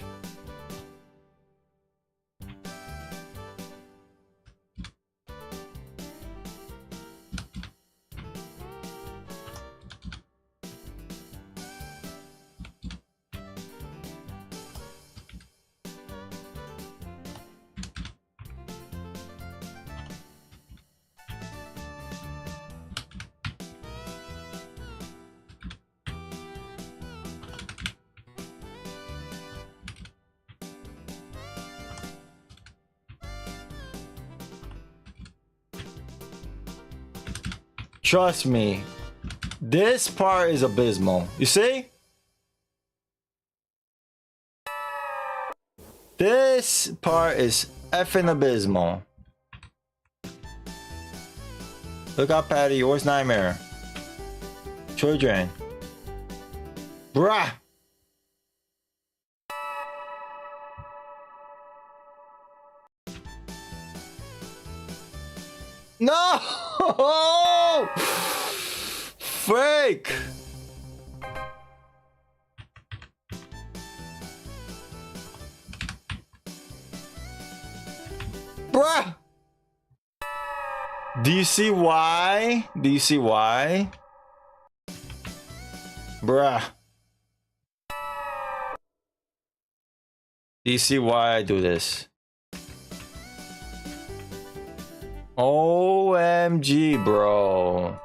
Trust me, this part is abysmal. You see? This part is effing abysmal. Look out, Patti. Yours nightmare. Children. Bruh. No! Fake! Bruh! Do you see why? Do you see why? Bruh. Do you see why I do this? OMG, bro.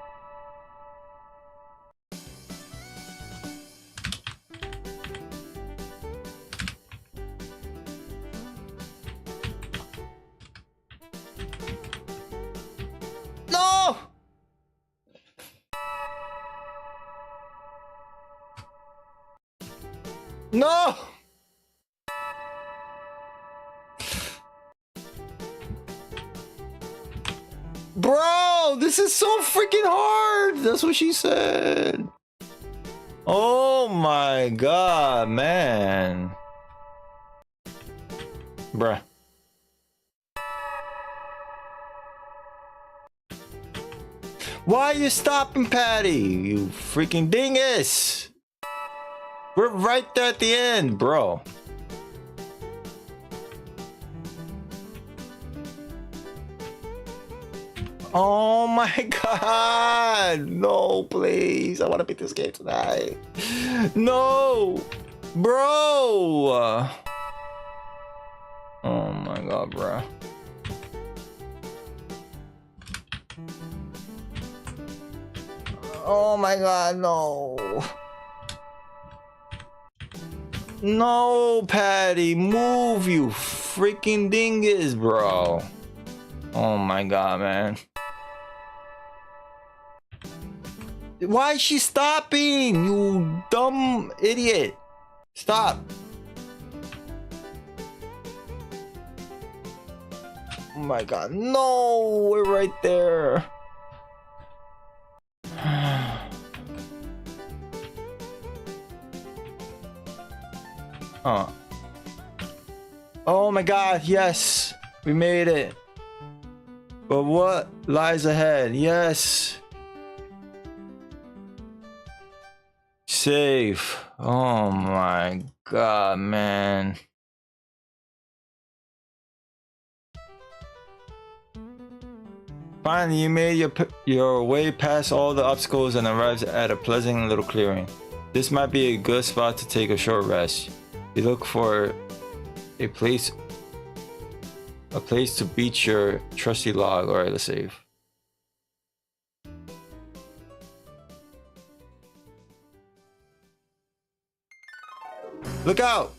No! No! Bro, this is so freaking hard. That's what she said. Oh my god, man. Bruh. Why are you stopping, Patti? You freaking dingus. We're right there at the end, bro. Oh my god! No, please. I want to beat this game tonight. No! Bro! Oh my god, bro. Oh my god, no. No, Patti, move, you freaking dingus, bro. Oh my god, man. Why is she stopping? You dumb idiot. Stop. Oh my god, no, we're right there. Huh. Oh my god, yes, we made it. But what lies ahead? Yes. Save. Oh my god, man. Finally, you made your way past all the obstacles and arrived at a pleasant little clearing. This might be a good spot to take a short rest. You look for a place to beach your trusty log. Alright, let's save. Look out!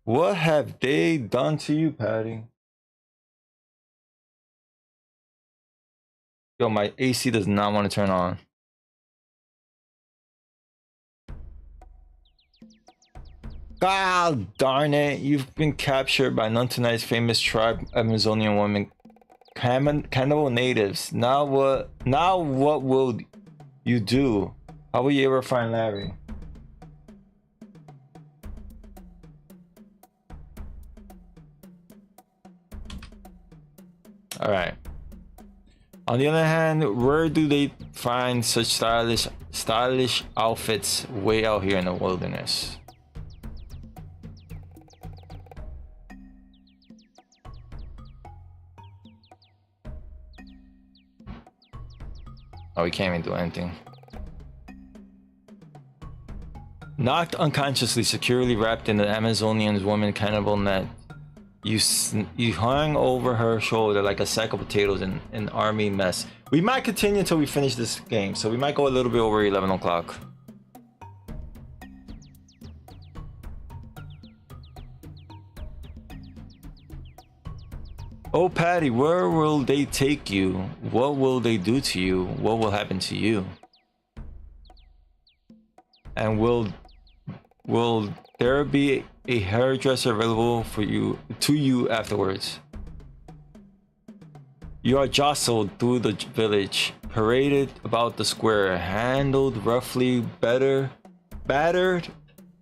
What have they done to you, Patti? Yo, my AC does not want to turn on. God darn it, you've been captured by Nuntanite's famous tribe Amazonian women, cannibal natives. Now what will you do? How will you ever find Larry? Alright. On the other hand, where do they find such stylish outfits way out here in the wilderness? Oh, we can't even do anything. Knocked unconsciously, securely wrapped in the Amazonian woman cannibal net, you hung over her shoulder like a sack of potatoes in an army mess. We might continue until we finish this game, so we might go a little bit over 11 o'clock. Oh, Patti, where will they take you? What will they do to you? What will happen to you? And will there be a hairdresser available for you afterwards? You are jostled through the village, paraded about the square, handled roughly, battered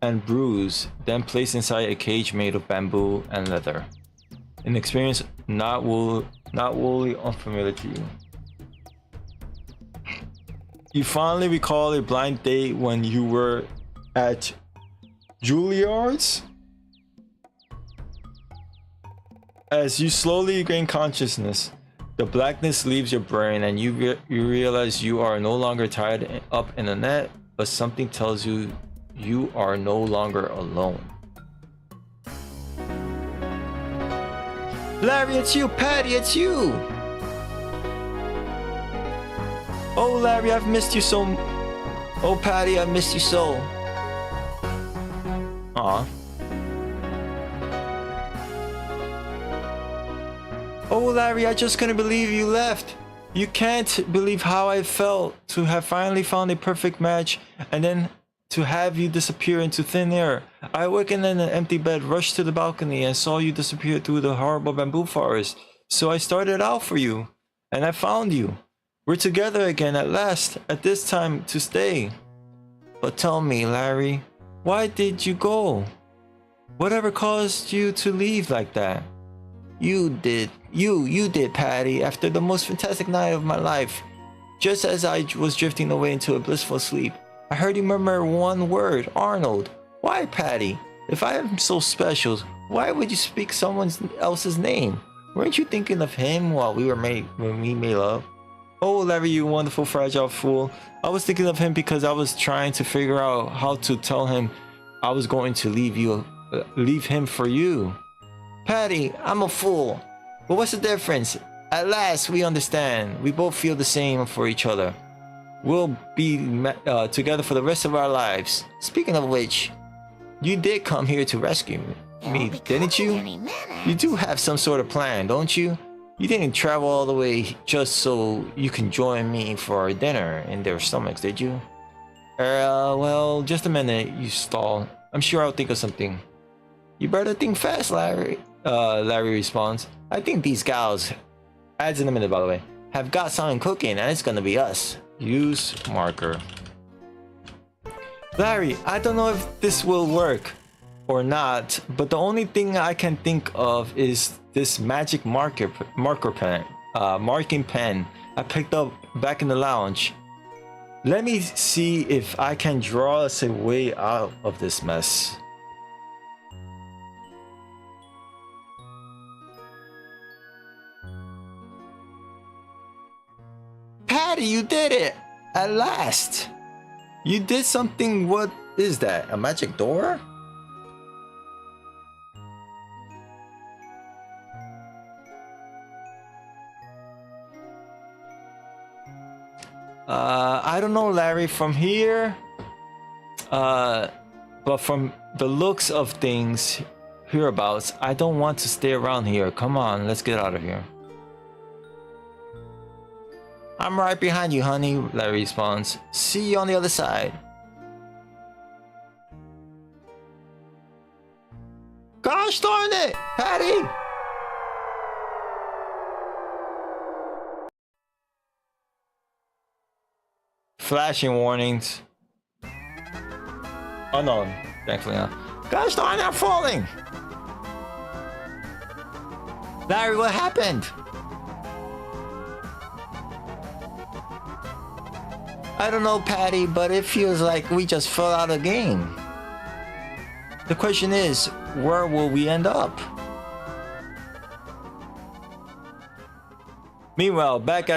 and bruised, then placed inside a cage made of bamboo and leather. An experience not wholly unfamiliar to you. You fondly recall a blind date when you were at Juilliard's. As you slowly gain consciousness, the blackness leaves your brain and you realize you are no longer tied up in a net, but something tells you you are no longer alone. Larry, it's you! Patti, it's you! Oh, Larry, I've missed you so... Oh, Patti, I've missed you so. Aw. Oh, Larry, I just couldn't believe you left. You can't believe how I felt to have finally found a perfect match and then to have you disappear into thin air. I awakened in an empty bed, rushed to the balcony and saw you disappear through the horrible bamboo forest. So I started out for you and I found you. We're together again at last, at this time to stay. But tell me, Larry, why did you go? Whatever caused you to leave like that? You did, Patti, after the most fantastic night of my life. Just as I was drifting away into a blissful sleep, I heard you murmur one word, Arnold. Why, Patti? If I am so special, why would you speak someone else's name? Weren't you thinking of him while we were made when we made love? Oh, Larry, you wonderful fragile fool. I was thinking of him because I was trying to figure out how to tell him I was going to leave him for you. Patti, I'm a fool. But what's the difference? At last, we understand. We both feel the same for each other. We'll be together for the rest of our lives. Speaking of which, you did come here to rescue me, didn't you? You do have some sort of plan, don't you? You didn't travel all the way just so you can join me for our dinner in their stomachs, did you? Well, just a minute, you stall. I'm sure I'll think of something. You better think fast, Larry. Larry responds. I think these gals, adds in a minute by the way, have got something cooking and it's gonna be us. Use marker. Larry, I don't know if this will work or not, but the only thing I can think of is this magic marking pen I picked up back in the lounge. Let me see if I can draw us a way out of this mess. Patti, you did it! At last! You did something. What is that? A magic door? I don't know, Larry, from here, but from the looks of things hereabouts, I don't want to stay around here. Come on, let's get out of here. I'm right behind you, honey, Larry responds. See you on the other side. Gosh darn it, Patti! Flashing warnings. Oh no, thankfully not. Gosh darn it, I'm falling! Larry, what happened? I don't know, Patti, but it feels like we just fell out of the game. The question is, where will we end up? Meanwhile, back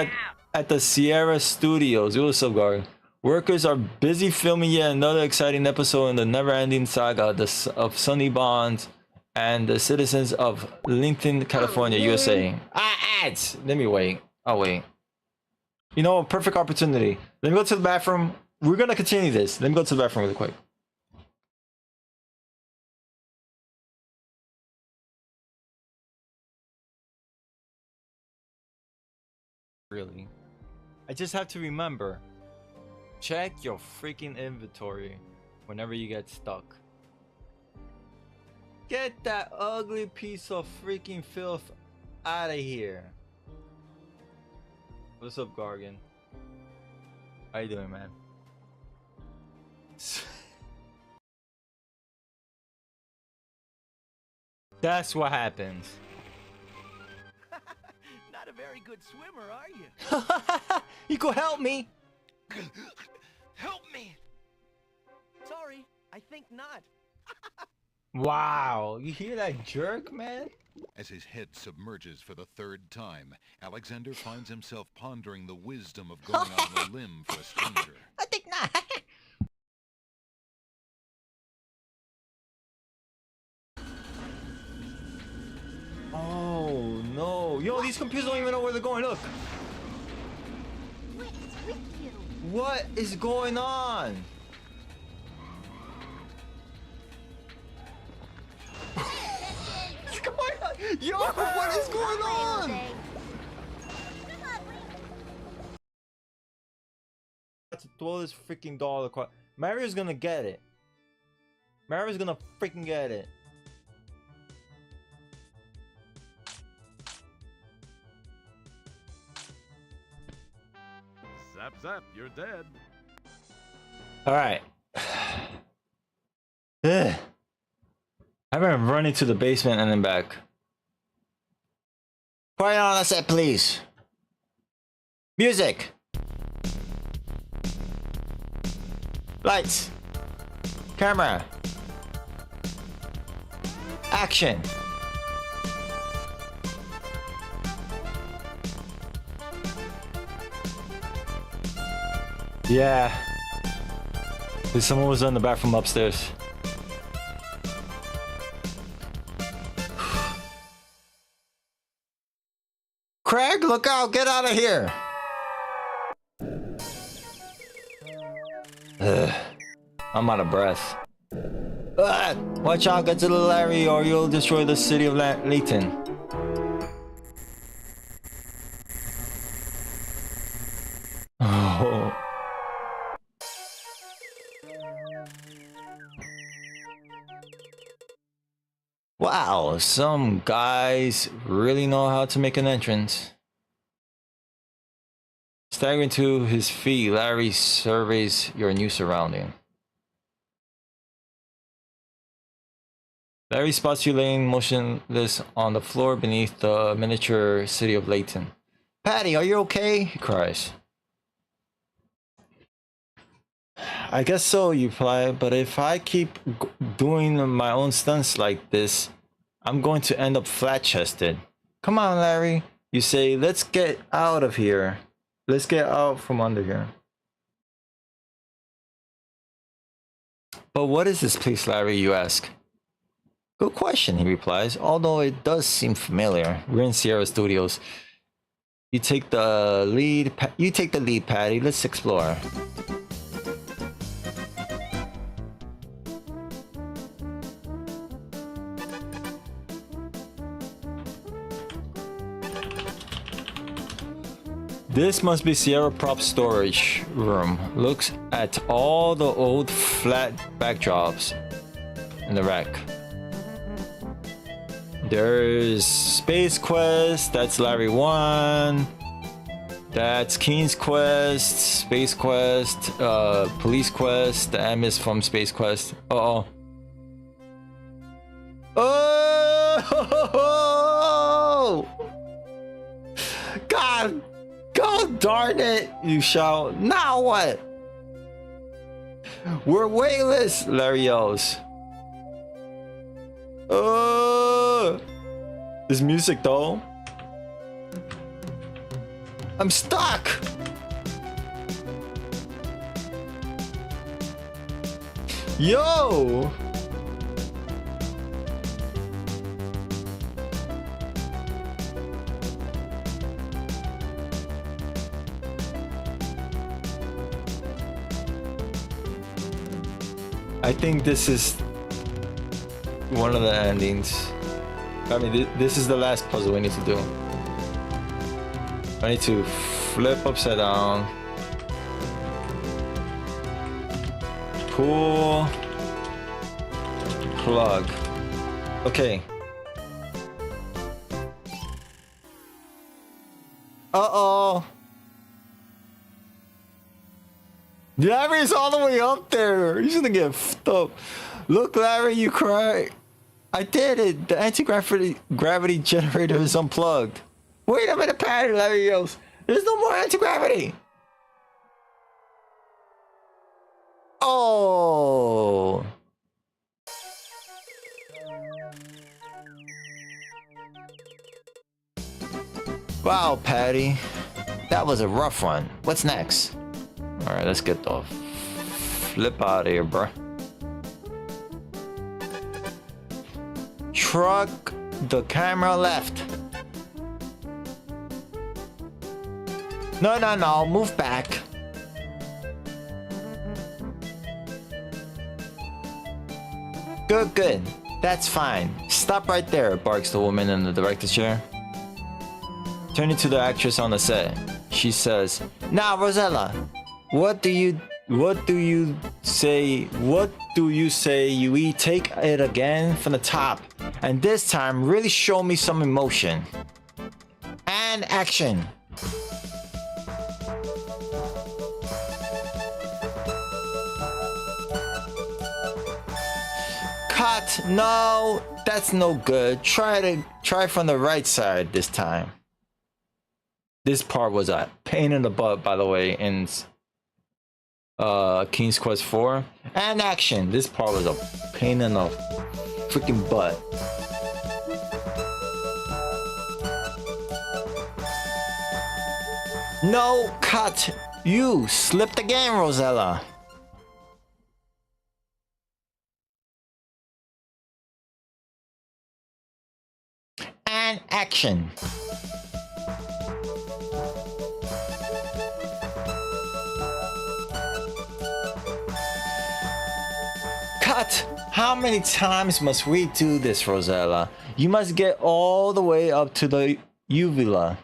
at the Sierra Studios, what's up, guard? Workers are busy filming yet another exciting episode in the never-ending saga of Sunny Bonds and the citizens of Lincoln, California, USA. Ads! Let me wait. I'll wait. You know, a perfect opportunity. Let me go to the bathroom. We're gonna continue this. Let me go to the bathroom really quick. Really? I just have to remember. Check your freaking inventory whenever you get stuck. Get that ugly piece of freaking filth out of here. What's up, Gargan? How you doing, man? That's what happens. Not a very good swimmer, are you? You could help me. Help me! Sorry, I think not. Wow, you hear that jerk, man? As his head submerges for the third time, Alexander finds himself pondering the wisdom of going out on a limb for a stranger. I think not. Oh no. Yo, these computers don't even know where they're going. Look. What is with you? What is going on? What's going on? Yo, what is going on? To throw this freaking doll across. Mario's gonna get it. Mario's gonna freaking get it. Zap zap, you're dead. Alright. I'm gonna run into the basement and then back. Quiet on the set, please. Music. Lights. Camera. action. Yeah. Someone was in the bathroom upstairs. Craig, look out! Get out of here! Ugh. I'm out of breath. Watch out, get to the Larry, or you'll destroy the city of Layton. Oh. Wow, some guys really know how to make an entrance. Staggering to his feet, Larry surveys your new surrounding. Larry spots you laying motionless on the floor beneath the miniature city of Layton. Patti, are you okay? He cries. I guess so, you reply, but if I keep doing my own stunts like this, I'm going to end up flat-chested. Come on, Larry, you say, let's get out of here. Let's get out from under here. But what is this place, Larry, you ask? Good question, he replies, although it does seem familiar. We're in Sierra Studios. You take the lead, Patti. Let's explore. This must be Sierra Prop storage room. Looks at all the old flat backdrops in the rack. There's Space Quest, that's Larry 1. That's Keen's Quest, Space Quest, Police Quest, the M is from Space Quest. Uh-oh. Oh! God! God darn it! You shout. Now what? We're weightless! Larry yells. This music though. I'm stuck! Yo! I think this is one of the endings. I mean, this is the last puzzle we need to do. I need to flip upside down. Pull. Plug. Okay. Uh-oh. Larry's all the way up there. He's gonna get f***ed up. Look, Larry, you cry. I did it. The anti-gravity generator is unplugged. Wait a minute, Patti, Larry yells. There's no more anti-gravity. Oh. Wow, Patti. That was a rough one. What's next? Alright, let's get the flip out of here, bro. Truck the camera left. No, move back. Good. That's fine. Stop right there, barks the woman in the director's chair. Turning to the actress on the set, she says, "Now, Rosella, what do you say you take it again from the top, and this time really show me some emotion." And action. Cut. No, that's no good. Try from the right side this time. This part was a pain in the butt, by the way, in King's Quest 4. And action. This part was a pain in the freaking butt. No, cut! You slipped again, Rosella. And action. Cut! How many times must we do this, Rosella? You must get all the way up to the uvula.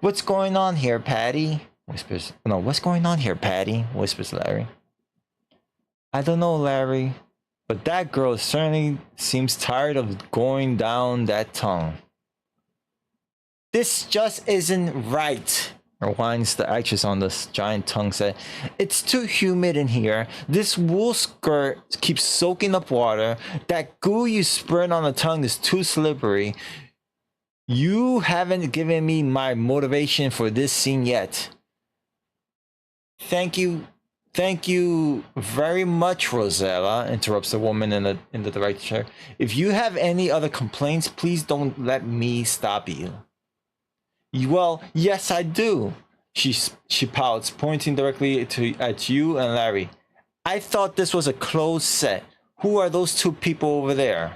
What's going on here, Patti? Whispers. No, what's going on here, Patti? Whispers Larry. I don't know, Larry. But that girl certainly seems tired of going down that tongue. This just isn't right. Or whines the actress on the giant tongue said. It's too humid in here. This wool skirt keeps soaking up water. That goo you spread on the tongue is too slippery. You haven't given me my motivation for this scene yet. Thank you very much, Rosella, interrupts the woman in the director's chair. If you have any other complaints, please don't let me stop you. Well, yes, I do. She pouts, pointing directly at you and Larry. I thought this was a closed set. Who are those two people over there?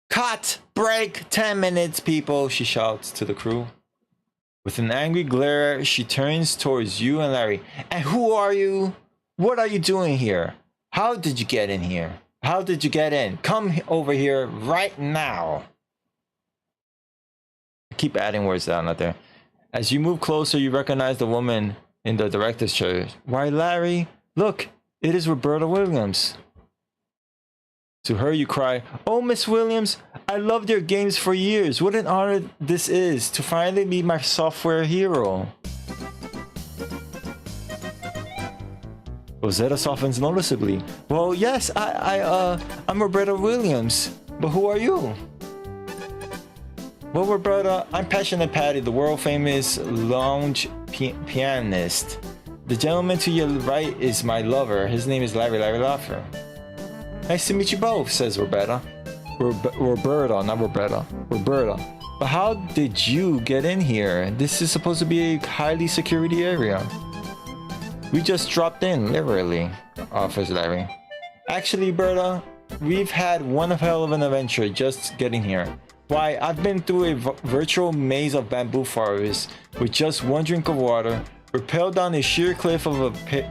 Cut! Break! 10 minutes, people, she shouts to the crew. With an angry glare, she turns towards you and Larry. And who are you? What are you doing here? How did you get in here? How did you get in? Come over here right now. Keep adding words down out there. As you move closer, you recognize the woman in the director's chair. Why, Larry, look, it is Roberta Williams. To her you cry, oh, Miss Williams, I loved your games for years. What an honor this is to finally meet my software hero. Rosetta softens noticeably. Well, yes, I'm Roberta Williams, but who are you? Well, Roberta, I'm Passionate Patti, the world-famous lounge pianist. The gentleman to your right is my lover. His name is Larry Laffer. Nice to meet you both, says Roberta. Roberta, not Roberta. Roberta. But how did you get in here? This is supposed to be a highly security area. We just dropped in, literally, offers Larry. Actually, Berta, we've had one hell of an adventure just getting here. Why, I've been through a virtual maze of bamboo forests with just one drink of water, rappelled down a sheer cliff of a pit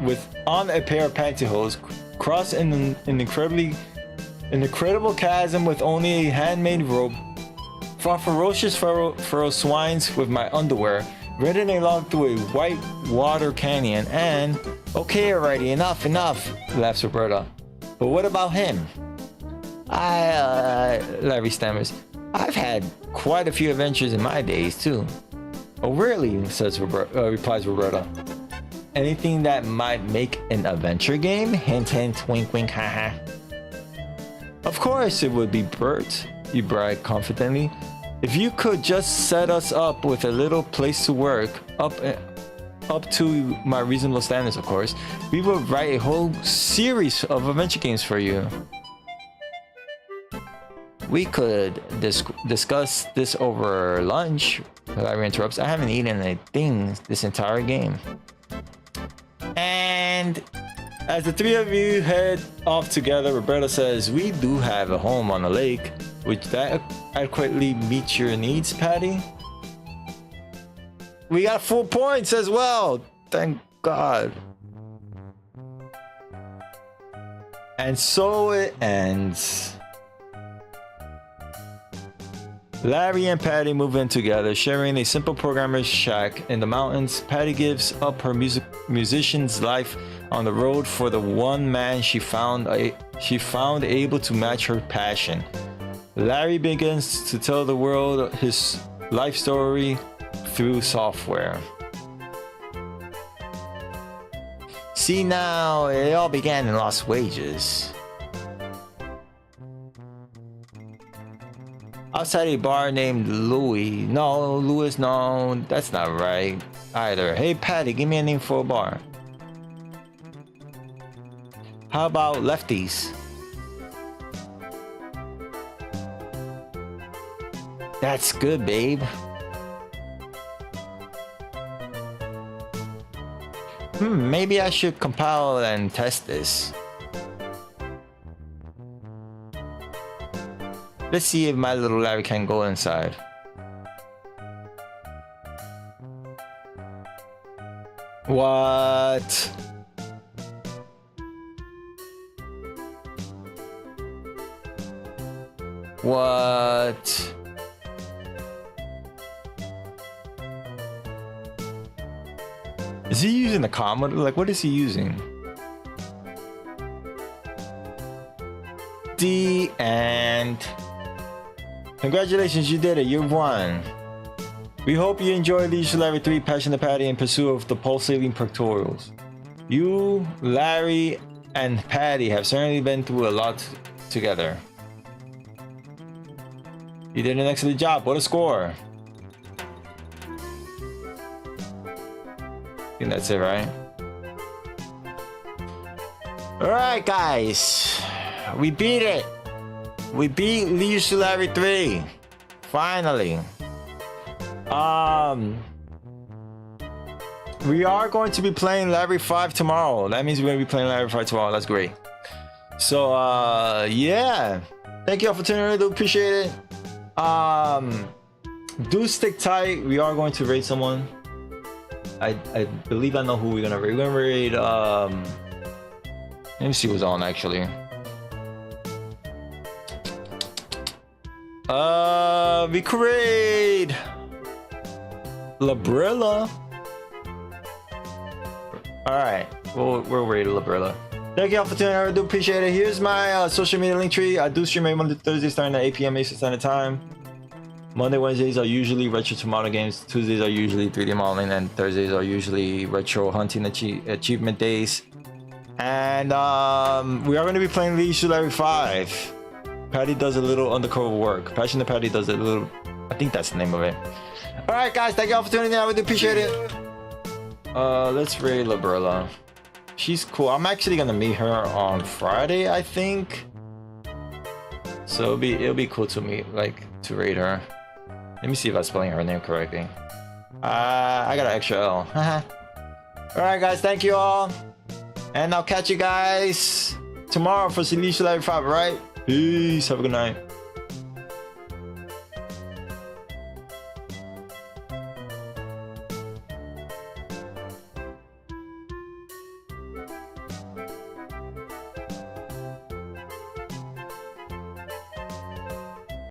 on a pair of pantyhose, crossed an incredible chasm with only a handmade rope, fought ferocious feral swines with my underwear, ridden a log through a white water canyon, and... Okay, alrighty, enough, laughs Roberta. But what about him? Larry stammers. I've had quite a few adventures in my days, too. Oh, really? Replies Roberta. Anything that might make an adventure game? Hint, hint, wink, wink, haha. Of course it would be, Bert, you brag confidently. If you could just set us up with a little place to work, up to my reasonable standards, of course, we would write a whole series of adventure games for you. We could discuss this over lunch, Larry interrupts. I haven't eaten a thing this entire game. And as the three of you head off together, Roberta says, we do have a home on the lake. Would that adequately meet your needs, Patti? We got full points as well. Thank God. And so it ends. Larry and Patti move in together, sharing a simple programmer's shack in the mountains. Patti gives up her musician's life on the road for the one man she found able to match her passion. Larry begins to tell the world his life story through software. See, now it all began in Lost Wages. Outside a bar named Louis. No, Louis, no, that's not right. either. Hey Patty, give me a name for a bar. How about Lefties? That's good, babe. Maybe I should compile and test this. Let's see if my little Larry can go inside. What? What? Is he using the comma? Like, what is he using? The end. Congratulations, you did it. You won. We hope you enjoy Leisure Larry 3 Passion the Patty in pursuit of the Pulsating Pectorals. You, Larry, and Patty have certainly been through a lot together. You did an excellent job. What a score. I think that's it, right? Alright, guys. We beat it. We beat Leisure Larry 3. Finally. We are going to be playing Larry 5 tomorrow. That means we're going to be playing Larry 5 tomorrow. That's great. So, yeah. Thank you all for tuning in. I do appreciate it. Do stick tight. We are going to raid someone. I believe I know who we're gonna raid. We're gonna raid let me see who's on actually. We could raid Labrilla. Alright, we'll raid Labrilla. Thank you all for tuning in. I do appreciate it. Here's my social media link tree. I do stream every Monday, Thursday starting at 8 p.m. Eastern Standard Time. Monday, Wednesdays are usually retro to model games. Tuesdays are usually 3D modeling, and Thursdays are usually retro hunting achievement days. And we are going to be playing Leisure Larry 5. Patty does a little undercover work. Passion the Patty does a little. I think that's the name of it. All right, guys, thank you all for tuning in. I really appreciate it. Let's raid Labrilla. She's cool. I'm actually gonna meet her on Friday, I think. So it'll be cool to meet, like, to raid her. Let me see if I'm spelling her name correctly. I got an extra L. Alright, guys, thank you all. And I'll catch you guys tomorrow for Leisure Larry 5, right? Peace. Have a good night.